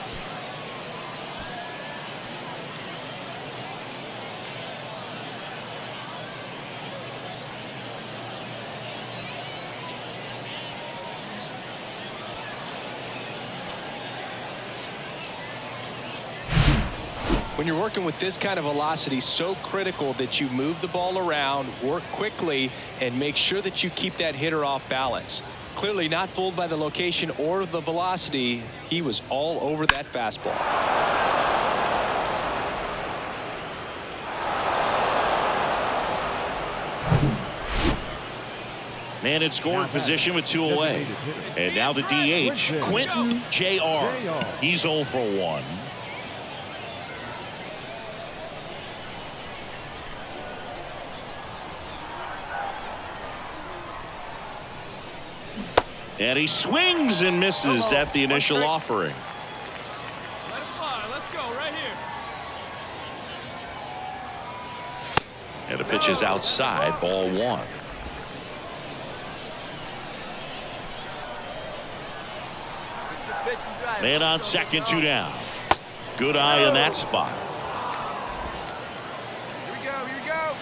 S2: When you're working with this kind of velocity, so critical that you move the ball around, work quickly, and make sure that you keep that hitter off balance. Clearly not fooled by the location or the velocity. He was all over that fastball.
S7: Man in scoring position with 2 away. And now the DH, Quentin Jr. He's 0 for 1. And he swings and misses at the initial offering.
S8: Let it fly. Let's go right here.
S7: And the pitch is outside, ball 1. Man on second, 2 down. Good eye in that spot.
S5: Here we go. Here we go.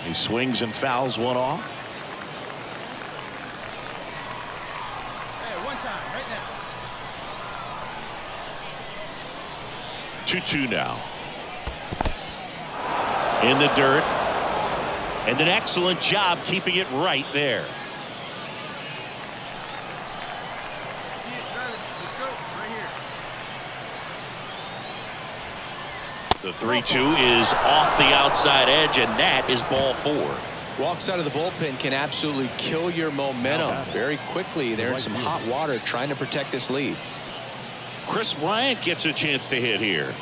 S7: He swings and fouls one off.
S5: Hey, one time, right now.
S7: 2-2 now. In the dirt. And an excellent job keeping it right there.
S5: See it, drive it. Let's go. Right here.
S7: The 3-2 is off the outside edge, and that is ball 4.
S2: Walks out of the bullpen can absolutely kill your momentum very quickly. They're in some hot water trying to protect this lead.
S7: Chris Bryant gets a chance to hit here.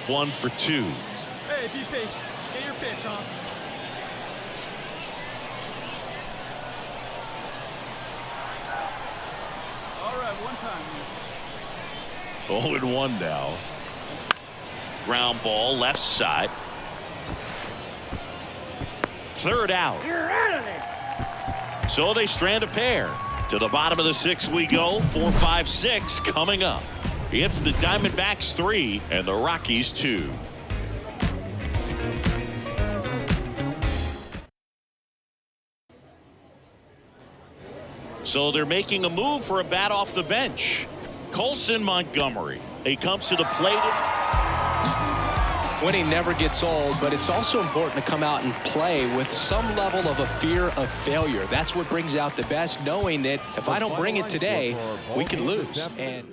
S7: 1 for 2.
S8: Hey, be patient. Get your pitch, huh? All right, one time.
S7: 0-1 now. Ground ball left side. Third out.
S8: You're out of there.
S7: So they strand a pair. To the bottom of the 6th we go. 4, 5, 6 coming up. It's the Diamondbacks 3 and the Rockies 2. So they're making a move for a bat off the bench. Colson Montgomery. He comes to the plate.
S2: Winning never gets old, but it's also important to come out and play with some level of a fear of failure. That's what brings out the best, knowing that if I don't bring it today, we can lose. And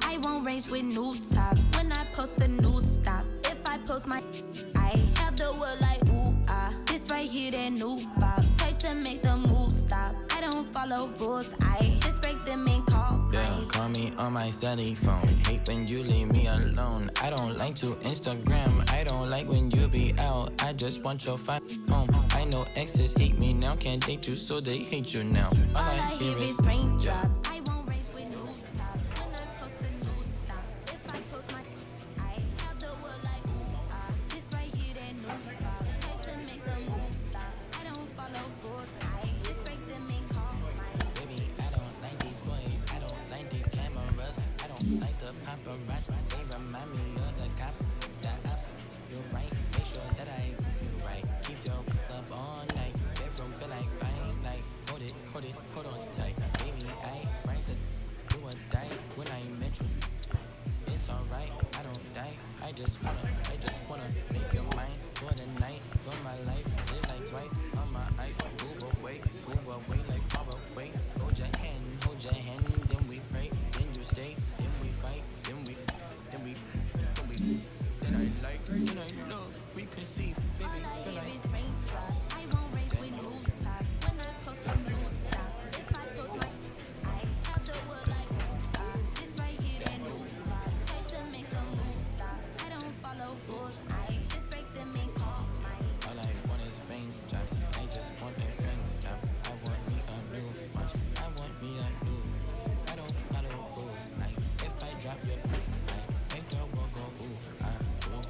S9: I won't range with new top. When I post a new stop, if I post my, I have the word like ooh ah. This right here, that new pop. Type to make the move stop. I don't follow rules. I just break them and call.
S16: Yeah, call me on my celly phone. Hate when you leave me alone. I don't like to Instagram. I don't like when you be out. I just want your home. I know exes hate me now. Can't date you, so they hate you now.
S9: All I hear is raindrops. I won't range with new top. When I post a new stop, if I post my, I have the word like ooh ah. This right here, that new pop. Type to make the move stop. I don't follow rules. I just break them and call mine.
S16: Baby, I don't like these boys. I don't like these cameras. I don't like the paparazzi. They remind me of the cops. The ops. You're right. Make sure that I do right. Keep your up all night. Bedroom feel like fine night. Hold on tight. Baby, I right to do or die when I met you. It's alright. I don't die. I just wanna make your mind for the night. For my life, live like twice on my ice. Move away like far away. Hold your hand, then we pray, then you stay, then we fight, then I like, then I love, we conceive, baby.
S9: All I hear is raindrops. I won't range with new top. When I post a new stop, if I post my, I have the word like ooh ah. This right here, that new pop. Type to make a move stop. I don't follow rules. I just break them and call mine.
S16: All I want is raindrops. I just want a raindrop. I want me a new watch. I want me a new. I don't follow rules. Like if I drop your, I make your world go ooh ah ooh.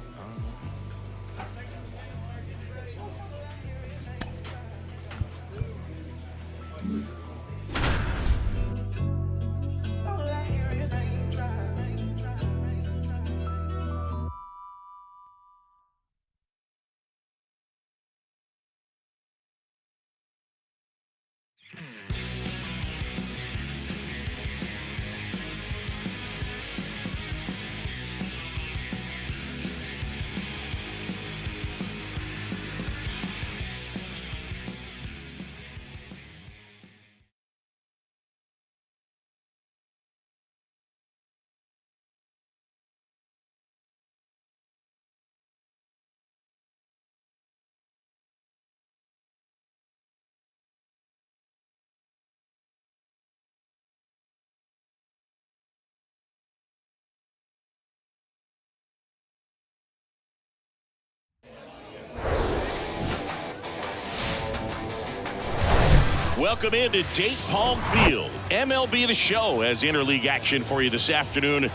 S7: Welcome into Date Palm Field. MLB The Show has interleague action for you this afternoon.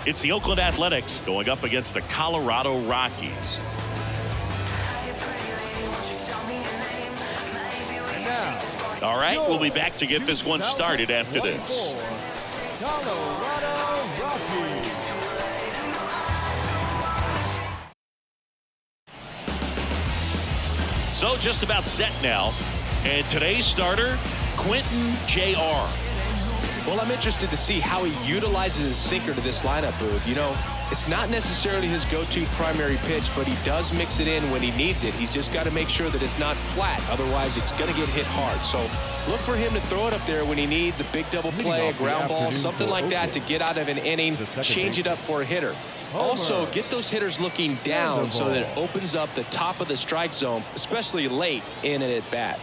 S7: It's the Oakland Athletics going up against the Colorado Rockies. All right, we'll be back to get this one started after this.
S8: Colorado Rockies.
S7: So just about set now. And today's starter, Quentin Jr.
S2: Well, I'm interested to see how he utilizes his sinker to this lineup, Boog. You know, it's not necessarily his go-to primary pitch, but he does mix it in when he needs it. He's just got to make sure that it's not flat. Otherwise, it's going to get hit hard. So look for him to throw it up there when he needs a big double play, a ground ball, something like that to get out of an inning, change it up for a hitter. Also, get those hitters looking down so that it opens up the top of the strike zone, especially late in an at-bat.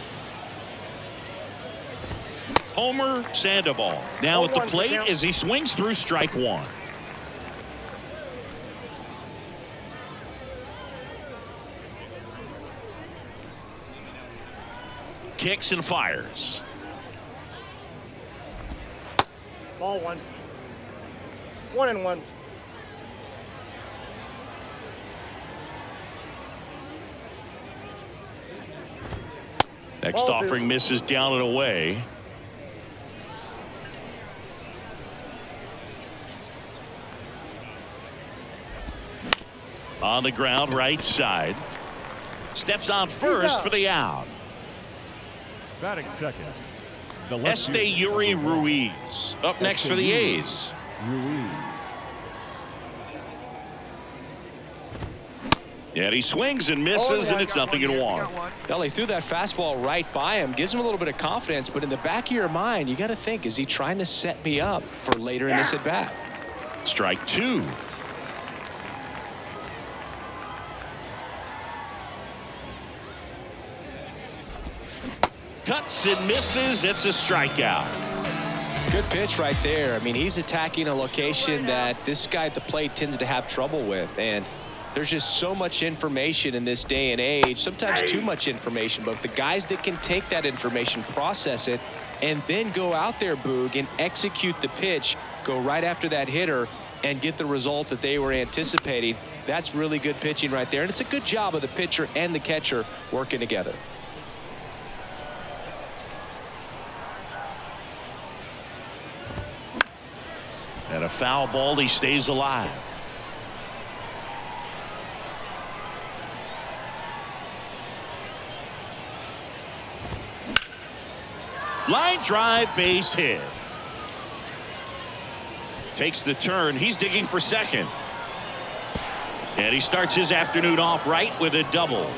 S7: Homer Sandoval now at the plate as he swings through strike one. Kicks and fires.
S17: Ball one. 1-1.
S7: Next offering misses down and away. On the ground, right side. Steps on first for the out.
S11: Batting second.
S7: Yuri Ruiz up next for the A's. Yeah, he swings and misses, and it's 0-1.
S2: Well, he threw that fastball right by him. Gives him a little bit of confidence, but in the back of your mind, you got to think, is he trying to set me up for later in this at-bat?
S7: Strike two. Cuts and misses. It's a strikeout.
S2: Good pitch right there. I mean, he's attacking a location that this guy at the plate tends to have trouble with. And there's just so much information in this day and age, sometimes too much information. But the guys that can take that information, process it, and then go out there, Boog, and execute the pitch, go right after that hitter, and get the result that they were anticipating, that's really good pitching right there. And it's a good job of the pitcher and the catcher working together.
S7: And a foul ball, he stays alive. Line drive, base hit. Takes the turn. He's digging for second. And he starts his afternoon off right with a double.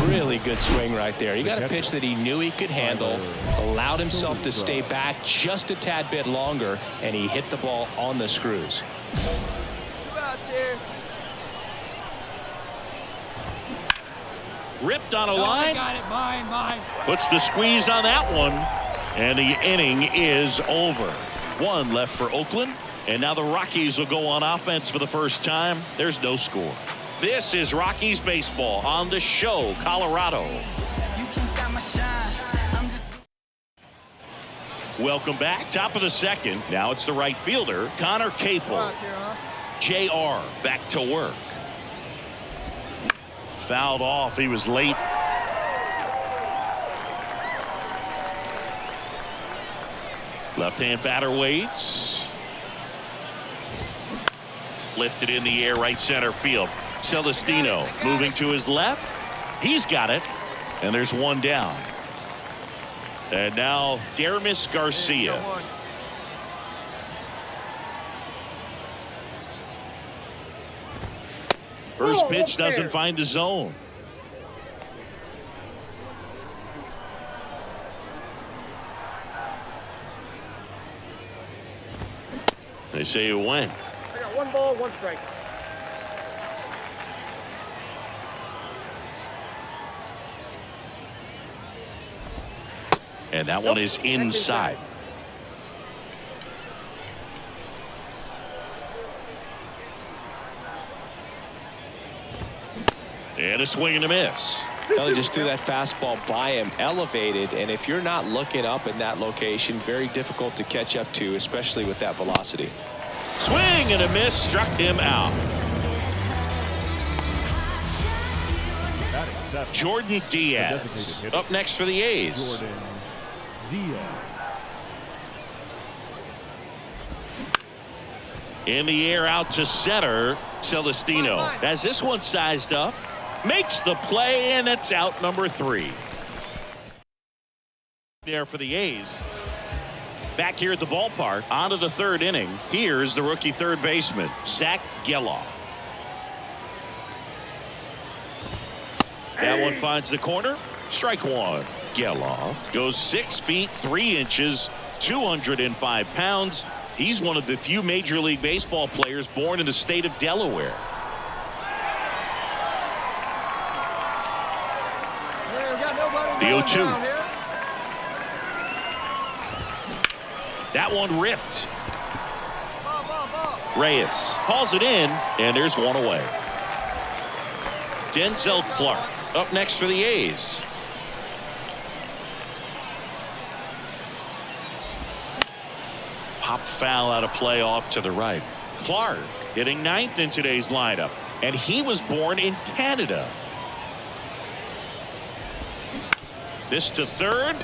S2: Really good swing right there. He got a pitch that he knew he could handle, allowed himself to stay back just a tad bit longer, and he hit the ball on the screws.
S10: 2 outs here.
S7: Ripped on a line.
S8: Got it. Mine.
S7: Puts the squeeze on that one. And the inning is over. One left for Oakland. And now the Rockies will go on offense for the first time. There's no score. This is Rockies baseball on the show, Colorado. Welcome back. Top of the second. Now it's the right fielder, Connor Capel. JR back to work. Fouled off. He was late. Left-hand batter waits. Lifted in the air, right center field. Celestino moving to his left. He's got it. And there's one down. And now Dermis Garcia. First pitch doesn't find the zone. They say it went.
S17: I got 1 ball, 1 strike.
S7: And that one is inside. And a swing and a miss.
S2: Well, he just threw that fastball by him, elevated, and if you're not looking up in that location, very difficult to catch up to, especially with that velocity.
S7: Swing and a miss, struck him out. Jordan Diaz up next for the A's.
S11: Jordan Diaz.
S7: In the air out to center. Celestino has this one sized up. Makes the play, and it's out number 3. There for the A's. Back here at the ballpark, on to the third inning. Here's the rookie third baseman, Zach Geloff. That one finds the corner. Strike one. Geloff goes 6 feet 3 inches, 205 pounds. He's one of the few Major League Baseball players born in the state of Delaware. The 0-2. That one ripped. Reyes calls it in, and there's one away. Denzel Clark up next for the A's. Pop foul out of play off to the right. Clark hitting 9th in today's lineup, and he was born in Canada. This to third.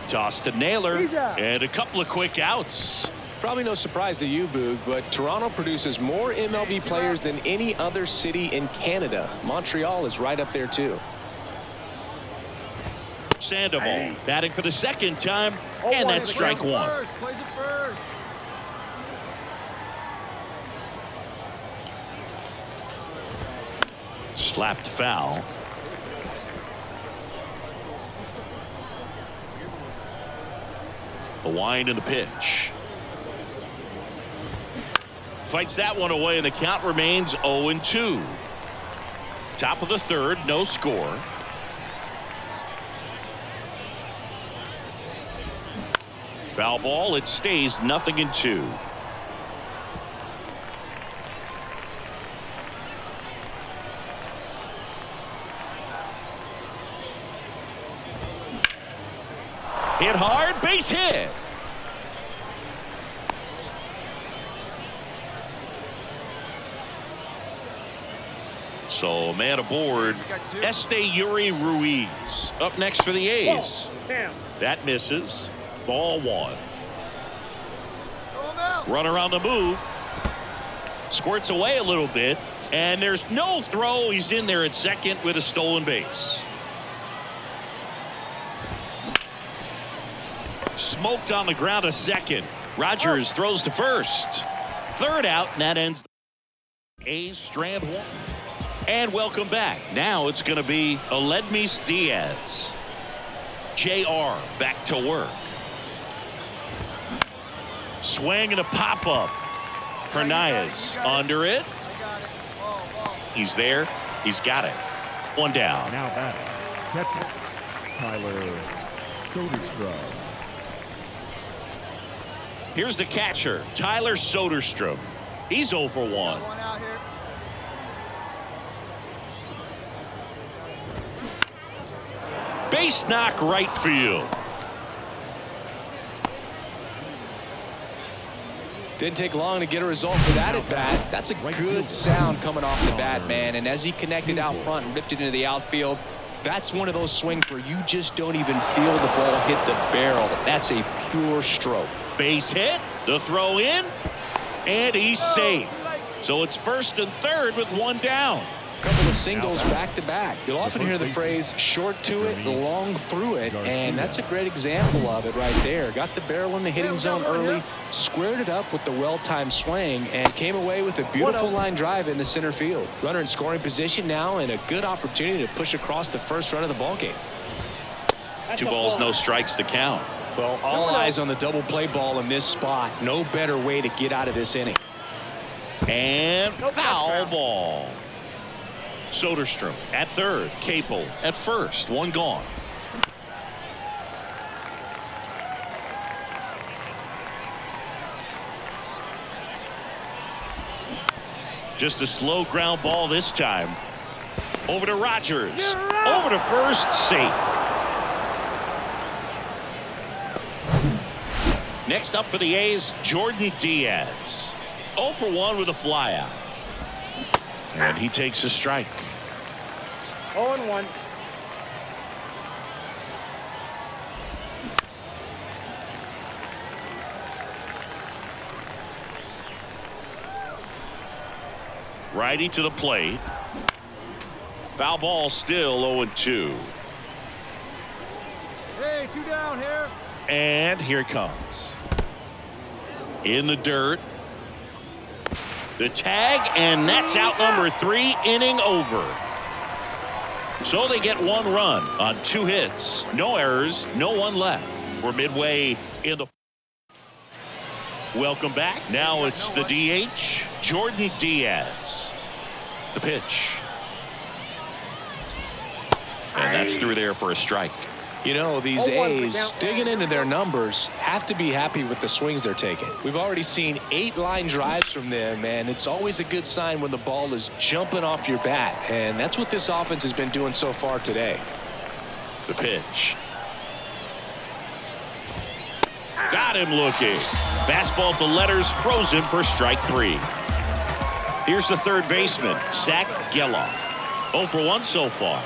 S7: Toss to Naylor, and a couple of quick outs.
S2: Probably no surprise to you, Boog, but Toronto produces more MLB players than any other city in Canada. Montreal is right up there, too.
S7: Sandoval batting for the second time, and that's strike one.
S8: Plays it first.
S7: Slapped foul. The wind and the pitch. Fights that one away, and the count remains 0-2. Top of the third, no score. Foul ball, it stays 0-2. Hit hard, base hit. So man aboard, Yuri Ruiz up next for the A's. That misses. Ball one. Runner on the move. Squirts away a little bit, and there's no throw. He's in there at second with a stolen base. Smoked on the ground a second. Rogers throws to first. Third out, and that ends A's strand one. And welcome back. Now it's going to be Aledmys Diaz. JR back to work. Swing and a pop-up. Hernandez under it. He's there. He's got it. One down.
S11: Now batting, catcher Tyler Soderstrom.
S7: Here's the catcher, Tyler Soderstrom. He's 0 for 1. Base knock right field.
S2: Didn't take long to get a result for that at bat. That's a good sound coming off the bat, man. And as he connected out front and ripped it into the outfield, that's one of those swings where you just don't even feel the ball hit the barrel. That's a pure stroke.
S7: Base hit, the throw in, and he's safe. So it's first and third with one down.
S2: Couple of singles back to back. You'll often hear the phrase short to it, long through it, and that's a great example of it right there. Got the barrel in the hitting zone early, squared it up with the well-timed swing, and came away with a beautiful line drive in the center field. Runner in scoring position now, and a good opportunity to push across the first run of the ballgame.
S7: 2 balls, no strikes to count.
S2: Well, all eyes on the double play ball in this spot. No better way to get out of this inning.
S7: And foul ball. Soderstrom at third. Capel at first. One gone. Just a slow ground ball this time. Over to Rogers. Over to first. Safe. Next up for the A's, Jordan Diaz. 0 for 1 with a flyout. And he takes a strike.
S17: 0-1.
S7: Righty to the plate. Foul ball, still 0-2.
S8: Hey, 2 down here.
S7: And here it comes. In the dirt. The tag, and that's out number 3, inning over. So they get 1 run on 2 hits. No errors, no one left. We're midway in the... Welcome back. Now it's the DH, Jordan Diaz. The pitch. And that's through there for a strike.
S2: You know, these A's digging into their numbers have to be happy with the swings they're taking. We've already seen 8 line drives from them, and it's always a good sign when the ball is jumping off your bat, and that's what this offense has been doing so far today.
S7: The pitch. Got him looking. Fastball to letters, froze him for strike 3. Here's the third baseman, Zach Geloff. 0 for 1 so far.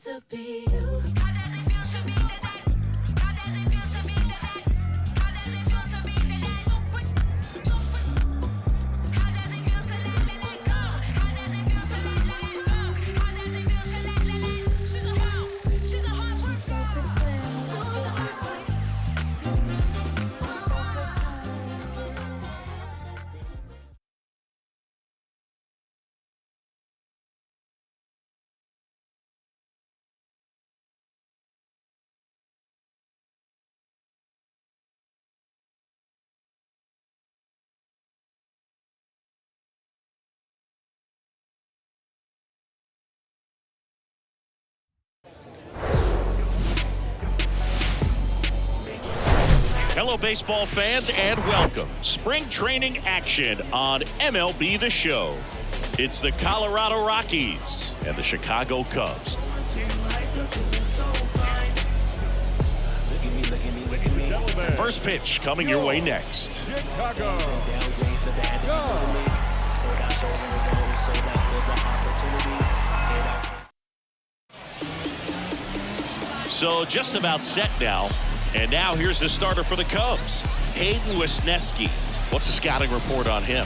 S9: to be you.
S7: Hello, baseball fans, and welcome. Spring training action on MLB The Show. It's the Colorado Rockies and the Chicago Cubs. First pitch coming your way next.
S11: Chicago.
S7: So just about set now. And now here's the starter for the Cubs, Hayden Wesneski. What's the scouting report on him?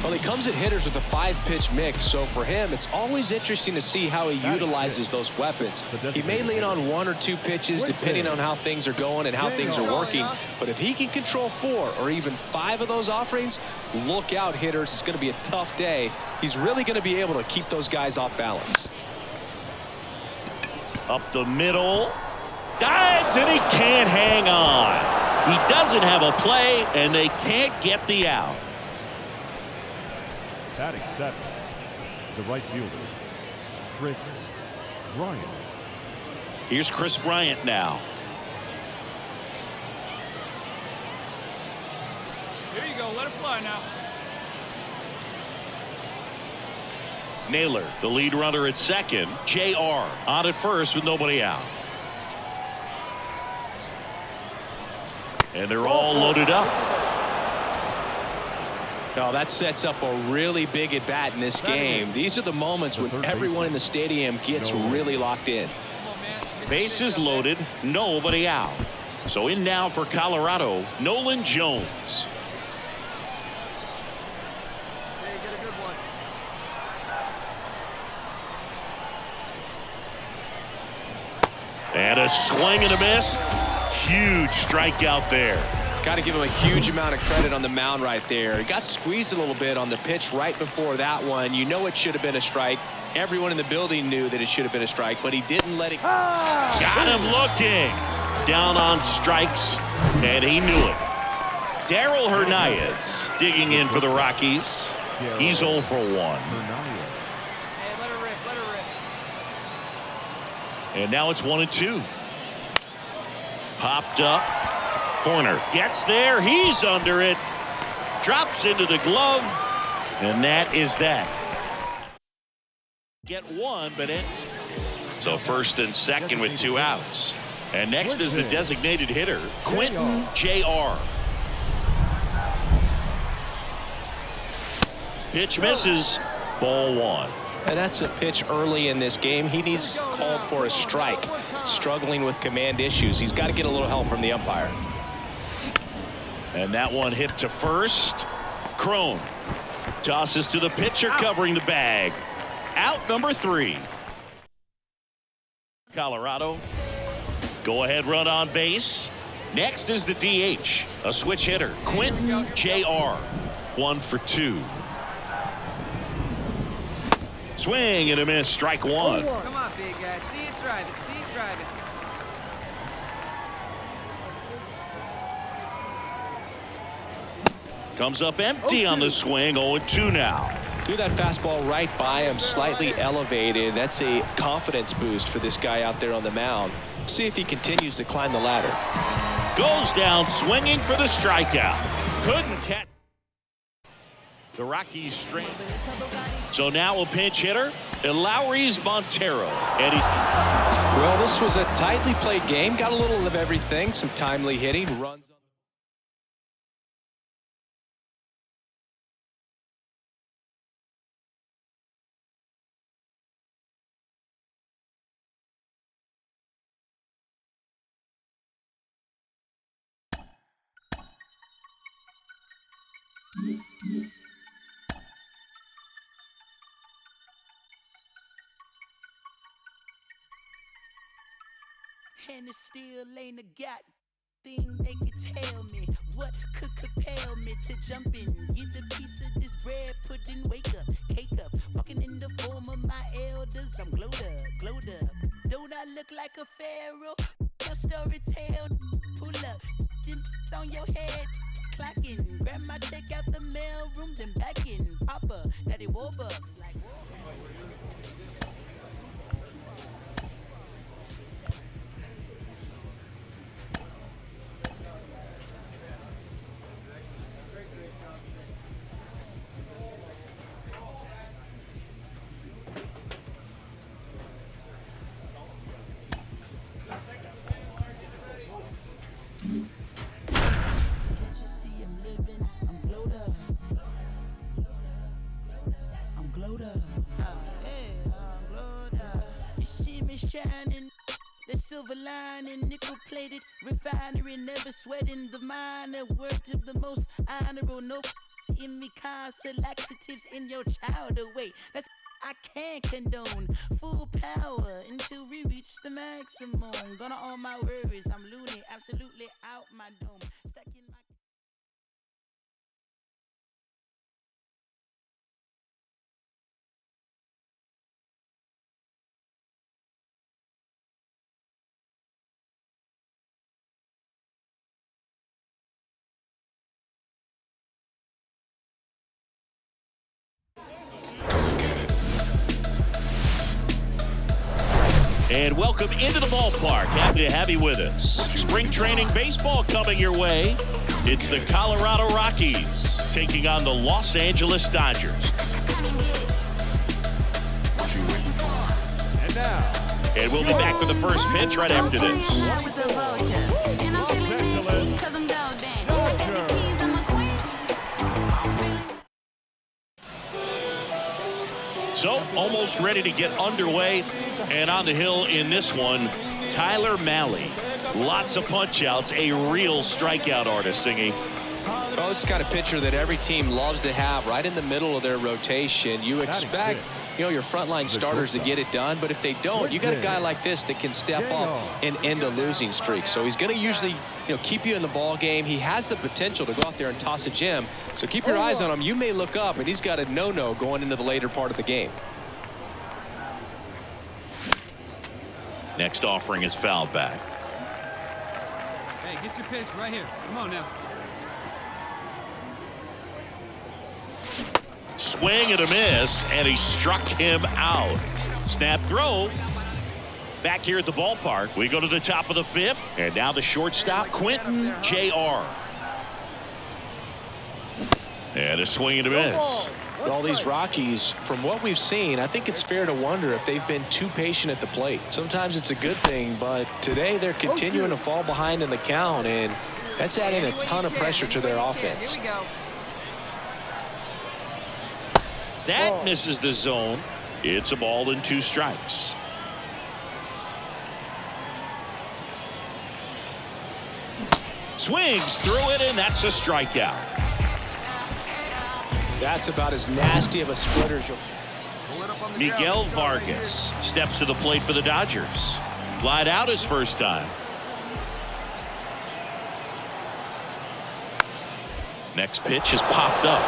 S2: Well, he comes at hitters with a 5-pitch mix, so for him, it's always interesting to see how he utilizes those weapons. He may lean on 1 or 2 pitches depending on how things are going and how things are working, but if he can control 4 or even 5 of those offerings, look out, hitters. It's going to be a tough day. He's really going to be able to keep those guys off balance.
S7: Up the middle. Dives, and he can't hang on. He doesn't have a play, and they can't get the out.
S11: Batting 7, the right fielder, Chris Bryant.
S7: Here's Chris Bryant now.
S8: Here you go. Let it fly now.
S7: Naylor, the lead runner at second. JR on at first with nobody out. And they're all loaded up.
S2: Oh, that sets up a really big at bat in this game. These are the moments when everyone in the stadium gets really locked in.
S7: Bases loaded, nobody out. So in now for Colorado, Nolan Jones. And a swing and a miss. Huge strikeout there.
S2: Got to give him a huge amount of credit on the mound right there. He got squeezed a little bit on the pitch right before that one. You know it should have been a strike. Everyone in the building knew that it should have been a strike, but he didn't let it.
S7: Got him looking. Down on strikes, and he knew it. Darryl Hernandez digging in for the Rockies. He's 0 for 1.
S8: Hey, let her rip. Let her rip.
S7: And now it's 1-2. Popped up. Corner gets there. He's under it. Drops into the glove. And that is that. Get one, but it. So first and second with 2 outs. And next is the designated hitter, Quentin Jr. Pitch misses. Ball 1.
S2: And that's a pitch early in this game. He needs called for a strike. Struggling with command issues. He's got to get a little help from the umpire.
S7: And that one hit to first. Crone tosses to the pitcher covering the bag. Out number 3. Colorado. Go ahead run on base. Next is the DH. A switch hitter. Quentin Jr. 1 for 2. Swing and a miss. Strike 1.
S10: Come on, big guy. See it drive it. See it drive it.
S7: Comes up empty on the swing. 0-2 now.
S2: Threw that fastball right by him, slightly elevated. That's a confidence boost for this guy out there on the mound. See if he continues to climb the ladder.
S7: Goes down swinging for the strikeout. Couldn't catch. The Rockies straight. So now a pinch hitter, Lowry's Montero. And he's.
S2: Well, this was a tightly played game. Got a little of everything. Some timely hitting, runs.
S6: And it still ain't a god thing they could tell me. What could compel me to jump in, get a piece of this bread, put in, wake up, cake up, walking in the form of my elders. I'm glowed up. Don't I look like a pharaoh? Your story tell, pull up, them on your head, clocking, grab my check out the mail room, then back in, Papa, Daddy Warbucks, like. shining. The silver lining, nickel plated refinery, never sweating the minor. Word to the most honorable, no in me cause laxatives in your child away. That's I can't condone. Full power until we reach the maximum. Gonna all my worries, I'm loony, absolutely out my dome. Stacking my
S7: And welcome into the ballpark. Happy to have you with us. Spring training baseball coming your way. It's the Colorado Rockies taking on the Los Angeles Dodgers.
S8: And now.
S7: And we'll be back with the first pitch right after this. So, almost ready to get underway. And on the hill in this one, Tyler Mahle. Lots of punch-outs, a real strikeout artist, Singy.
S2: Well, this is the kind of pitcher that every team loves to have right in the middle of their rotation. You expect, you know, your frontline starters to get it done, but if they don't, you got a guy like this that can step up and end a losing streak. So he's going to usually, you know, keep you in the ball game. He has the potential to go out there and toss a gem. So keep your eyes on him. You may look up, and he's got a no-no going into the later part of the game.
S7: Next offering is fouled back.
S8: Hey, get your pitch right here. Come on now.
S7: Swing and a miss, and he struck him out. Snap throw. Back here at the ballpark, we go to the top of the fifth, and now the shortstop, Quentin Jr. And a swing and a miss.
S2: All these Rockies, from what we've seen, I think it's fair to wonder if they've been too patient at the plate. Sometimes it's a good thing, but today they're continuing to fall behind in the count, and that's adding a ton of pressure to their offense.
S10: Here we go.
S7: That misses the zone. It's a ball and 2 strikes. Swings through it, and that's a strikeout.
S2: That's about as nasty of a splitter as you'll.
S7: Miguel Vargas steps to the plate for the Dodgers. Lied out his first time. Next pitch is popped up.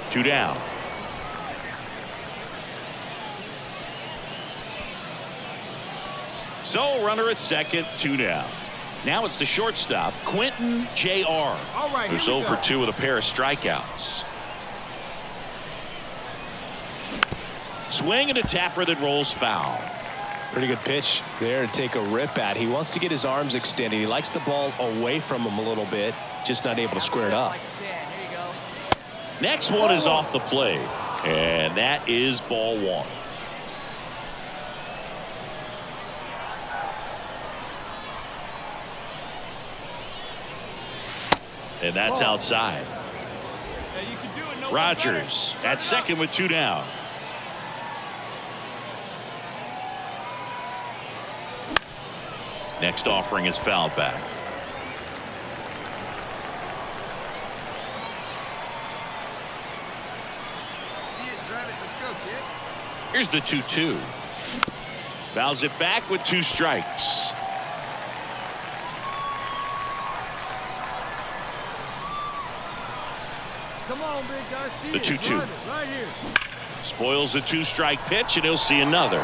S7: 2 down. So runner at second, 2 down. Now it's the shortstop, Quentin Jr. Who's 0 for 2 with a pair of strikeouts. Swing and a tapper that rolls foul.
S2: Pretty good pitch there to take a rip at. He wants to get his arms extended. He likes the ball away from him a little bit, just not able to square it up.
S7: Next one is off the plate, and that is ball 1. And that's outside. Rogers at second with 2 down. Next offering is fouled back. Here's the 2-2. Fouls it back with 2 strikes.
S8: Come on, big guy. See
S7: The 2-2.
S8: Right here.
S7: Spoils the 2-strike pitch, and he'll see another.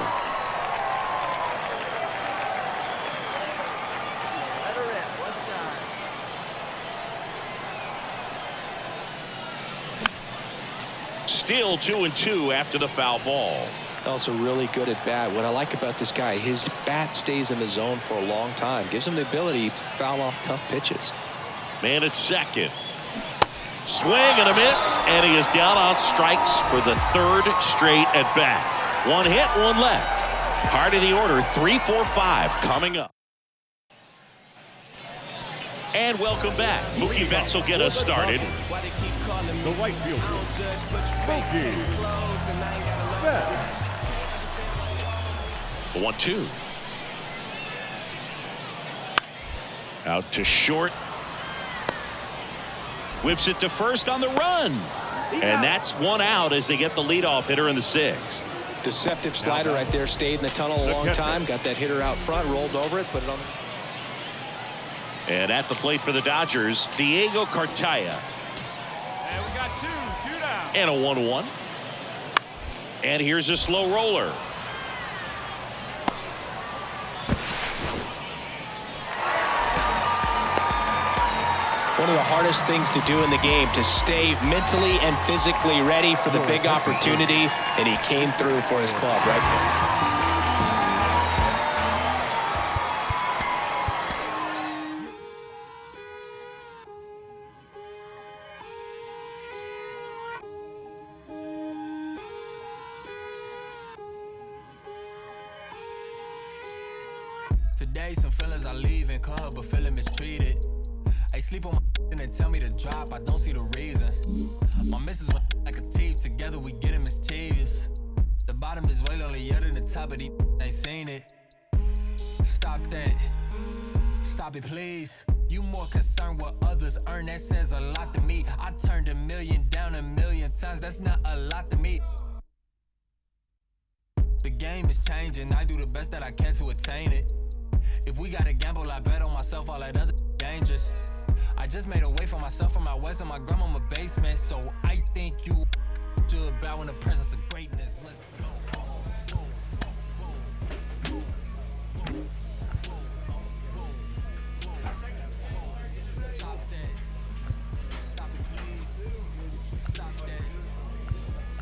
S7: Still 2-2 after the foul ball.
S2: Also really good at bat. What I like about this guy, his bat stays in the zone for a long time. Gives him the ability to foul off tough pitches.
S7: Man at second. Swing and a miss, and he is down on strikes for the 3rd straight at bat. 1 hit, 1 left. Part of the order, 3-4-5 coming up. And welcome back. Mookie Betts will get us started.
S11: The right fielder, Mookie Betts.
S7: The 1-2. Out to short. Whips it to first on the run. And that's one out as they get the leadoff hitter in the 6th.
S2: Deceptive slider right there. Stayed in the tunnel a long time. Got that hitter out front. Rolled over it. Put it on.
S7: And at the plate for the Dodgers, Diego Cartaya.
S8: And we got two down.
S7: And a 1-1. And here's a slow roller.
S2: One of the hardest things to do in the game, to stay mentally and physically ready for the big opportunity, and he came through for his club right there.
S3: Today some feelings I leave in club but feeling mistreated. I sleep on my and they tell me to drop, I don't see the reason. My missus went like a thief, together we getting mischievous. The bottom is way lonelier than the top of these ain't seen it. Stop that, stop it please. You more concerned what others earn, that says a lot to me. I turned $1 million down 1,000,000 times, that's not a lot to me. The game is changing, I do the best that I can to attain it. If we gotta gamble, I bet on myself, all that other dangerous. I just made a way for myself from my west in my grandmama basement. So I think you should bow in the presence of greatness. Let's go. Stop that. Stop it, please. Stop that.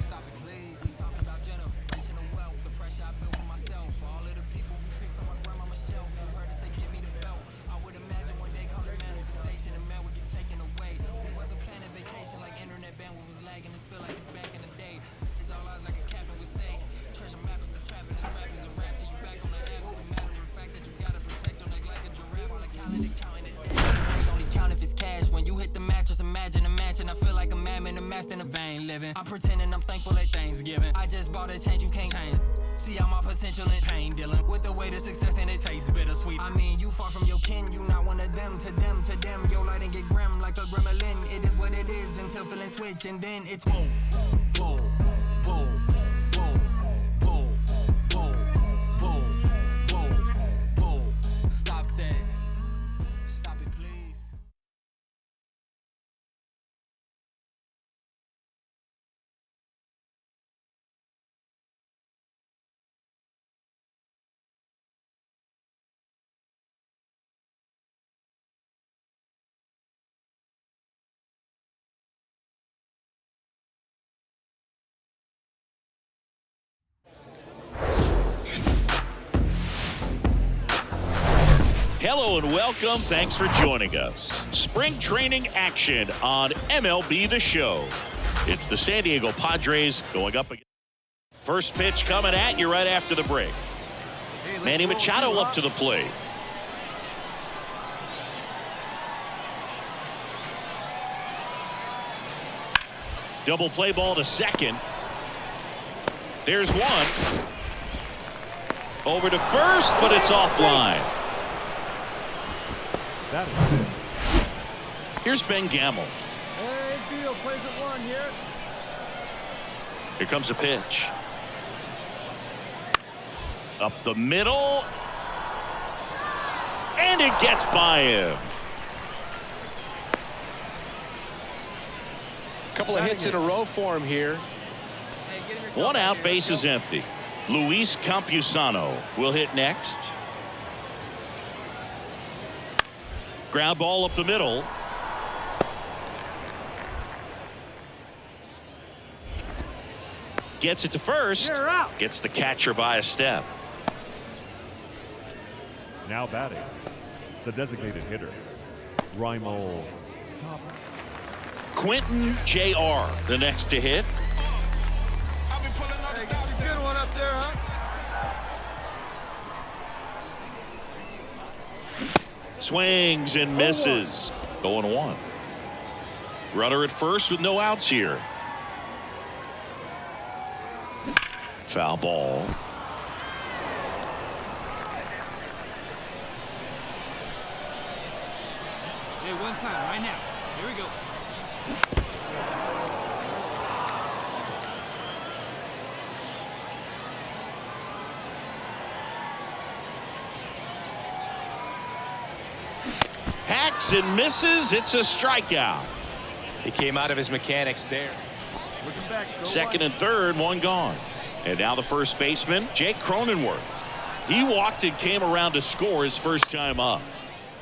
S3: Stop it, please. We talking about generational wealth, the pressure I built for myself. For all of the people who picked on my grandmama's shelf, who heard her say, give me the belt. I would imagine one day come to manifestation and man would get taken away. We wasn't planning vacation like internet bandwidth was lagging. It's feel like it's back in the day. It's all eyes like a captain would say. Treasure map is a trap and this rap is a rap. Till you back on the app. It's a matter of fact that you gotta protect your neck like a giraffe on a calendar counting it down. It's only count if it's cash. When you hit the mattress, imagine a mansion. I feel like a madman, a master in a vain living. I'm pretending I'm thankful at Thanksgiving. I just bought a change you can't change. See all my potential in pain dealing with the way to success and it tastes bittersweet. I mean, you far from your kin, you not one of them. To them, your light and get grim like a gremlin. It is what it is until feeling switch, and then it's whoa, whoa, whoa, whoa, whoa, whoa, whoa, whoa, whoa. Stop that. Stop it, please.
S7: Hello and welcome. Thanks for joining us. Spring training action on MLB The Show. It's the San Diego Padres going up against. First pitch coming at you right after the break. Manny Machado up to the plate. Double play ball to second. There's one. Over to first, but it's offline.
S11: That is it.
S7: Here's Ben Gamble.
S8: Hey, Field plays at 1 here.
S7: Here comes a pitch. Up the middle. And it gets by him.
S2: Couple of hits in a row for him here.
S7: One out, base is empty. Luis Campusano will hit next. Ground ball up the middle. Gets it to first. Gets the catcher by a step.
S11: Now batting, the designated hitter, Raimel.
S7: Quentin Jr., the next to hit.
S5: Hey, get you a good one up there, huh?
S7: Swings and misses. 0-1. Runner at first with no outs here. Foul ball.
S8: time, right now. Here we go.
S7: Hacks and misses. It's a strikeout.
S2: He came out of his mechanics there.
S7: Second and third, one gone. And now the first baseman, Jake Cronenworth. He walked and came around to score his first time up.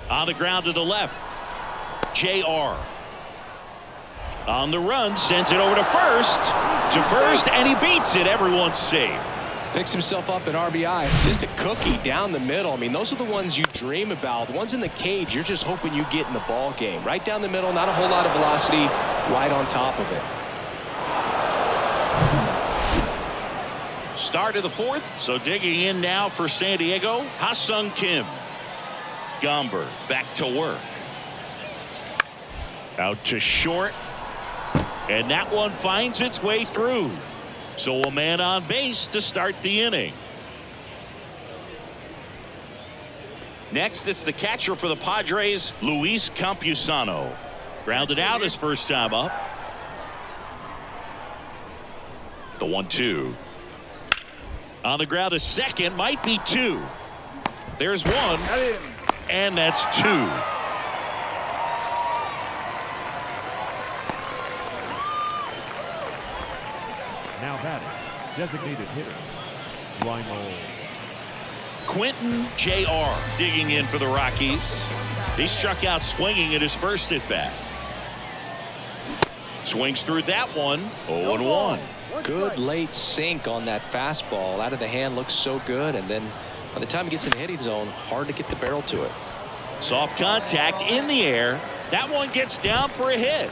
S7: On the ground to the left, JR. On the run, sends it over to first, and he beats it. Everyone's safe.
S2: Picks himself up an RBI. Just a cookie down the middle. I mean, those are the ones you dream about. The ones in the cage, you're just hoping you get in the ball game. Right down the middle, not a whole lot of velocity, right on top of it.
S7: Start of the fourth, so digging in now for San Diego, Ha-Sung Kim. Gomber back to work. Out to short. And that one finds its way through. So a man on base to start the inning. Next, it's the catcher for the Padres, Luis Campusano. Grounded out his first time up. The 1-2. On the ground to second, might be two. There's one, and that's two.
S11: Now batting, designated hitter, Rimo.
S7: Quentin J.R. digging in for the Rockies. He struck out swinging at his first at bat. Swings through that one, 0-1.
S2: Good late sink on that fastball. Out of the hand, looks so good, and then by the time he gets in the hitting zone, hard to get the barrel to it.
S7: Soft contact in the air. That one gets down for a hit.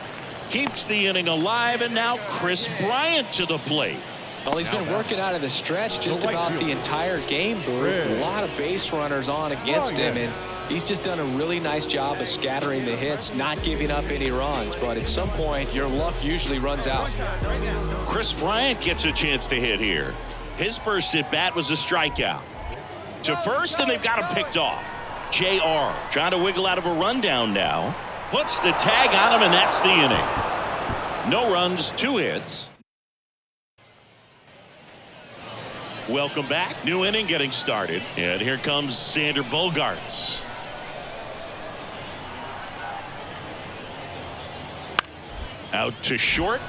S7: Keeps the inning alive, and now Chris Bryant to the plate.
S2: Well, he's been working out of the stretch just about the entire game, Bert. A lot of base runners on against him, and he's just done a really nice job of scattering the hits, not giving up any runs. But at some point, your luck usually runs out.
S7: Chris Bryant gets a chance to hit here. His first at bat was a strikeout. To first, and they've got him picked off. JR trying to wiggle out of a rundown now. Puts the tag on him, and that's the inning. No runs, 2 hits. Welcome back. New inning getting started. And here comes Xander Bogaerts. Out to short.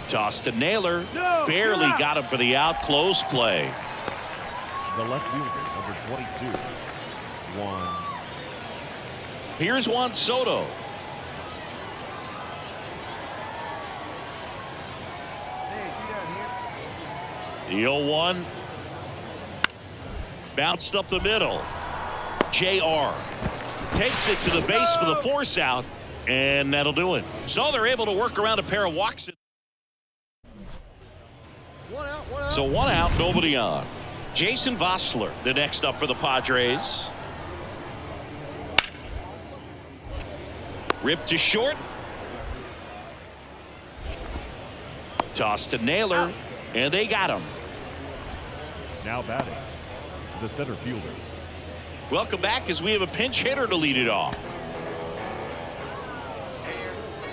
S7: Toss to Naylor. Barely got him for the out. Close play.
S11: The left fielder, number 22.
S7: Here's Juan Soto. The 0-1. Bounced up the middle. JR takes it to the base for the force out, and that'll do it. So they're able to work around a pair of walks. So 1 out, nobody on. Jason Vossler, the next up for the Padres. Ripped to short. Toss to Naylor, and they got him.
S11: Now batting, the center fielder.
S7: Welcome back as we have a pinch hitter to lead it off.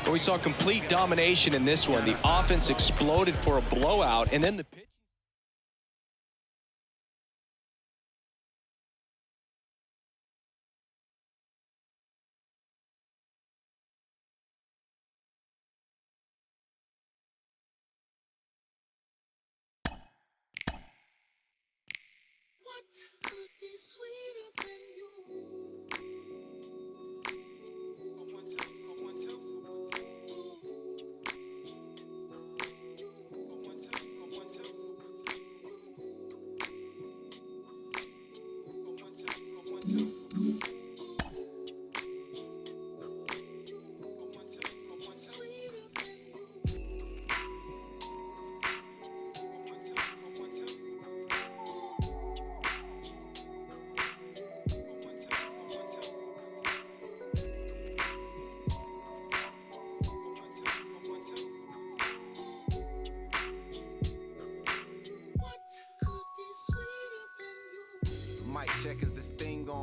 S2: We saw complete domination in this one. The offense exploded for a blowout, and then the pitch.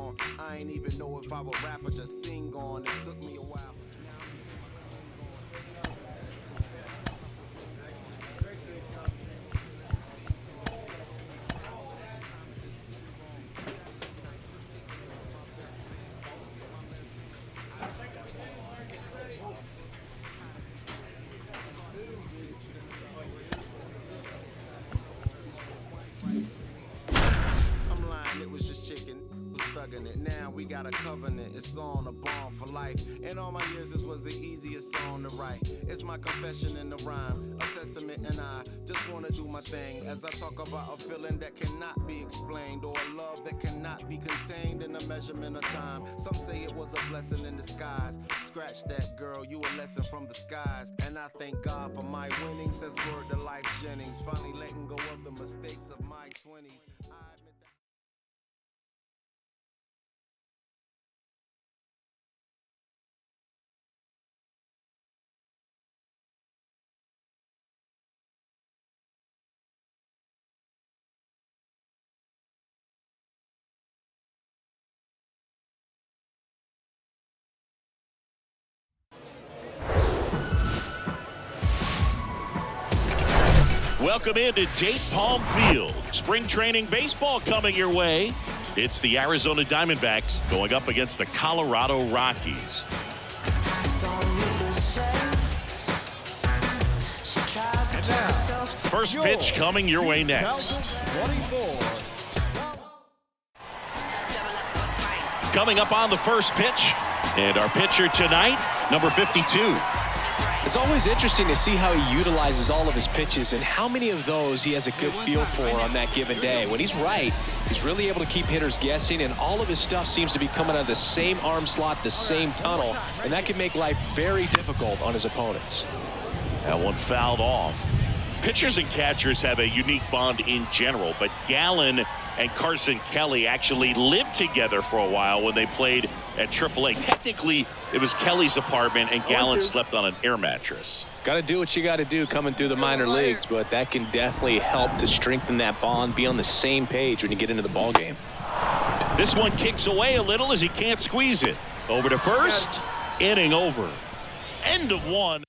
S5: on. I ain't even know if I would rap or just sing on. It took me a while. I'm lying, it was just chicken. Was thugging it. Now we got a covenant. It's on a bond for life. In all my years, this was the easiest song to write. It's my confession in the rhyme, a testament, and I just wanna do my thing as I talk about a feeling that cannot be explained, or a love that cannot be contained in a measurement of time. Some say it was a blessing in disguise. Scratch that, girl, you a lesson from the skies. And I thank God for my winnings. That's word to Life Jennings. Finally letting go of the mistakes of my 20s. I admit that.
S7: Welcome into Date Palm Field. Spring training baseball coming your way. It's the Arizona Diamondbacks going up against the Colorado Rockies. First pitch coming your way next. Coming up on the first pitch, and our pitcher tonight, number 52.
S2: It's always interesting to see how he utilizes all of his pitches and how many of those he has a good feel for on that given day. When he's right, he's really able to keep hitters guessing, and all of his stuff seems to be coming out of the same arm slot, the same tunnel, and that can make life very difficult on his opponents.
S7: That one fouled off. Pitchers and catchers have a unique bond in general, but Gallen and Carson Kelly actually lived together for a while when they played at AAA. Technically, it was Kelly's apartment, and Gallen slept on an air mattress.
S2: Got to do what you got to do coming through the minor leagues, but that can definitely help to strengthen that bond, be on the same page when you get into the ball game.
S7: This one kicks away a little as he can't squeeze it. Over to first. Inning over. End of one.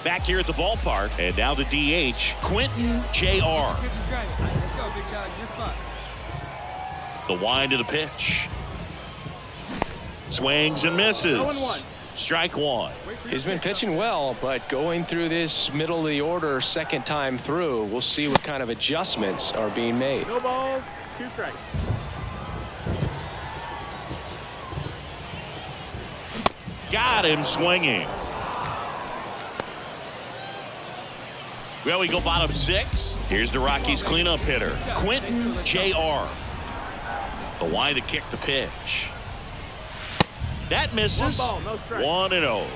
S7: Back here at the ballpark, and now the DH, Quentin Jr. The wind of the pitch. Swings and misses. Strike one.
S2: He's been pitching well, but going through this middle of the order second time through, we'll see what kind of adjustments are being made.
S17: No balls, 2 strikes.
S7: Got him swinging. Well, we go bottom 6. Here's the Rockies cleanup hitter, Quentin Jr. The wind to kick the pitch. That misses. 1-0.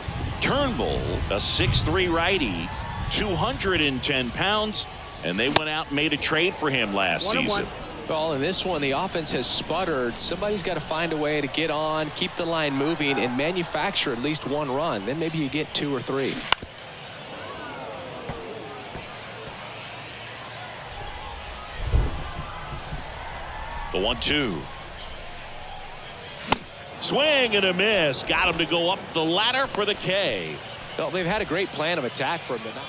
S7: Turnbull, a 6'3" righty, 210 pounds, and they went out and made a trade for him last season.
S2: Well, in this one, the offense has sputtered. Somebody's got to find a way to get on, keep the line moving, and manufacture at least 1 run. Then maybe you get 2 or 3.
S7: The 1-2. Swing and a miss. Got him to go up the ladder for the K.
S2: Well, they've had a great plan of attack for him tonight.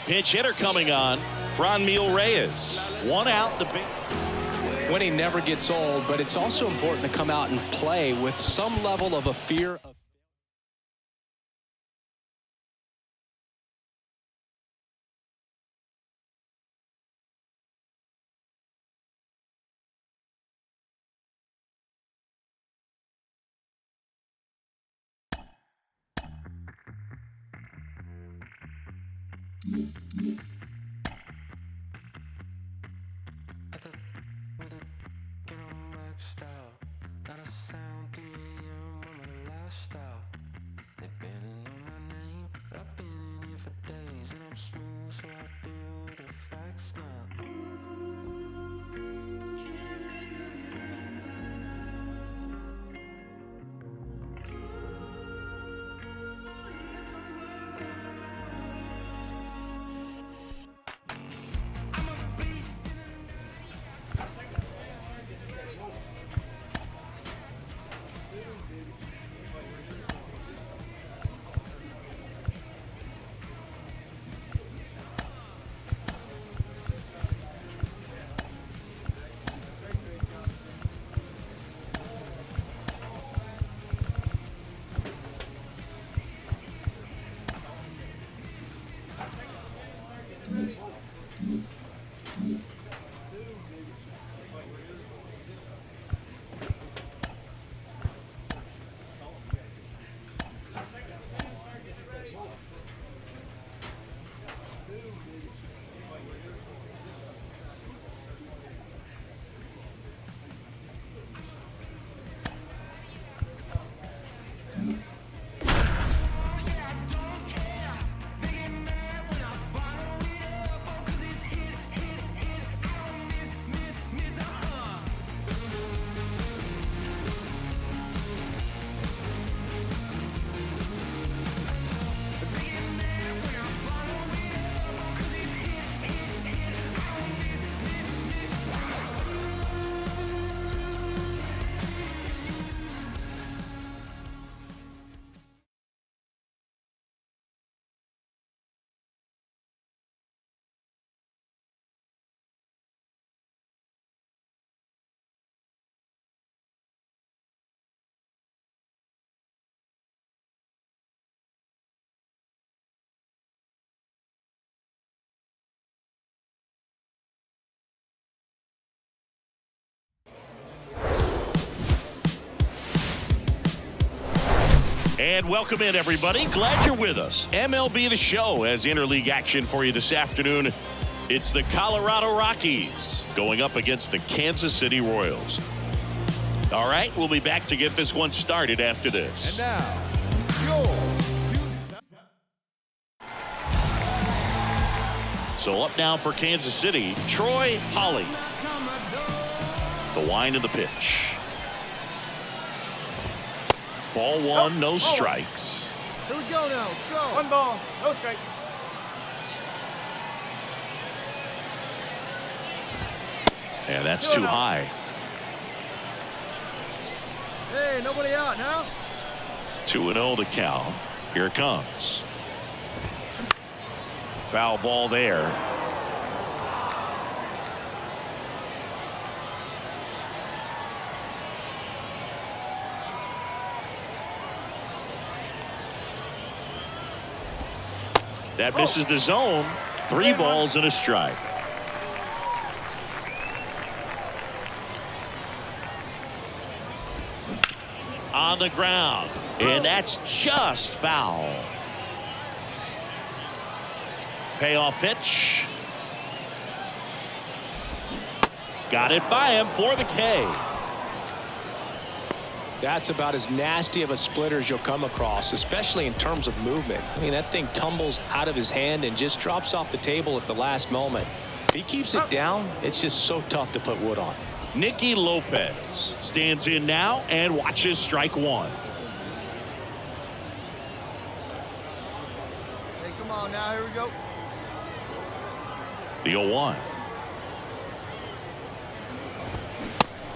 S7: Pinch hitter coming on. Franmil Reyes. 1 out. The big.
S2: Winning never gets old, but it's also important to come out and play with some level of a fear of.
S7: And welcome in, everybody. Glad you're with us. MLB The Show has interleague action for you this afternoon. It's the Colorado Rockies going up against the Kansas City Royals. All right, we'll be back to get this one started after this.
S8: And now,
S7: So up now for Kansas City, Troy Holly. The wind of the pitch. Ball one, no strikes.
S8: Here we go now. Let's go. One ball, no strike.
S7: And that's too high.
S8: Hey, nobody out now.
S7: 2-0 to count. Here it comes. Foul ball there. That misses the zone. 3 balls and a strike. On the ground, and that's just foul. Payoff pitch. Got it by him for the K.
S2: That's about as nasty of a splitter as you'll come across, especially in terms of movement. I mean, that thing tumbles out of his hand and just drops off the table at the last moment. If he keeps it down, it's just so tough to put wood on.
S7: Nicky Lopez stands in now and watches strike one.
S5: Hey, come on now. Here we go.
S7: The 0-1.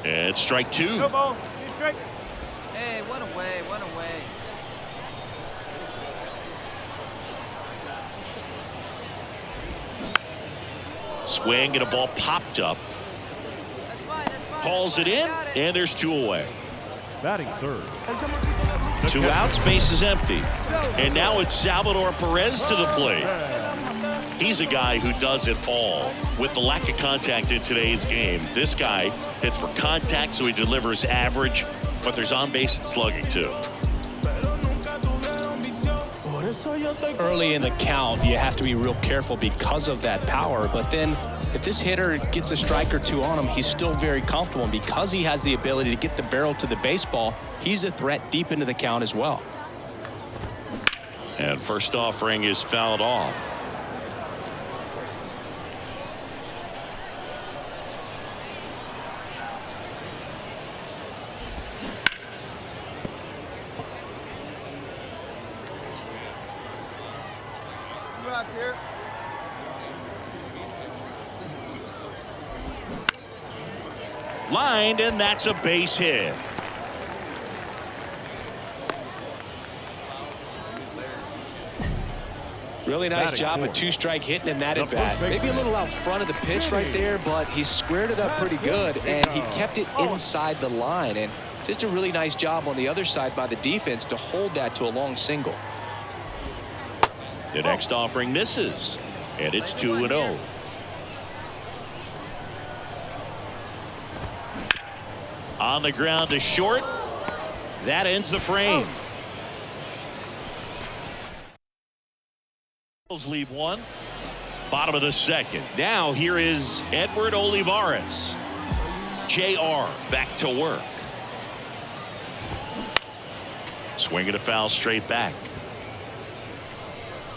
S7: And strike two.
S8: No ball. Strike.
S10: Hey, one away, one away.
S7: Swing and a ball popped up.
S10: That's fine.
S7: Hauls it in, and there's 2 away.
S11: Batting third.
S7: 2 outs, base is empty. And now it's Salvador Perez to the plate. He's a guy who does it all. With the lack of contact in today's game, this guy hits for contact, so he delivers average, but there's on base and slugging too.
S2: Early in the count, you have to be real careful because of that power. But then if this hitter gets a strike or 2 on him, he's still very comfortable. And because he has the ability to get the barrel to the baseball, he's a threat deep into the count as well.
S7: And first offering is fouled off.
S5: Here.
S7: Lined, and that's a base hit.
S2: Really nice job of 2-strike hitting in that at bat. Maybe a little out front of the pitch right there, but he squared it up pretty good, and he kept it inside the line. And just a really nice job on the other side by the defense to hold that to a long single.
S7: The next offering misses, and it's 2-0. On the ground to short. That ends the frame. Leave one. Bottom of the second. Now here is Edward Olivares. JR back to work. Swinging a foul straight back.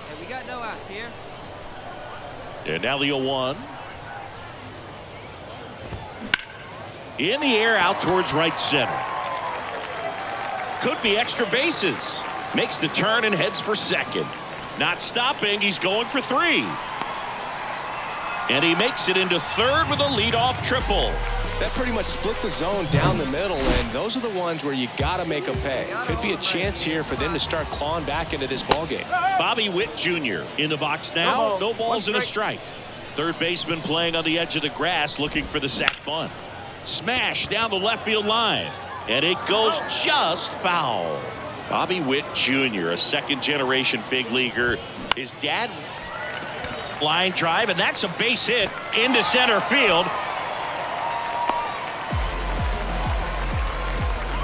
S10: Hey, we got no outs here.
S7: And now the 0-1. In the air out towards right center. Could be extra bases. Makes the turn and heads for second. Not stopping. He's going for 3. And he makes it into third with a leadoff triple.
S2: That pretty much split the zone down the middle, and those are the ones where you got to make them pay. Could be a chance here for them to start clawing back into this ballgame.
S7: Bobby Witt Jr. in the box now. No balls and a strike. Third baseman playing on the edge of the grass looking for the sac bunt. Smash down the left field line. And it goes just foul. Bobby Witt Jr., a second-generation big leaguer. His dad line drive, and that's a base hit into center field.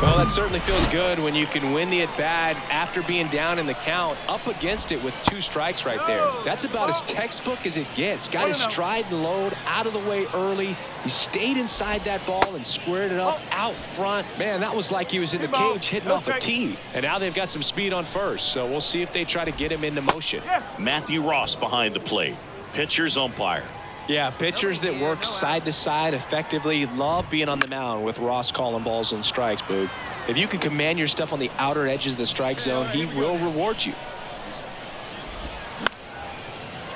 S2: Well, that certainly feels good when you can win the at-bat after being down in the count, up against it with 2 strikes right there. That's about as textbook as it gets. Got his stride and load out of the way early. He stayed inside that ball and squared it up out front. Man, that was like he was in the cage hitting off a tee. And now they've got some speed on first, so we'll see if they try to get him into motion.
S7: Matthew Ross behind the plate. Pitcher's umpire.
S2: Yeah, pitchers that work side to side effectively love being on the mound with Ross calling balls and strikes, Boog. If you can command your stuff on the outer edges of the strike zone, he will reward you.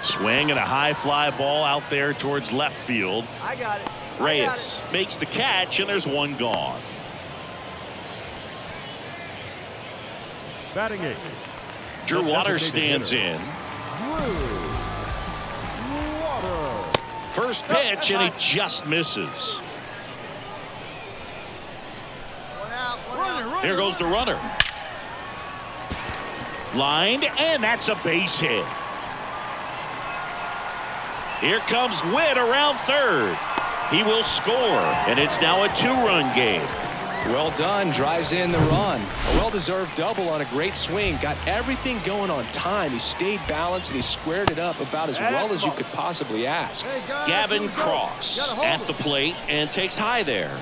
S7: Swing and a high fly ball out there towards left field.
S5: I got it.
S7: Reyes makes the catch, and there's one gone.
S11: Batting 8.
S7: Drew Waters stands in. First pitch, and he just misses. Here goes the runner. Lined, and that's a base hit. Here comes Witt around third. He will score, and it's now a 2-run game.
S2: Well done. Drives in the run. A well-deserved double on a great swing. Got everything going on time. He stayed balanced, and he squared it up about as well as you could possibly ask.
S7: Gavin Cross at the plate and takes high there.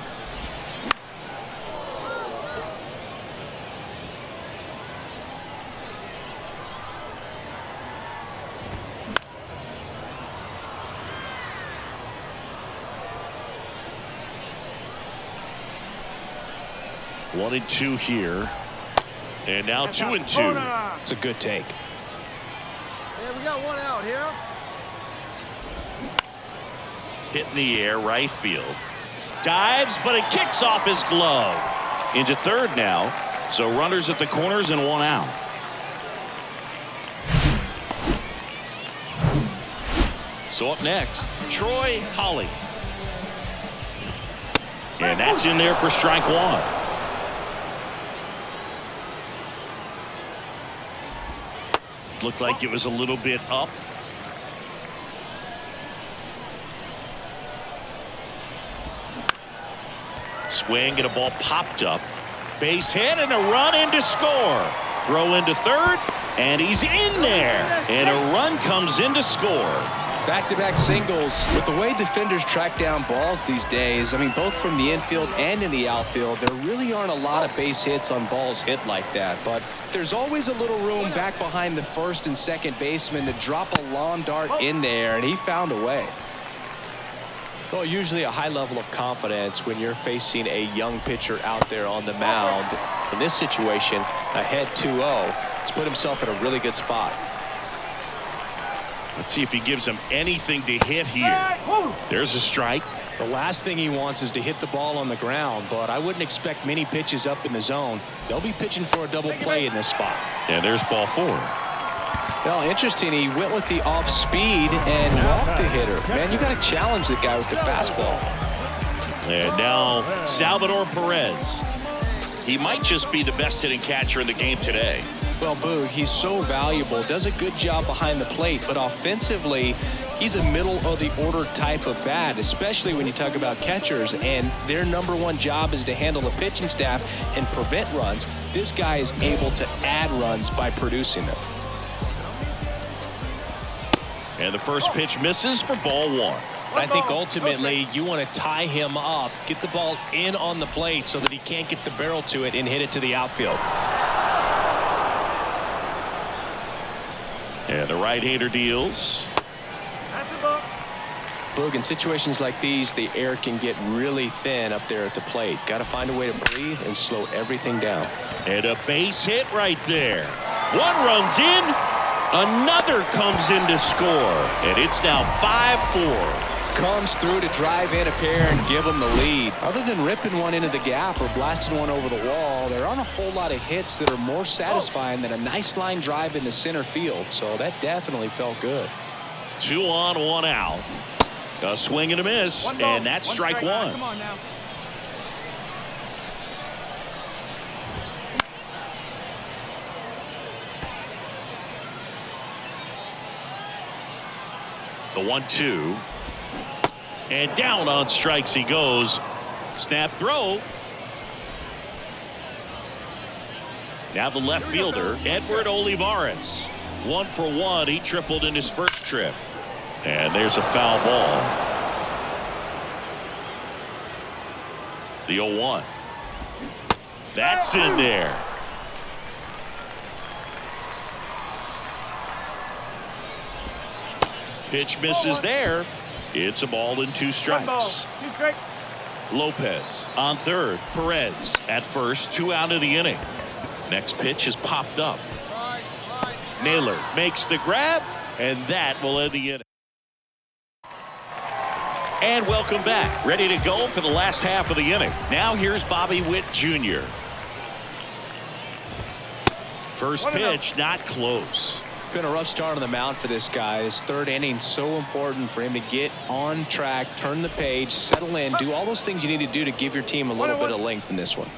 S7: One and two here, and now 2 and 2.
S2: It's a good take.
S8: Yeah, we got one out here.
S7: Hit in the air, right field. Dives, but it kicks off his glove. Into third now, so runners at the corners and 1 out. So up next, Troy Holly. And that's in there for strike 1. Looked like it was a little bit up. Swing and a ball popped up. Base hit and a run in to score. Throw into third, and he's in there. And a run comes in to score.
S2: Back-to-back singles. With the way defenders track down balls these days, I mean, both from the infield and in the outfield, there really aren't a lot of base hits on balls hit like that. But there's always a little room back behind the first and second baseman to drop a lawn dart in there, and he found a way. Well, usually a high level of confidence when you're facing a young pitcher out there on the mound. In this situation, ahead 2-0, he's put himself in a really good spot.
S7: Let's see if he gives him anything to hit here. There's a strike.
S2: The last thing he wants is to hit the ball on the ground, but I wouldn't expect many pitches up in the zone. They'll be pitching for a double play in this spot.
S7: And there's ball 4.
S2: Well, interesting. He went with the off speed and walked the hitter. Man, you got to challenge the guy with the fastball.
S7: And now Salvador Perez. He might just be the best hitting catcher in the game today.
S2: Well, Boog, he's so valuable, does a good job behind the plate, but offensively, he's a middle of the order type of bat, especially when you talk about catchers, and their #1 job is to handle the pitching staff and prevent runs. This guy is able to add runs by producing them.
S7: And the first pitch misses for ball 1.
S2: I think ultimately you want to tie him up, get the ball in on the plate so that he can't get the barrel to it and hit it to the outfield.
S7: And the right-hander deals.
S2: Boog, in situations like these, the air can get really thin up there at the plate. Got to find a way to breathe and slow everything down.
S7: And a base hit right there. One runs in, another comes in to score, and it's now 5-4.
S2: Comes through to drive in a pair and give them the lead. Other than ripping one into the gap or blasting one over the wall, there aren't a whole lot of hits that are more satisfying than a nice line drive into center field. So that definitely felt good.
S7: 2 on, 1 out. A swing and a miss, and that's strike 1.
S8: Come on now.
S7: The 1-2. And down on strikes he goes. Snap throw. Now the left fielder, Edward Olivares. 1 for 1. He tripled in his first trip. And there's a foul ball. The 0-1. That's in there. Pitch misses there. It's a ball and 2 strikes. Lopez on third. Perez at first. 2 out of the inning. Next pitch is popped up. Naylor makes the grab, and that will end the inning. And welcome back. Ready to go for the last half of the inning. Now here's Bobby Witt Jr. First pitch, not close.
S2: Been a rough start on the mound for this guy. This third inning so important for him to get on track, turn the page, settle in, do all those things you need to do to give your team a little bit of length in this one.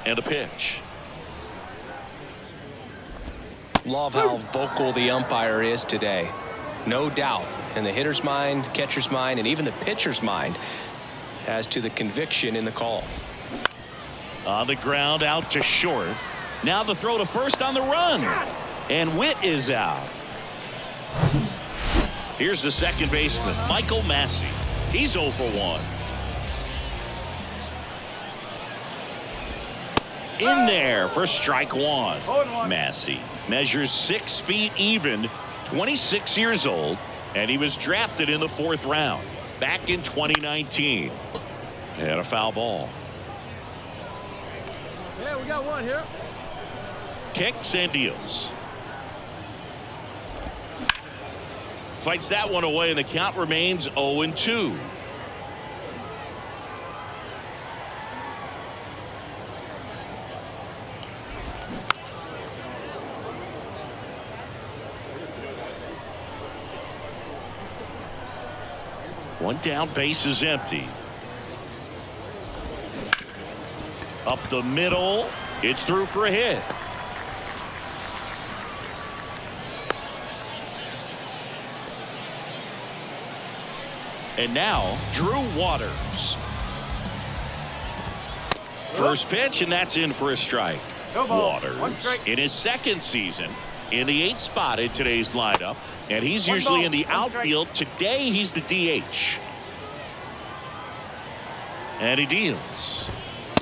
S7: And a pitch.
S2: Love how vocal the umpire is today. No doubt in the hitter's mind, catcher's mind, and even the pitcher's mind as to the conviction in the call.
S7: On the ground, out to short. Now the throw to first on the run. And Witt is out. Here's the second baseman, Michael Massey. He's 0 for 1. In there for strike 1. Massey measures 6 feet even, 26 years old, and he was drafted in the 4th round back in 2019. And a foul ball.
S8: Yeah, we got one here.
S7: Kicks and deals. Fights that one away, and the count remains 0-2. One down, base is empty. Up the middle. It's through for a hit. And now Drew Waters. First pitch, and that's in for a strike. Waters in his 2nd season in the 8th spot in today's lineup, and he's usually in the outfield. Today he's the DH. And he deals.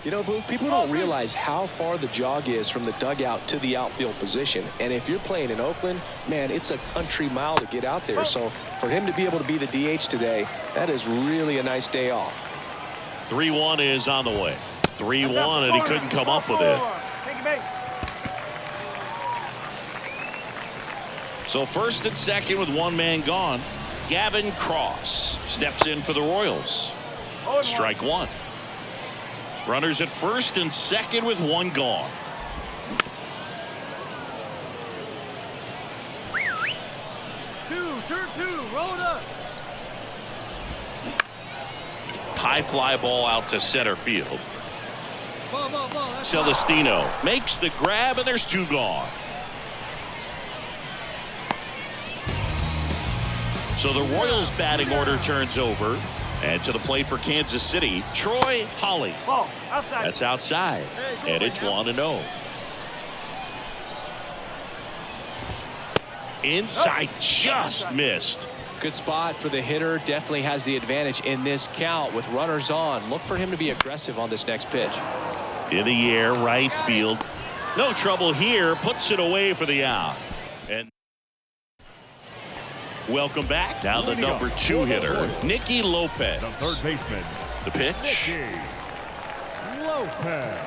S2: You know, Blue, people don't realize how far the jog is from the dugout to the outfield position. And if you're playing in Oakland, man, it's a country mile to get out there. So for him to be able to be the DH today, that is really a nice day off.
S7: 3-1 is on the way. 3-1, and he couldn't come up with it. So first and second with one man gone. Gavin Cross steps in for the Royals. Strike 1. Runners at first and second with one gone.
S8: Turn two, roll it up.
S7: High fly ball out to center field.
S8: Ball.
S7: Celestino makes the grab, and there's 2 gone. So the Royals batting order turns over. And to the plate for Kansas City, Troy Holly. That's outside. And it's 1-0. Inside, just missed.
S2: Good spot for the hitter. Definitely has the advantage in this count with runners on. Look for him to be aggressive on this next pitch.
S7: In the air, right field. No trouble here. Puts it away for the out. And welcome back. Now the number 2 hitter, Nicky Lopez.
S11: The third baseman.
S7: The pitch.
S11: Nicky Lopez.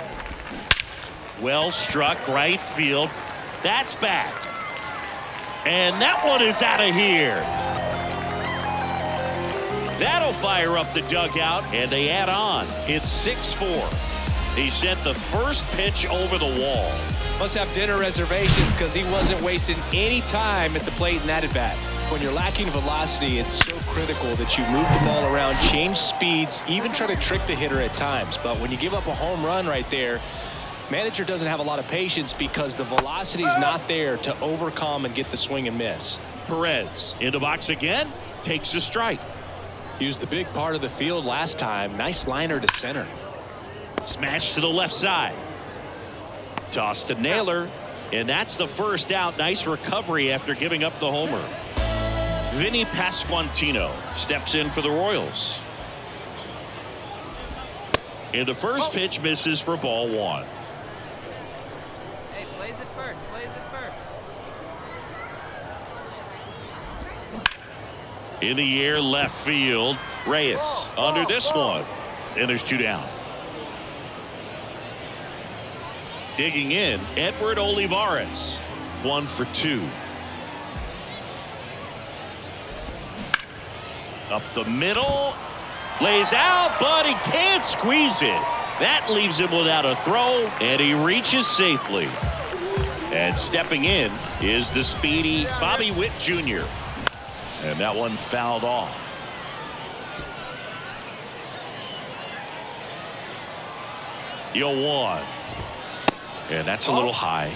S7: Well struck, right field. That's back. And that one is out of here. That'll fire up the dugout, and they add on. It's 6-4. He sent the first pitch over the wall.
S2: Must have dinner reservations because he wasn't wasting any time at the plate in that at bat. When you're lacking velocity, it's so critical that you move the ball around, change speeds, even try to trick the hitter at times. But when you give up a home run right there, manager doesn't have a lot of patience because the velocity is not there to overcome and get the swing and miss.
S7: Perez in the box again, takes a strike.
S2: He was the big part of the field last time. Nice liner to center.
S7: Smash to the left side. Toss to Naylor, and that's the first out. Nice recovery after giving up the homer. Vinny Pasquantino steps in for the Royals. And the first pitch misses for ball one.
S10: Hey, plays it first. Plays it first.
S7: In the air, left field. Reyes under this one. And there's two down. Digging in, Edward Olivares. 1 for 2. Up the middle. Lays out, but he can't squeeze it. That leaves him without a throw, and he reaches safely. And stepping in is the speedy Bobby Witt Jr. And that one fouled off. Yo, 1. And that's a little high.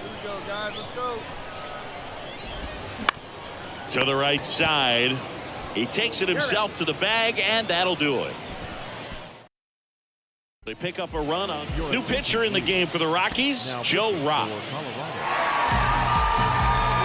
S18: Let's go, guys. Let's go.
S7: To the right side. He takes it himself to the bag, and that'll do it. They pick up a run on new pitcher in the game for the Rockies, Joe Rock.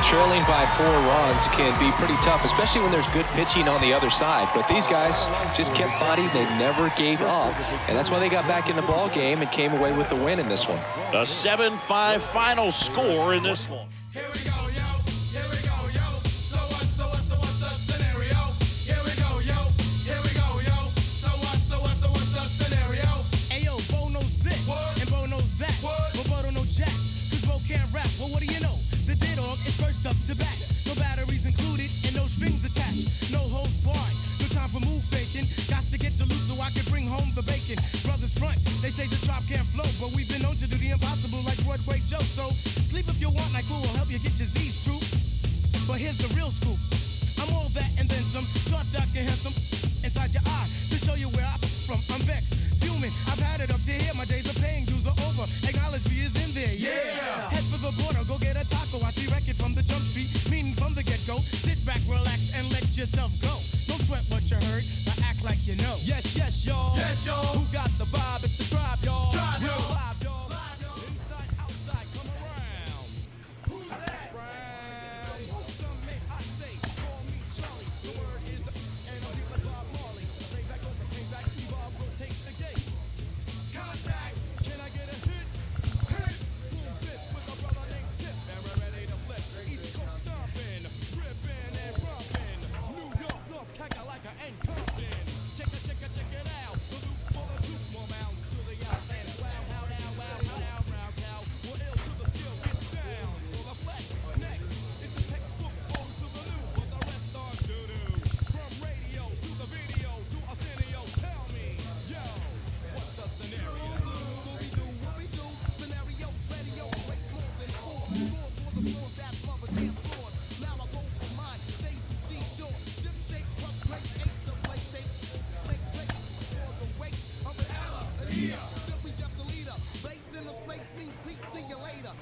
S2: Trailing by 4 runs can be pretty tough, especially when there's good pitching on the other side. But these guys just kept fighting. They never gave up. And that's why they got back in the ball game and came away with the win in this one.
S7: A 7-5 final score in this one.
S5: Here we go, yo. Here we go, yo. So what's the scenario? Here we go, yo. Here we go, yo. So what's the scenario?
S6: Ayo, Bo knows this, and Bo knows that. But Bo don't know jack, cause Bo can't rap. Well, what do you know? The D-Dog is first up to bat. No batteries included and no strings attached. No holds barred. No time for move faking. Got to get the loot so I can bring home the bacon. Brothers front, they say the drop can't flow, but we've been known to do the impossible like Broadway Joe. So sleep if you want, like who will help you get your Z's true. But here's the real scoop. I'm all that and then some. Short, dark, and handsome. Inside your eye to show you where I'm from. I'm vexed, fuming. I've had it up to here. My days of paying dues are over. Acknowledge me is in there. Yeah. Head for the border, go get a taco. I see record from the jump street, meaning from the get-go. Sit back, relax, and let yourself go. Don't sweat what you heard, but act like you know.
S5: Yes, yes, y'all.
S6: Yes, y'all.
S5: Who got the vibe? It's the tribe, y'all.
S6: Tribe,
S5: Real
S6: y'all.
S5: live, y'all. Inside, outside, come around. Who's that? Brown. Some may I say, call me Charlie. The word is the and I'm deep like Bob Marley. Lay back, open, came back, evolve, rotate the gates. Contact. Can I get a hit? Hit. Boom, bit with a brother named Tip. And we're ready to flip. East Coast stomping, ripping and bumping. New York, North Kakalaka and Compton. Check it out. The loops for the troops, more mounds to the outs. And wow, how now, round cow. We're ill to the skill gets down. For the flex, next is the textbook on to the new. But the rest are doo-doo. From radio to the video to Arsenio, tell me, yo, what's the scenario? Scooby-Doo, whoopie-doo. Scenarios, radios, rates more than 4. Scores for the scores that smother dance floors. Now I go for mine. Shades of seashore. Ship shape plus grapes. Apes the plate tape. Make plates for the weights of an hour. An ear. Simply just a leader. Base in the space means peace. See you later.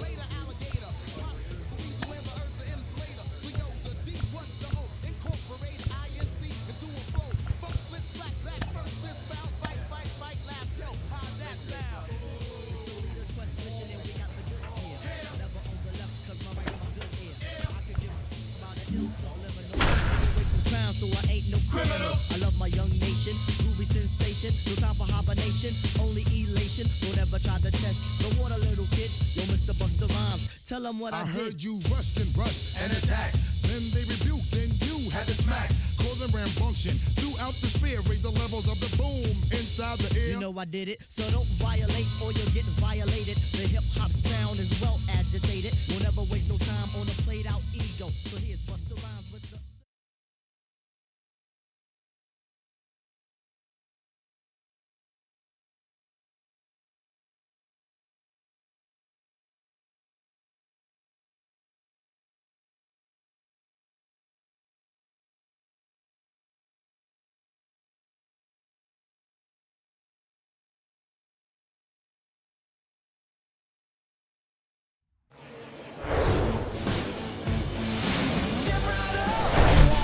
S5: Later, alligator. Pop, these when the earth's an inflator. So yo, the D, what the O. Incorporate INC into a flow. Funk, flip, black, first fist foul. Fight, laugh, yo, how that sound?
S6: It's a leader quest mission and we got the goods here. Never on the left cause my right's my good ear. I could give about an ill subliminal. Stay away from crime so I ain't no criminal. I love my young nation, groovy sensation. No time for hibernation, only elation. Don't ever try to test the water, little kid. Yo, Mr. Busta Rhymes, tell them what I did.
S5: Heard you rushed and attacked. Then they rebuked, then you had to smack. Causing rambunction throughout the sphere. Raise the levels of the boom inside the air.
S6: You know I did it, so don't violate or you'll get violated. The hip-hop sound is well agitated. We'll never waste no time on a played-out ego. So here's Busta Rhymes with the...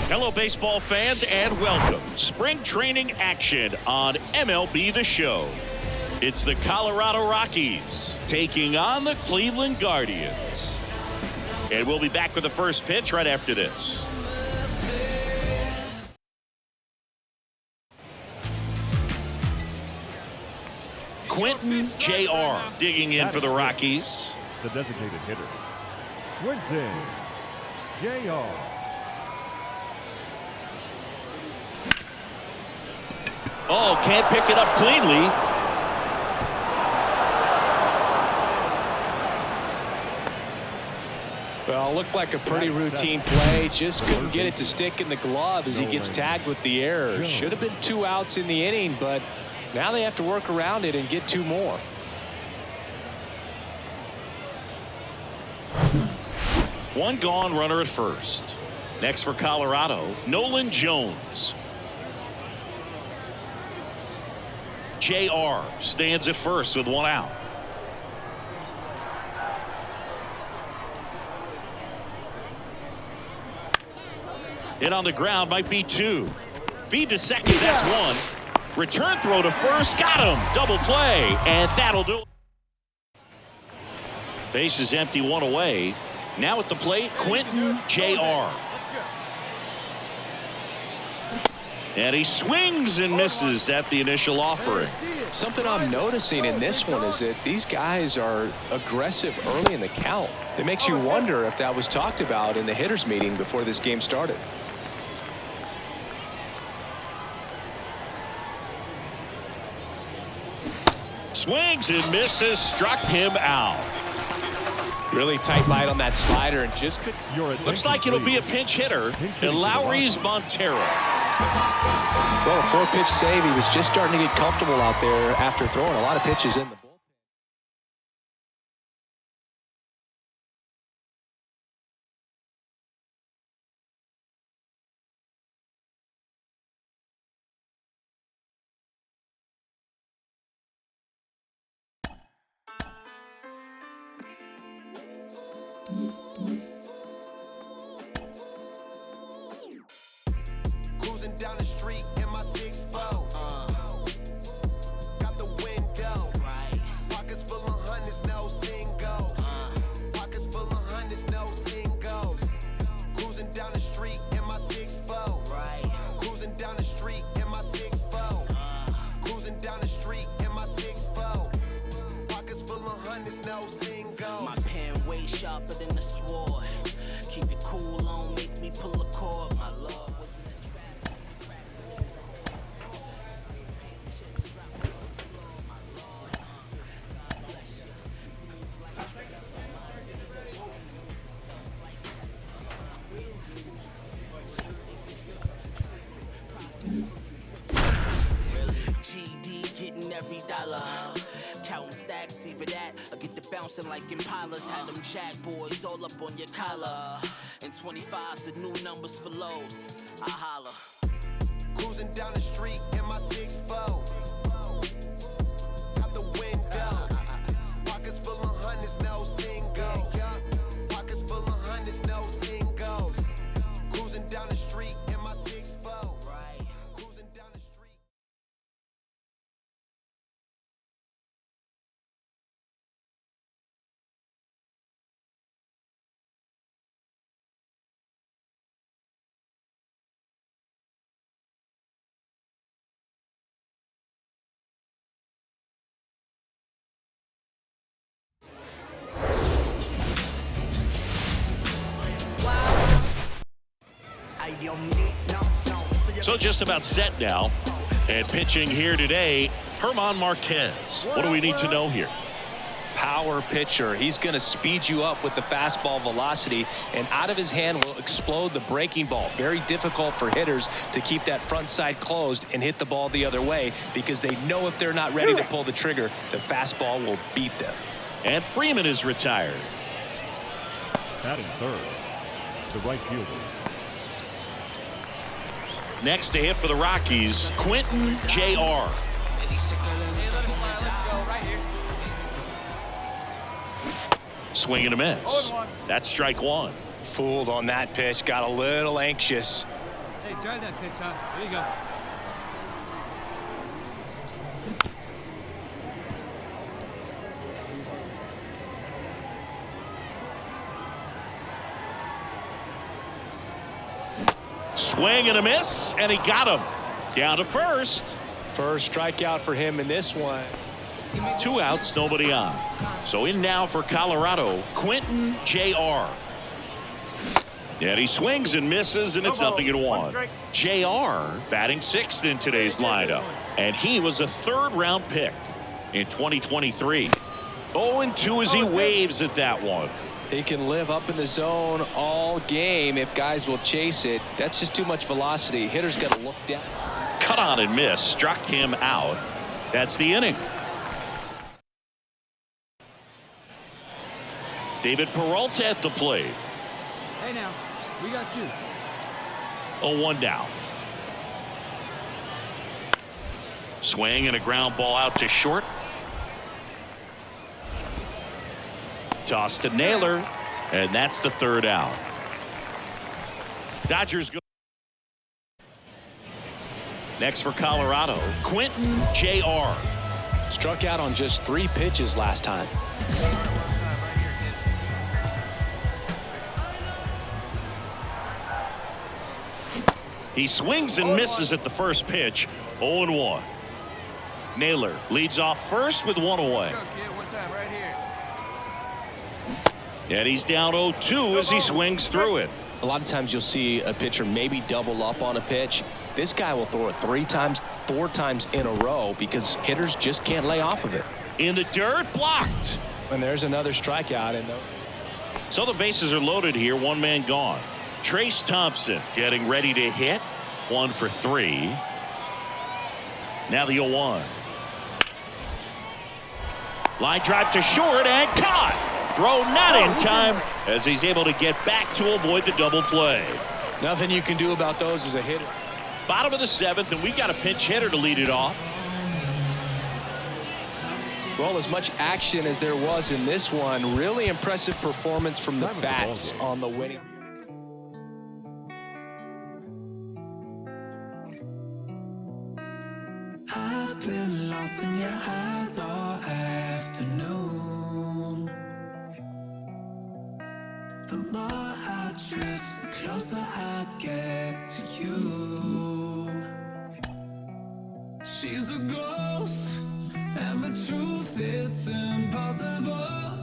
S7: Hello, baseball fans, and welcome. Spring training action on MLB The Show. It's the Colorado Rockies taking on the Cleveland Guardians. And we'll be back with the first pitch right after this. Quentin Jr. digging in for the Rockies.
S11: The designated hitter, Quentin Jr.
S7: Oh, can't pick it up cleanly.
S2: Well, looked like a pretty routine play. Just couldn't get it to stick in the glove as he gets tagged with the error. Should have been 2 outs in the inning, but now they have to work around it and get 2 more.
S7: One gone, runner at first. Next for Colorado, Nolan Jones. JR stands at first with 1 out. Hit on the ground, might be 2. Feed to second, that's 1. Return throw to first, got him. Double play, and that'll do it. Base is empty, 1 away. Now at the plate, Quentin Jr. And he swings and misses at the initial offering.
S2: Something I'm noticing in this one is that these guys are aggressive early in the count. It makes you wonder if that was talked about in the hitters meeting before this game started.
S7: Swings and misses, struck him out.
S2: Really tight bite on that slider and just could.
S7: Looks like it'll be a pinch hitter. And Lowry's Montero.
S2: Well, a 4-pitch save. He was just starting to get comfortable out there after throwing a lot of pitches in the bullpen.
S5: Cruising down the street in my 6'4". Got the window. Pockets full of hundreds, no singles. Pockets full of hundreds, no singles. Cruising down the street in my 6'4". Cruising down the street in my 6'4". Cruising down the street in my 6'4". Pockets full of hundreds, no singles.
S16: My pen way sharper than the sword. Keep it cool, on make me pull a cord. My love was in the trap. GD getting every dollar. Counting stacks, either that or get the bouncing like Impalas. Had them jack boys all up on your collar. And 25's the new numbers for lows. I holla.
S5: Cruising down the street in my 6'4". Got the window. Pockets full of hundreds, no singles. Pockets full of hundreds, no singles. Cruising down the street in my 6'4". Cruising down the street.
S7: So just about set now. And pitching here today, Herman Marquez. What do we need to know here?
S2: Power pitcher. He's going to speed you up with the fastball velocity, and out of his hand will explode the breaking ball. Very difficult for hitters to keep that front side closed and hit the ball the other way, because they know if they're not ready to pull the trigger, the fastball will beat them.
S7: And Freeman is retired.
S11: Batting third, the right fielder.
S7: Next to hit for the Rockies, Quentin Jr.
S10: Hey, let's go right here.
S7: Swing and a miss. That's strike 1.
S2: Fooled on that pitch. Got a little anxious.
S8: Hey, drive that pitch, huh? There you go.
S7: Swing and a miss, and he got him. Down to first.
S2: First strikeout for him in this one.
S7: 2 outs, nobody on. So in now for Colorado, Quentin Jr. And he swings and misses, and it's 0-1. JR batting 6th in today's lineup, and he was a 3rd-round pick in 2023. 0-2 as he waves at that one.
S2: He can live up in the zone all game if guys will chase it. That's just too much velocity. Hitter's got to look down.
S7: Cut on and miss, struck him out. That's the inning. David Peralta at the plate.
S8: Hey now, we got you.
S7: 0-1 down. Swing and a ground ball out to short. Toss to Naylor, and that's the 3rd out. Dodgers go. Next for Colorado, Quentin Jr.
S2: Struck out on just 3 pitches last time.
S7: He swings and misses at the first pitch. 0-1. Naylor leads off first with 1 away. And he's down 0-2 as he swings through it.
S2: A lot of times you'll see a pitcher maybe double up on a pitch. This guy will throw it 3 times, 4 times in a row because hitters just can't lay off of it.
S7: In the dirt, blocked.
S2: And there's another strikeout.
S7: So the bases are loaded here. 1 man gone. Trace Thompson getting ready to hit. 1 for 3. Now the 0-1. Line drive to short and caught. Throw not in time as he's able to get back to avoid the double play.
S2: Nothing you can do about those as a hitter.
S7: Bottom of the 7th, and we got a pinch hitter to lead it off.
S2: Well, as much action as there was in this one, really impressive performance from the bats on the winning.
S19: I've been lost in your eyes all afternoon. The more I drift, the closer I get to you. She's a ghost, and the truth, it's impossible.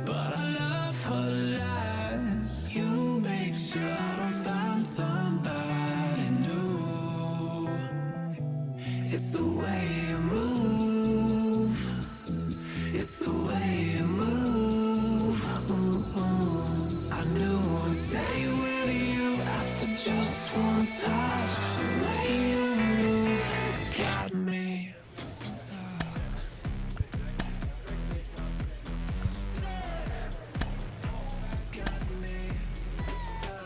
S19: But I love her lies. You make sure I don't find somebody new. It's the way you move. It's the way you move. I knew I'd stay with you after just one touch. The way you move has got me stuck. Got me stuck.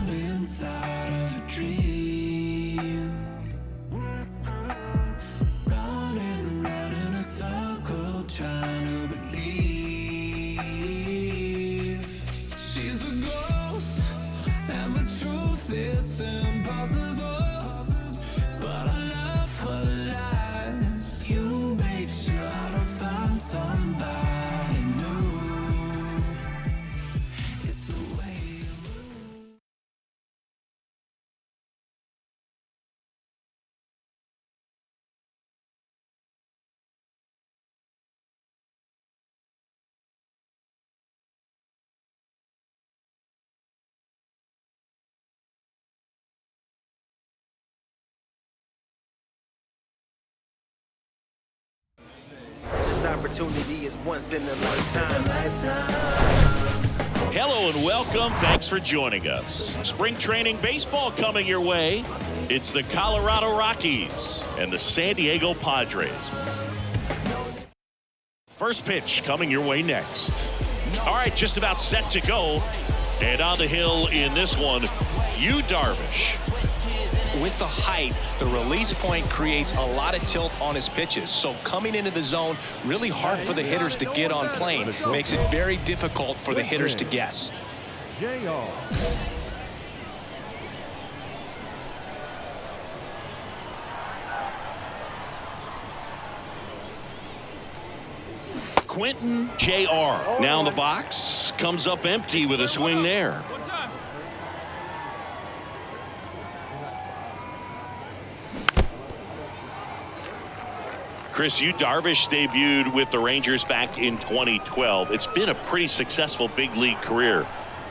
S19: Inside of a dream, running round in a circle, trying to believe she's a ghost, and the truth, it's impossible. But I love her lies. You make sure I don't find somebody new. It's the way you move.
S3: This opportunity is once in a lifetime.
S7: Hello and welcome. Thanks for joining us. Spring training baseball coming your way. It's the Colorado Rockies and the San Diego Padres. First pitch coming your way next. All right, just about set to go. And on the hill in this one, Yu Darvish.
S2: With the height, the release point creates a lot of tilt on his pitches. So coming into the zone, really hard for the hitters to get on plane. Makes it very difficult for the hitters to guess.
S11: JR.
S7: Quentin Jr. Now in the box, comes up empty with a swing there. Chris, Yu Darvish debuted with the Rangers back in 2012. It's been a pretty successful big league career.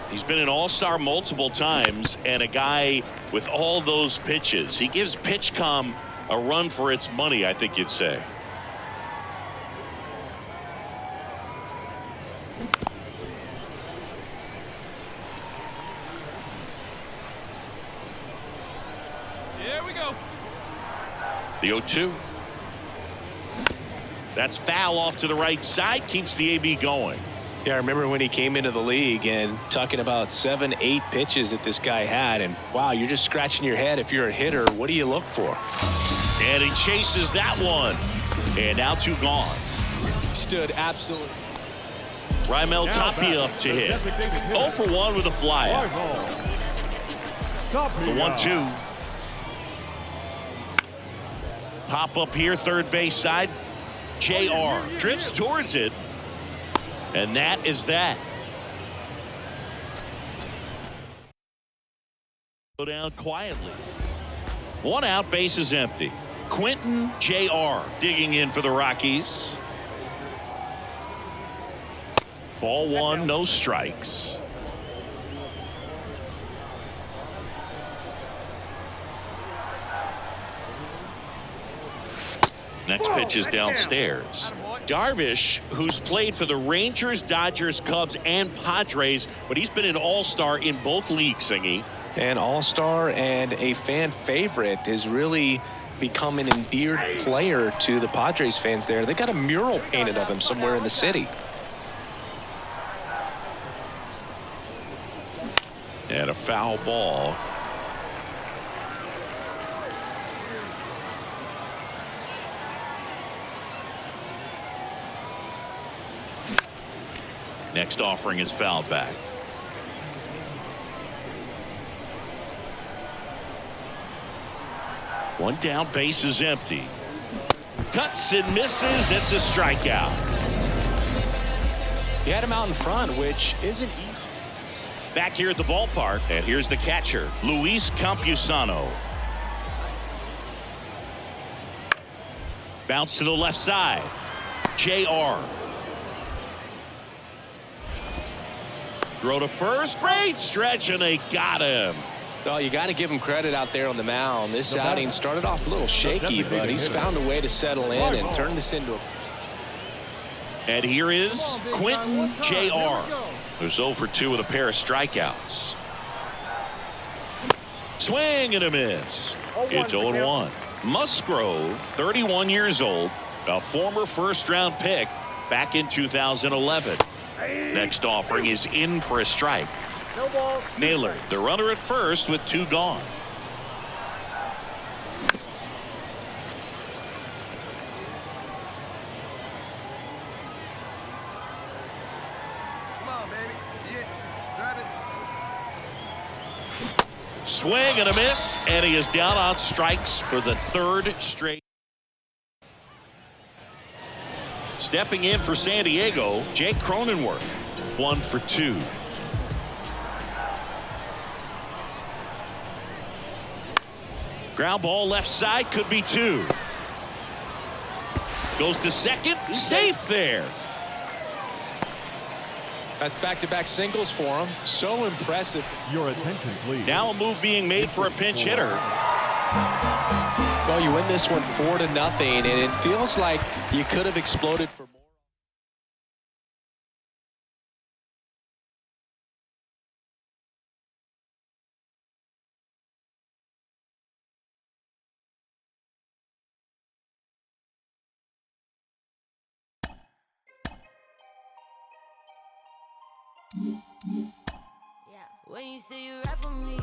S7: He's been an all-star multiple times and a guy with all those pitches. He gives PitchCom a run for its money, I think you'd say.
S8: Here we go.
S7: The 0-2. That's foul off to the right side, keeps the AB going.
S2: Yeah, I remember when he came into the league and talking about 7, 8 pitches that this guy had, and wow, you're just scratching your head. If you're a hitter, what do you look for?
S7: And he chases that one, and now 2 gone.
S2: Stood absolutely.
S7: Raimel Tapia up to hit. 0 for 1 with a flyout. The 1-2. Pop up here, third base side. JR drifts towards it, and that is that. Go down quietly. 1 out, base is empty. Quentin Jr. digging in for the Rockies. Ball 1, no strikes. Next pitch is downstairs. Darvish, who's played for the Rangers, Dodgers, Cubs, and Padres, but he's been an all-star in both leagues, Singy.
S2: An all-star and a fan favorite, has really become an endeared player to the Padres fans there. They got a mural painted of him somewhere in the city.
S7: And a foul ball. Next offering is fouled back. One down, base is empty. Cuts and misses. It's a strikeout.
S2: He had him out in front, which isn't easy.
S7: Back here at the ballpark, and here's the catcher, Luis Campusano. Bounce to the left side. JR. Throw to first, great stretch, and they got him.
S2: Well, you got to give him credit out there on the mound. This outing started off a little shaky, but he's found a way to settle in and turn this into a...
S7: And here is Quentin Jr. who's 0 for 2 with a pair of strikeouts. Swing and a miss. It's 0-1. Musgrove, 31 years old, a former first-round pick back in 2011. Next offering is in for a strike. Naylor, the runner at first with 2 gone.
S18: Come on, baby. See it. Drive it.
S7: Swing and a miss, and he is down on strikes for the 3rd straight. Stepping in for San Diego, Jake Cronenworth, 1 for 2. Ground ball left side, could be 2. Goes to second, safe there.
S2: That's back-to-back singles for him. So impressive.
S11: Your attention, please.
S7: Now a move being made for a pinch hitter.
S2: Well, you win this one 4-0, and it feels like you could have exploded for more.
S9: When you say you ride for me,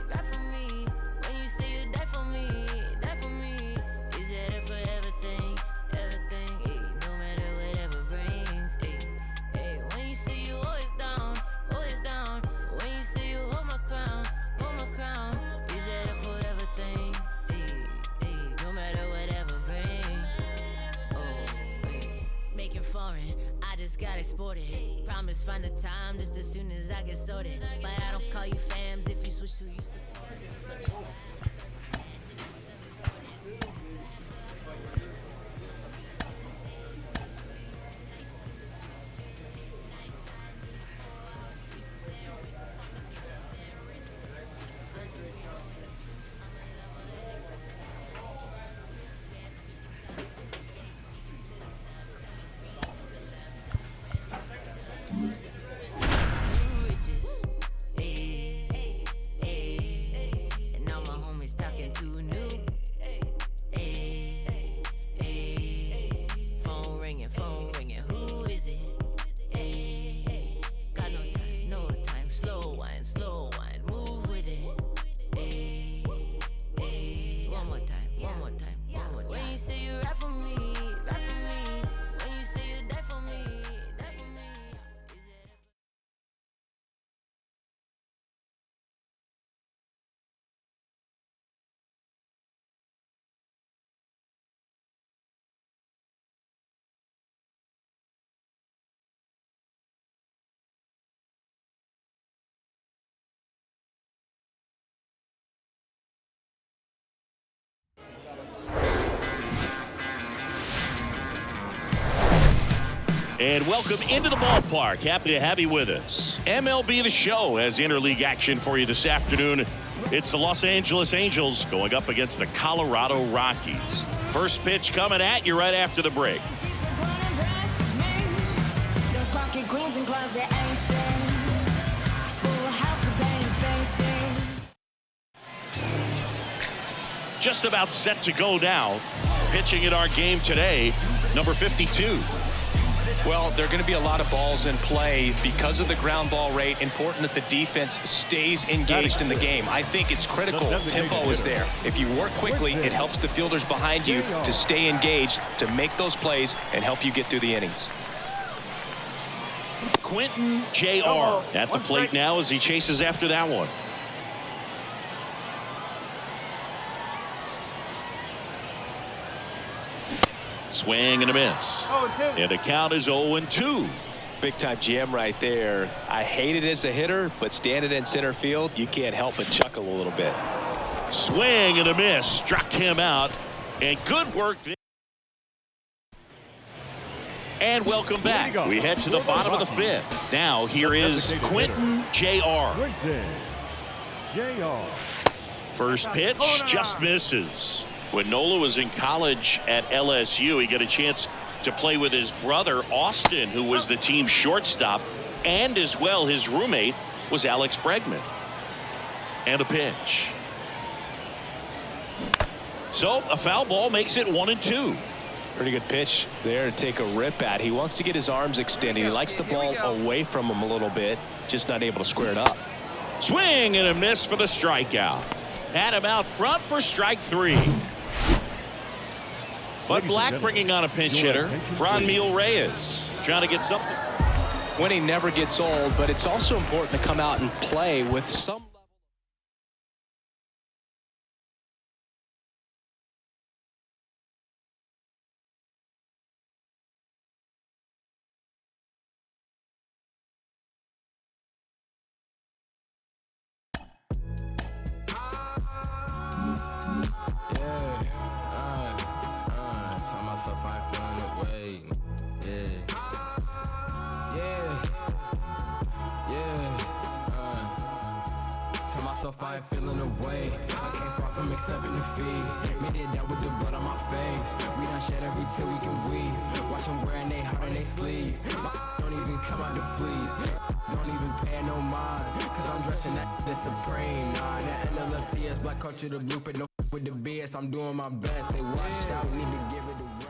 S9: ride for me. When you say you die for me, die for me. Is that it for everything, everything? Ay, no matter whatever brings. Ay, ay. When you say you always down, always down. When you say you hold my crown, hold my crown. Is that it for everything? Ay, ay. No matter whatever brings. Oh, ay. Making foreign. I just got exported. Promise find the time just as soon as I get sorted. But I don't call you fams if you switch to you.
S7: And welcome into the ballpark. Happy to have you with us. MLB The Show has interleague action for you this afternoon. It's the Los Angeles Angels going up against the Colorado Rockies. First pitch coming at you right after the break. Just about set to go now. Pitching in our game today, number 52.
S2: Well, there are going to be a lot of balls in play because of the ground ball rate. Important that the defense stays engaged in the game. I think it's critical. Tempo is there. If you work quickly, it helps the fielders behind you to stay engaged, to make those plays, and help you get through the innings.
S7: Quentin Jr. at the plate now as he chases after that one. Swing and a miss. And the count is 0-2.
S2: Big time GM right there. I hate it as a hitter, but standing in center field, you can't help but chuckle a little bit.
S7: Swing and a miss. Struck him out. And good work. And welcome back. We head to the bottom of the fifth. Now here is Quentin Jr. First pitch just misses. When Nola was in college at LSU, he got a chance to play with his brother, Austin, who was the team's shortstop, and as well his roommate was Alex Bregman. And a pitch. So a foul ball makes it 1-2.
S2: Pretty good pitch there to take a rip at. He wants to get his arms extended. He likes the ball away from him a little bit, just not able to square it up.
S7: Swing and a miss for the strikeout. Had him out front for strike 3. But Black bringing on a pinch hitter, Franmil Reyes, trying to get something.
S2: Winning never gets old, but it's also important to come out and play with some level.
S20: I ain't feeling away. I came far from accepting defeat. Made it out with the blood on my face. We done shed every tear we can weep. Watch them wearing they heart on they sleeves. My don't even come out the fleas. Don't even pay no mind. Cause I'm dressing that the supreme. Nah, that NLFTS, black culture, the blueprint. No with the BS, I'm doing my best. They washed out, need to give it a rest.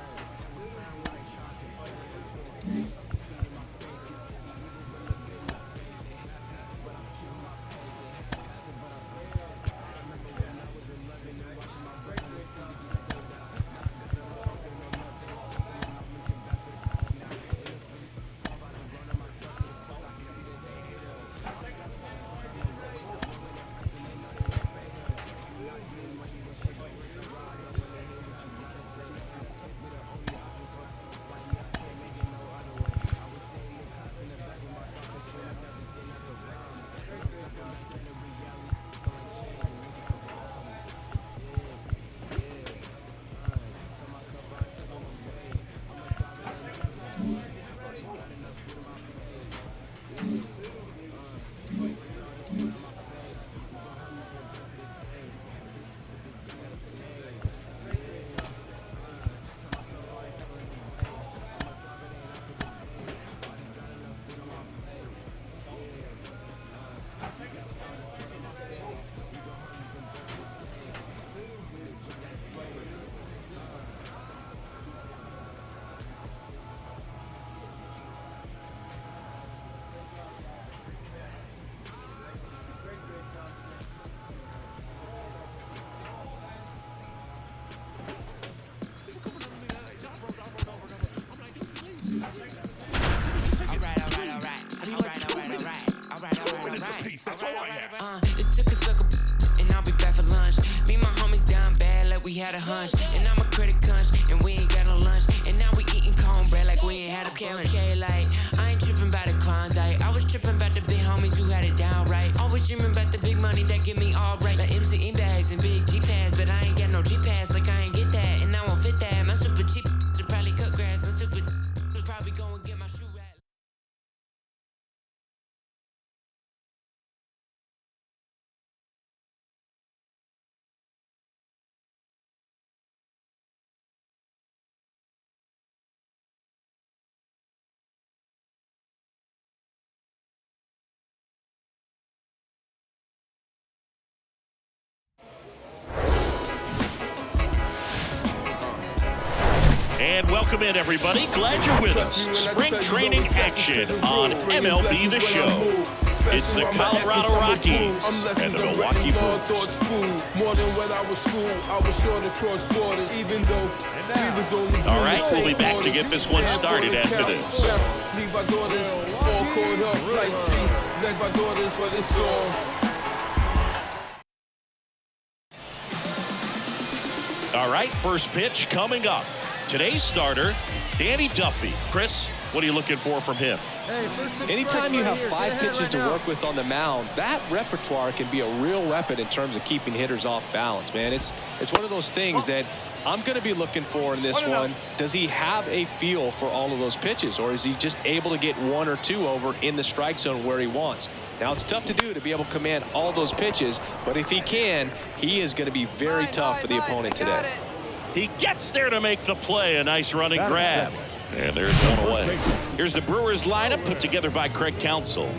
S12: It's took a sucker, and I'll be back for lunch. Me and my homies down bad like we had a hunch. And I'm a critic cunch, and we ain't got no lunch. And now we eating cornbread like we ain't had a parent. Like, I ain't tripping about the Klondike. I was tripping about the big homies who had it down right. Always dreaming about the big money that get me all right. Like MC bags and big G-Pads, but I ain't got no G-Pads, like I ain't get that. And I won't fit that. My super cheap should probably cut grass. I'm super should probably go and get my shoe rack.
S7: And welcome in, everybody. Glad you're with us. Spring training action on MLB The Show. It's the Colorado Rockies and the Milwaukee Brewers.
S14: More than when I was school, I was sure to cross borders, even though we was only
S7: All right, we'll be back to get this one started after this.
S14: Leave our daughters all caught up like she left my daughters for this song.
S7: All right, first pitch coming up. Today's starter, Danny Duffy. Chris, what are you looking for from him?
S2: Anytime you have 5 pitches to work with on the mound, that repertoire can be a real weapon in terms of keeping hitters off balance, man. It's one of those things that I'm going to be looking for in this one. Does he have a feel for all of those pitches, or is he just able to get 1 or 2 over in the strike zone where he wants? Now, it's tough to do to be able to command all those pitches, but if he can, he is going to be very tough for the opponent today.
S7: He gets there to make the play. A nice running grab. And there's one away. Here's the Brewers lineup put together by Craig Counsell.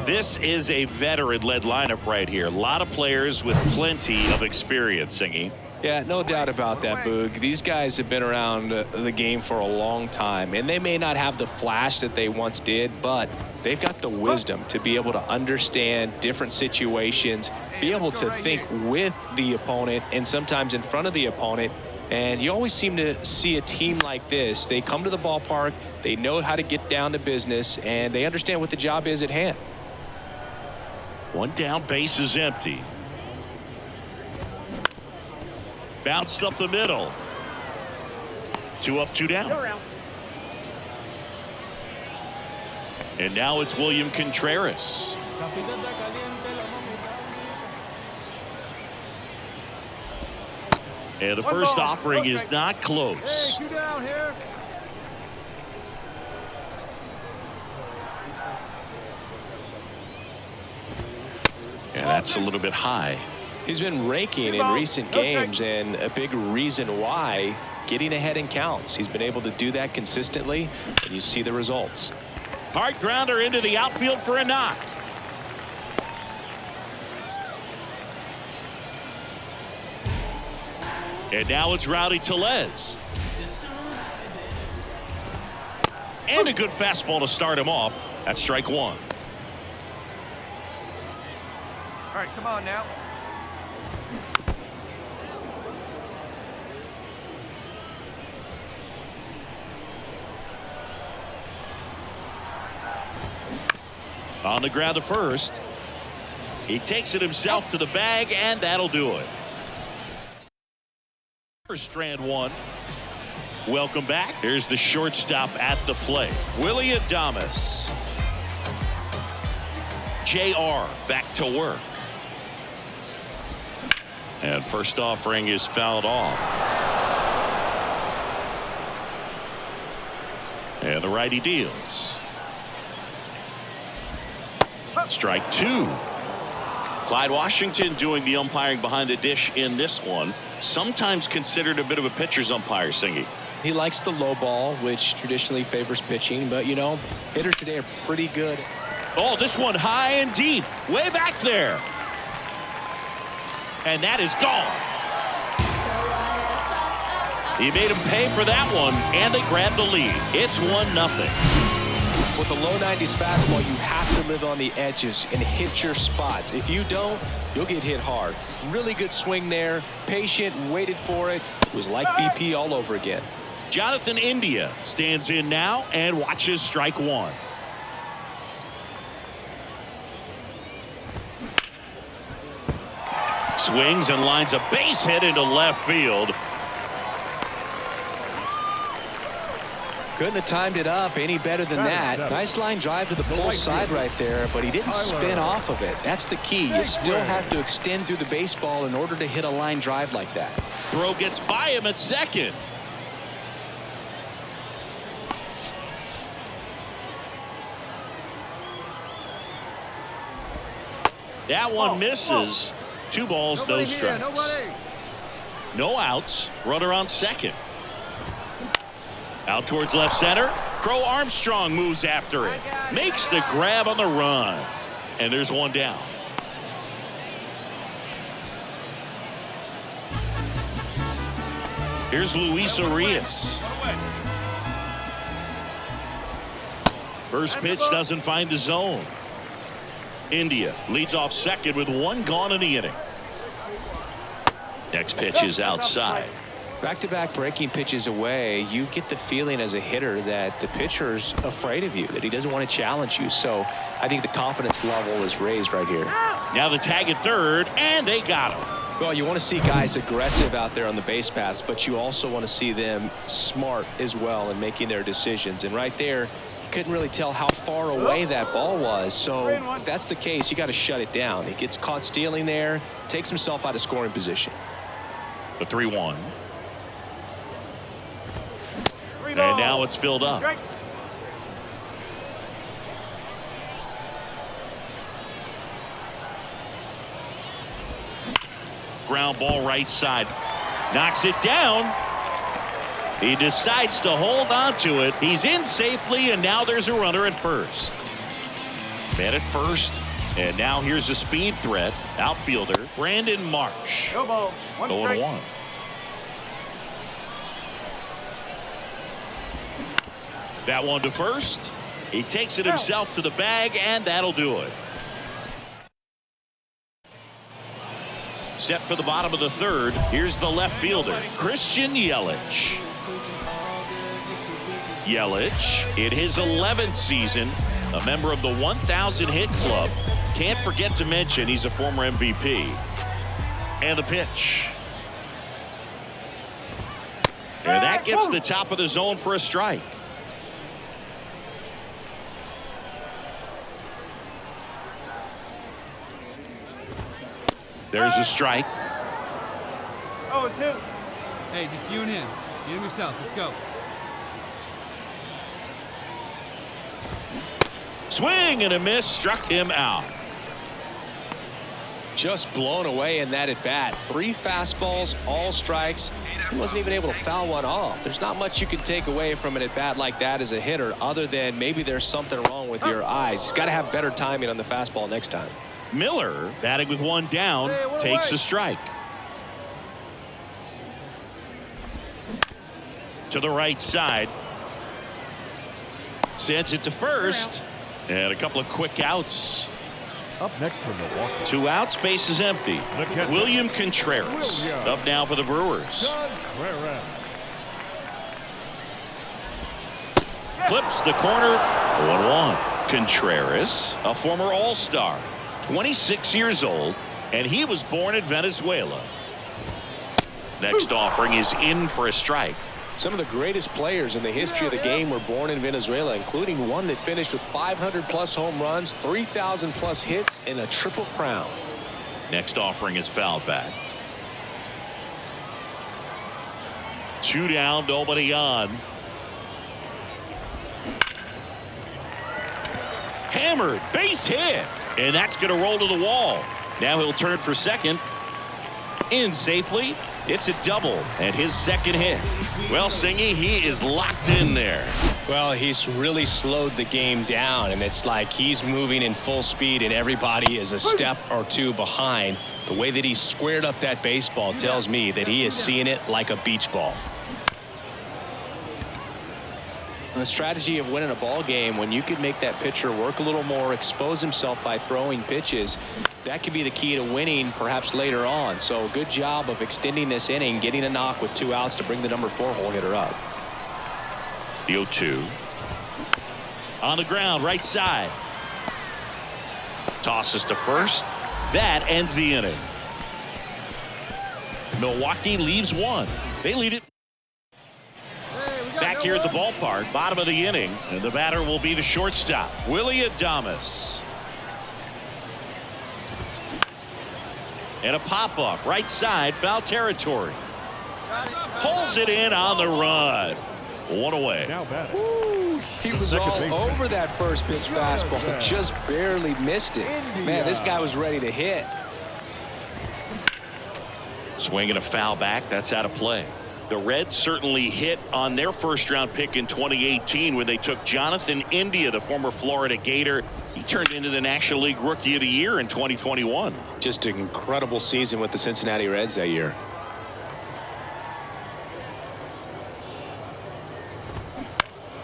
S7: This is a veteran-led lineup right here. A lot of players with plenty of experience, Singy.
S2: Yeah, no doubt about that, Boog. These guys have been around the game for a long time, and they may not have the flash that they once did, but they've got the wisdom to be able to understand different situations, be able to think with the opponent and sometimes in front of the opponent. And you always seem to see a team like this. They come to the ballpark, they know how to get down to business, and they understand what the job is at hand.
S7: One down, base is empty. Bounced up the middle. 2 up, 2 down. And now it's William Contreras. And the first offering is not close.
S8: Hey, 2 down here.
S7: And that's a little bit high.
S2: He's been raking in recent games, and a big reason why, getting ahead in counts. He's been able to do that consistently, and you see the results.
S7: Hard grounder into the outfield for a knock. And now it's Rowdy Tellez. And a good fastball to start him off. That's strike 1.
S18: All right, come on now.
S7: On the ground to first. He takes it himself to the bag, and that'll do it. Strand 1. Welcome back. Here's the shortstop at the plate, Willie Adames. JR back to work. And first offering is fouled off. And the righty deals. Strike 2. Clyde Washington doing the umpiring behind the dish in this one. Sometimes considered a bit of a pitcher's umpire, Singy.
S2: He likes the low ball, which traditionally favors pitching, but, you know, hitters today are pretty good.
S7: Oh, this one high and deep, way back there. And that is gone. He made him pay for that one, and they grabbed the lead. It's 1-0.
S2: With a low 90s fastball, you have to live on the edges and hit your spots. If you don't, you'll get hit hard. Really good swing there. Patient, waited for it. It was like BP all over again.
S7: Jonathan India stands in now and watches strike 1. Swings and lines a base hit into left field.
S2: Couldn't have timed it up any better than that. Nice line drive to the pull side right there, but he didn't spin off of it. That's the key. You still have to extend through the baseball in order to hit a line drive like that.
S7: Throw gets by him at second. That one misses. 2 balls, no strikes. No outs. Runner on second. Out towards left center. Crow Armstrong moves after it. Makes the grab on the run. And there's 1 down. Here's Luis Arias. First pitch doesn't find the zone. India leads off second with 1 gone in the inning. Next pitch is outside.
S2: Back-to-back breaking pitches away, you get the feeling as a hitter that the pitcher's afraid of you, that he doesn't want to challenge you. So I think the confidence level is raised right here.
S7: Now the tag at third, and they got him.
S2: Well, you want to see guys aggressive out there on the base paths, but you also want to see them smart as well in making their decisions. And right there, you couldn't really tell how far away that ball was. So if that's the case, you got to shut it down. He gets caught stealing there, takes himself out of scoring position.
S7: The 3-1. And now it's filled up. Ground ball right side. Knocks it down. He decides to hold on to it. He's in safely, and now there's a runner at first. Man at first. And now here's a speed threat. Outfielder Brandon Marsh. 0-1. That one to first. He takes it himself to the bag, and that'll do it. Set for the bottom of the third. Here's the left fielder, Christian Yelich. Yelich, in his 11th season, a member of the 1,000 hit club. Can't forget to mention he's a former MVP. And the pitch. And that gets the top of the zone for a strike. There's a strike.
S8: 0-2. Hey, just you and him. You and yourself. Let's go.
S7: Swing and a miss. Struck him out.
S2: Just blown away in that at bat. 3 fastballs, all strikes. He wasn't even able to foul one off. There's not much you can take away from an at bat like that as a hitter, other than maybe there's something wrong with your eyes. He's got to have better timing on the fastball next time.
S7: Miller, batting with 1 down, takes a strike. To the right side. Sends it to first. And a couple of quick outs.
S11: Up next for Milwaukee.
S7: 2 outs, base is empty. William Contreras up now for the Brewers. Clips the corner. 1-1. Contreras, a former All-Star. 26 years old, and he was born in Venezuela. Next offering is in for a strike.
S2: Some of the greatest players in the history of the game were born in Venezuela, including one that finished with 500+ home runs, 3,000+ hits, and a triple crown.
S7: Next offering is fouled back. 2 down, nobody on. Hammered, base hit. And that's going to roll to the wall. Now he'll turn for second. In safely. It's a double and his second hit. Well, Singy, he is locked in there.
S2: Well, he's really slowed the game down, and it's like he's moving in full speed and everybody is a step or 2 behind. The way that he squared up that baseball tells me that he is seeing it like a beach ball. The strategy of winning a ball game, when you could make that pitcher work a little more, expose himself by throwing pitches, that could be the key to winning perhaps later on. So good job of extending this inning, getting a knock with 2 outs to bring the number 4 hole hitter up.
S7: The 0-2. On the ground, right side. Tosses to first. That ends the inning. Milwaukee leaves one. They lead it. Back here at the ballpark, bottom of the inning, and the batter will be the shortstop, Willie Adames. And a pop-up, right side, foul territory. Pulls it in on the run. One away.
S2: Ooh, he was all over that first pitch fastball, just barely missed it. Man, this guy was ready to hit.
S7: Swinging a foul back, that's out of play. The Reds certainly hit on their first-round pick in 2018 when they took Jonathan India, the former Florida Gator. He turned into the National League Rookie of the Year in 2021.
S2: Just an incredible season with the Cincinnati Reds that year.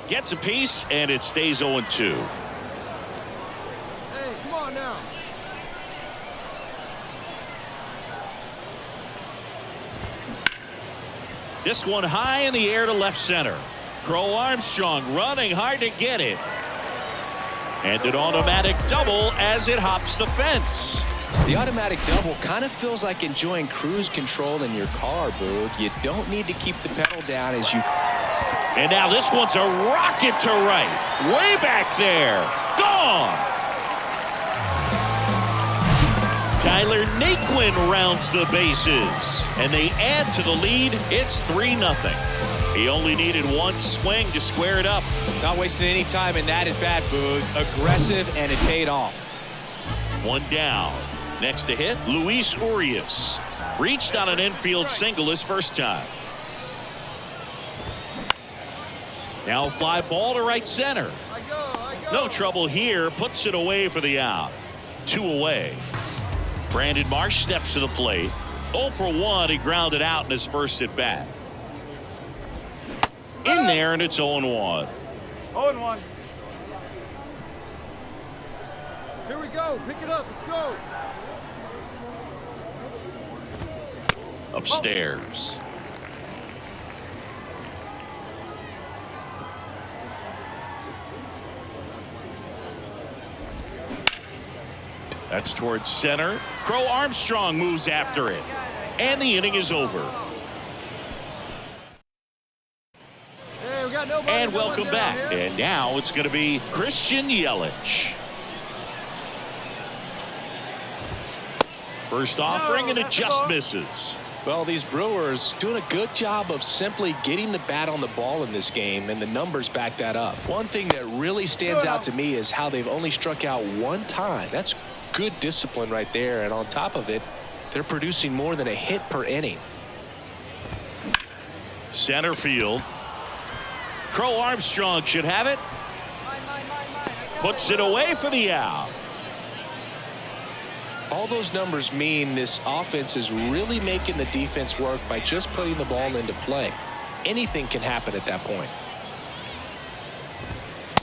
S7: Gets a piece, and it stays 0-2.
S8: Hey, come on now.
S7: This one high in the air to left center. Crow Armstrong running hard to get it. And an automatic double as it hops the fence.
S2: The automatic double kind of feels like enjoying cruise control in your car, Boog. You don't need to keep the pedal down as you...
S7: And now this one's a rocket to right. Way back there. Gone. Tyler Naquin rounds the bases. And they add to the lead. It's 3-0. He only needed one swing to square it up.
S2: Not wasting any time in that at bat, Boog. Aggressive, and it paid off.
S7: One down. Next to hit, Luis Urias. Reached on an infield single his first time. Now a fly ball to right center. No trouble here. Puts it away for the out. 2 away. Brandon Marsh steps to the plate. 0 for 1. He grounded out in his first at bat. In there, and it's 0-1.
S8: 0-1. Here we go. Pick it up. Let's go.
S7: Upstairs. That's towards center. Crow Armstrong moves after it. And the inning is over.
S8: Hey, we got nobody.
S7: And welcome back. And now it's going to be Christian Yelich. First offering, and it just misses.
S2: Well, these Brewers doing a good job of simply getting the bat on the ball in this game, and the numbers back that up. One thing that really stands out to me is how they've only struck out one time. That's good discipline right there, and on top of it, they're producing more than a hit per inning.
S7: Center field. Crow Armstrong should have it. Puts it away for the out.
S2: All those numbers mean this offense is really making the defense work by just putting the ball into play. Anything can happen at that point.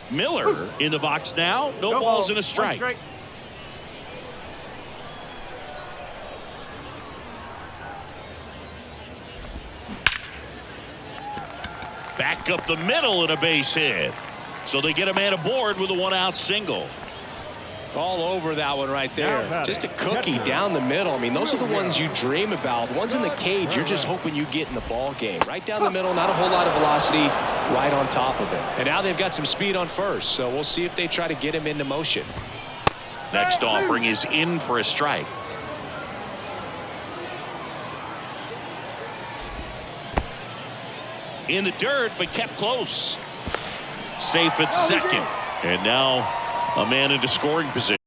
S7: Miller in the box now. No balls and a strike. Back up the middle and a base hit. So they get a man aboard with a 1-out single.
S2: All over that one right there. Just a cookie down the middle. I mean, those are the ones you dream about. The ones in the cage, you're just hoping you get in the ball game. Right down the middle, not a whole lot of velocity, right on top of it. And now they've got some speed on first, so we'll see if they try to get him into motion.
S7: Next offering is in for a strike. In the dirt, but kept close. Safe at second. And now a man into scoring position.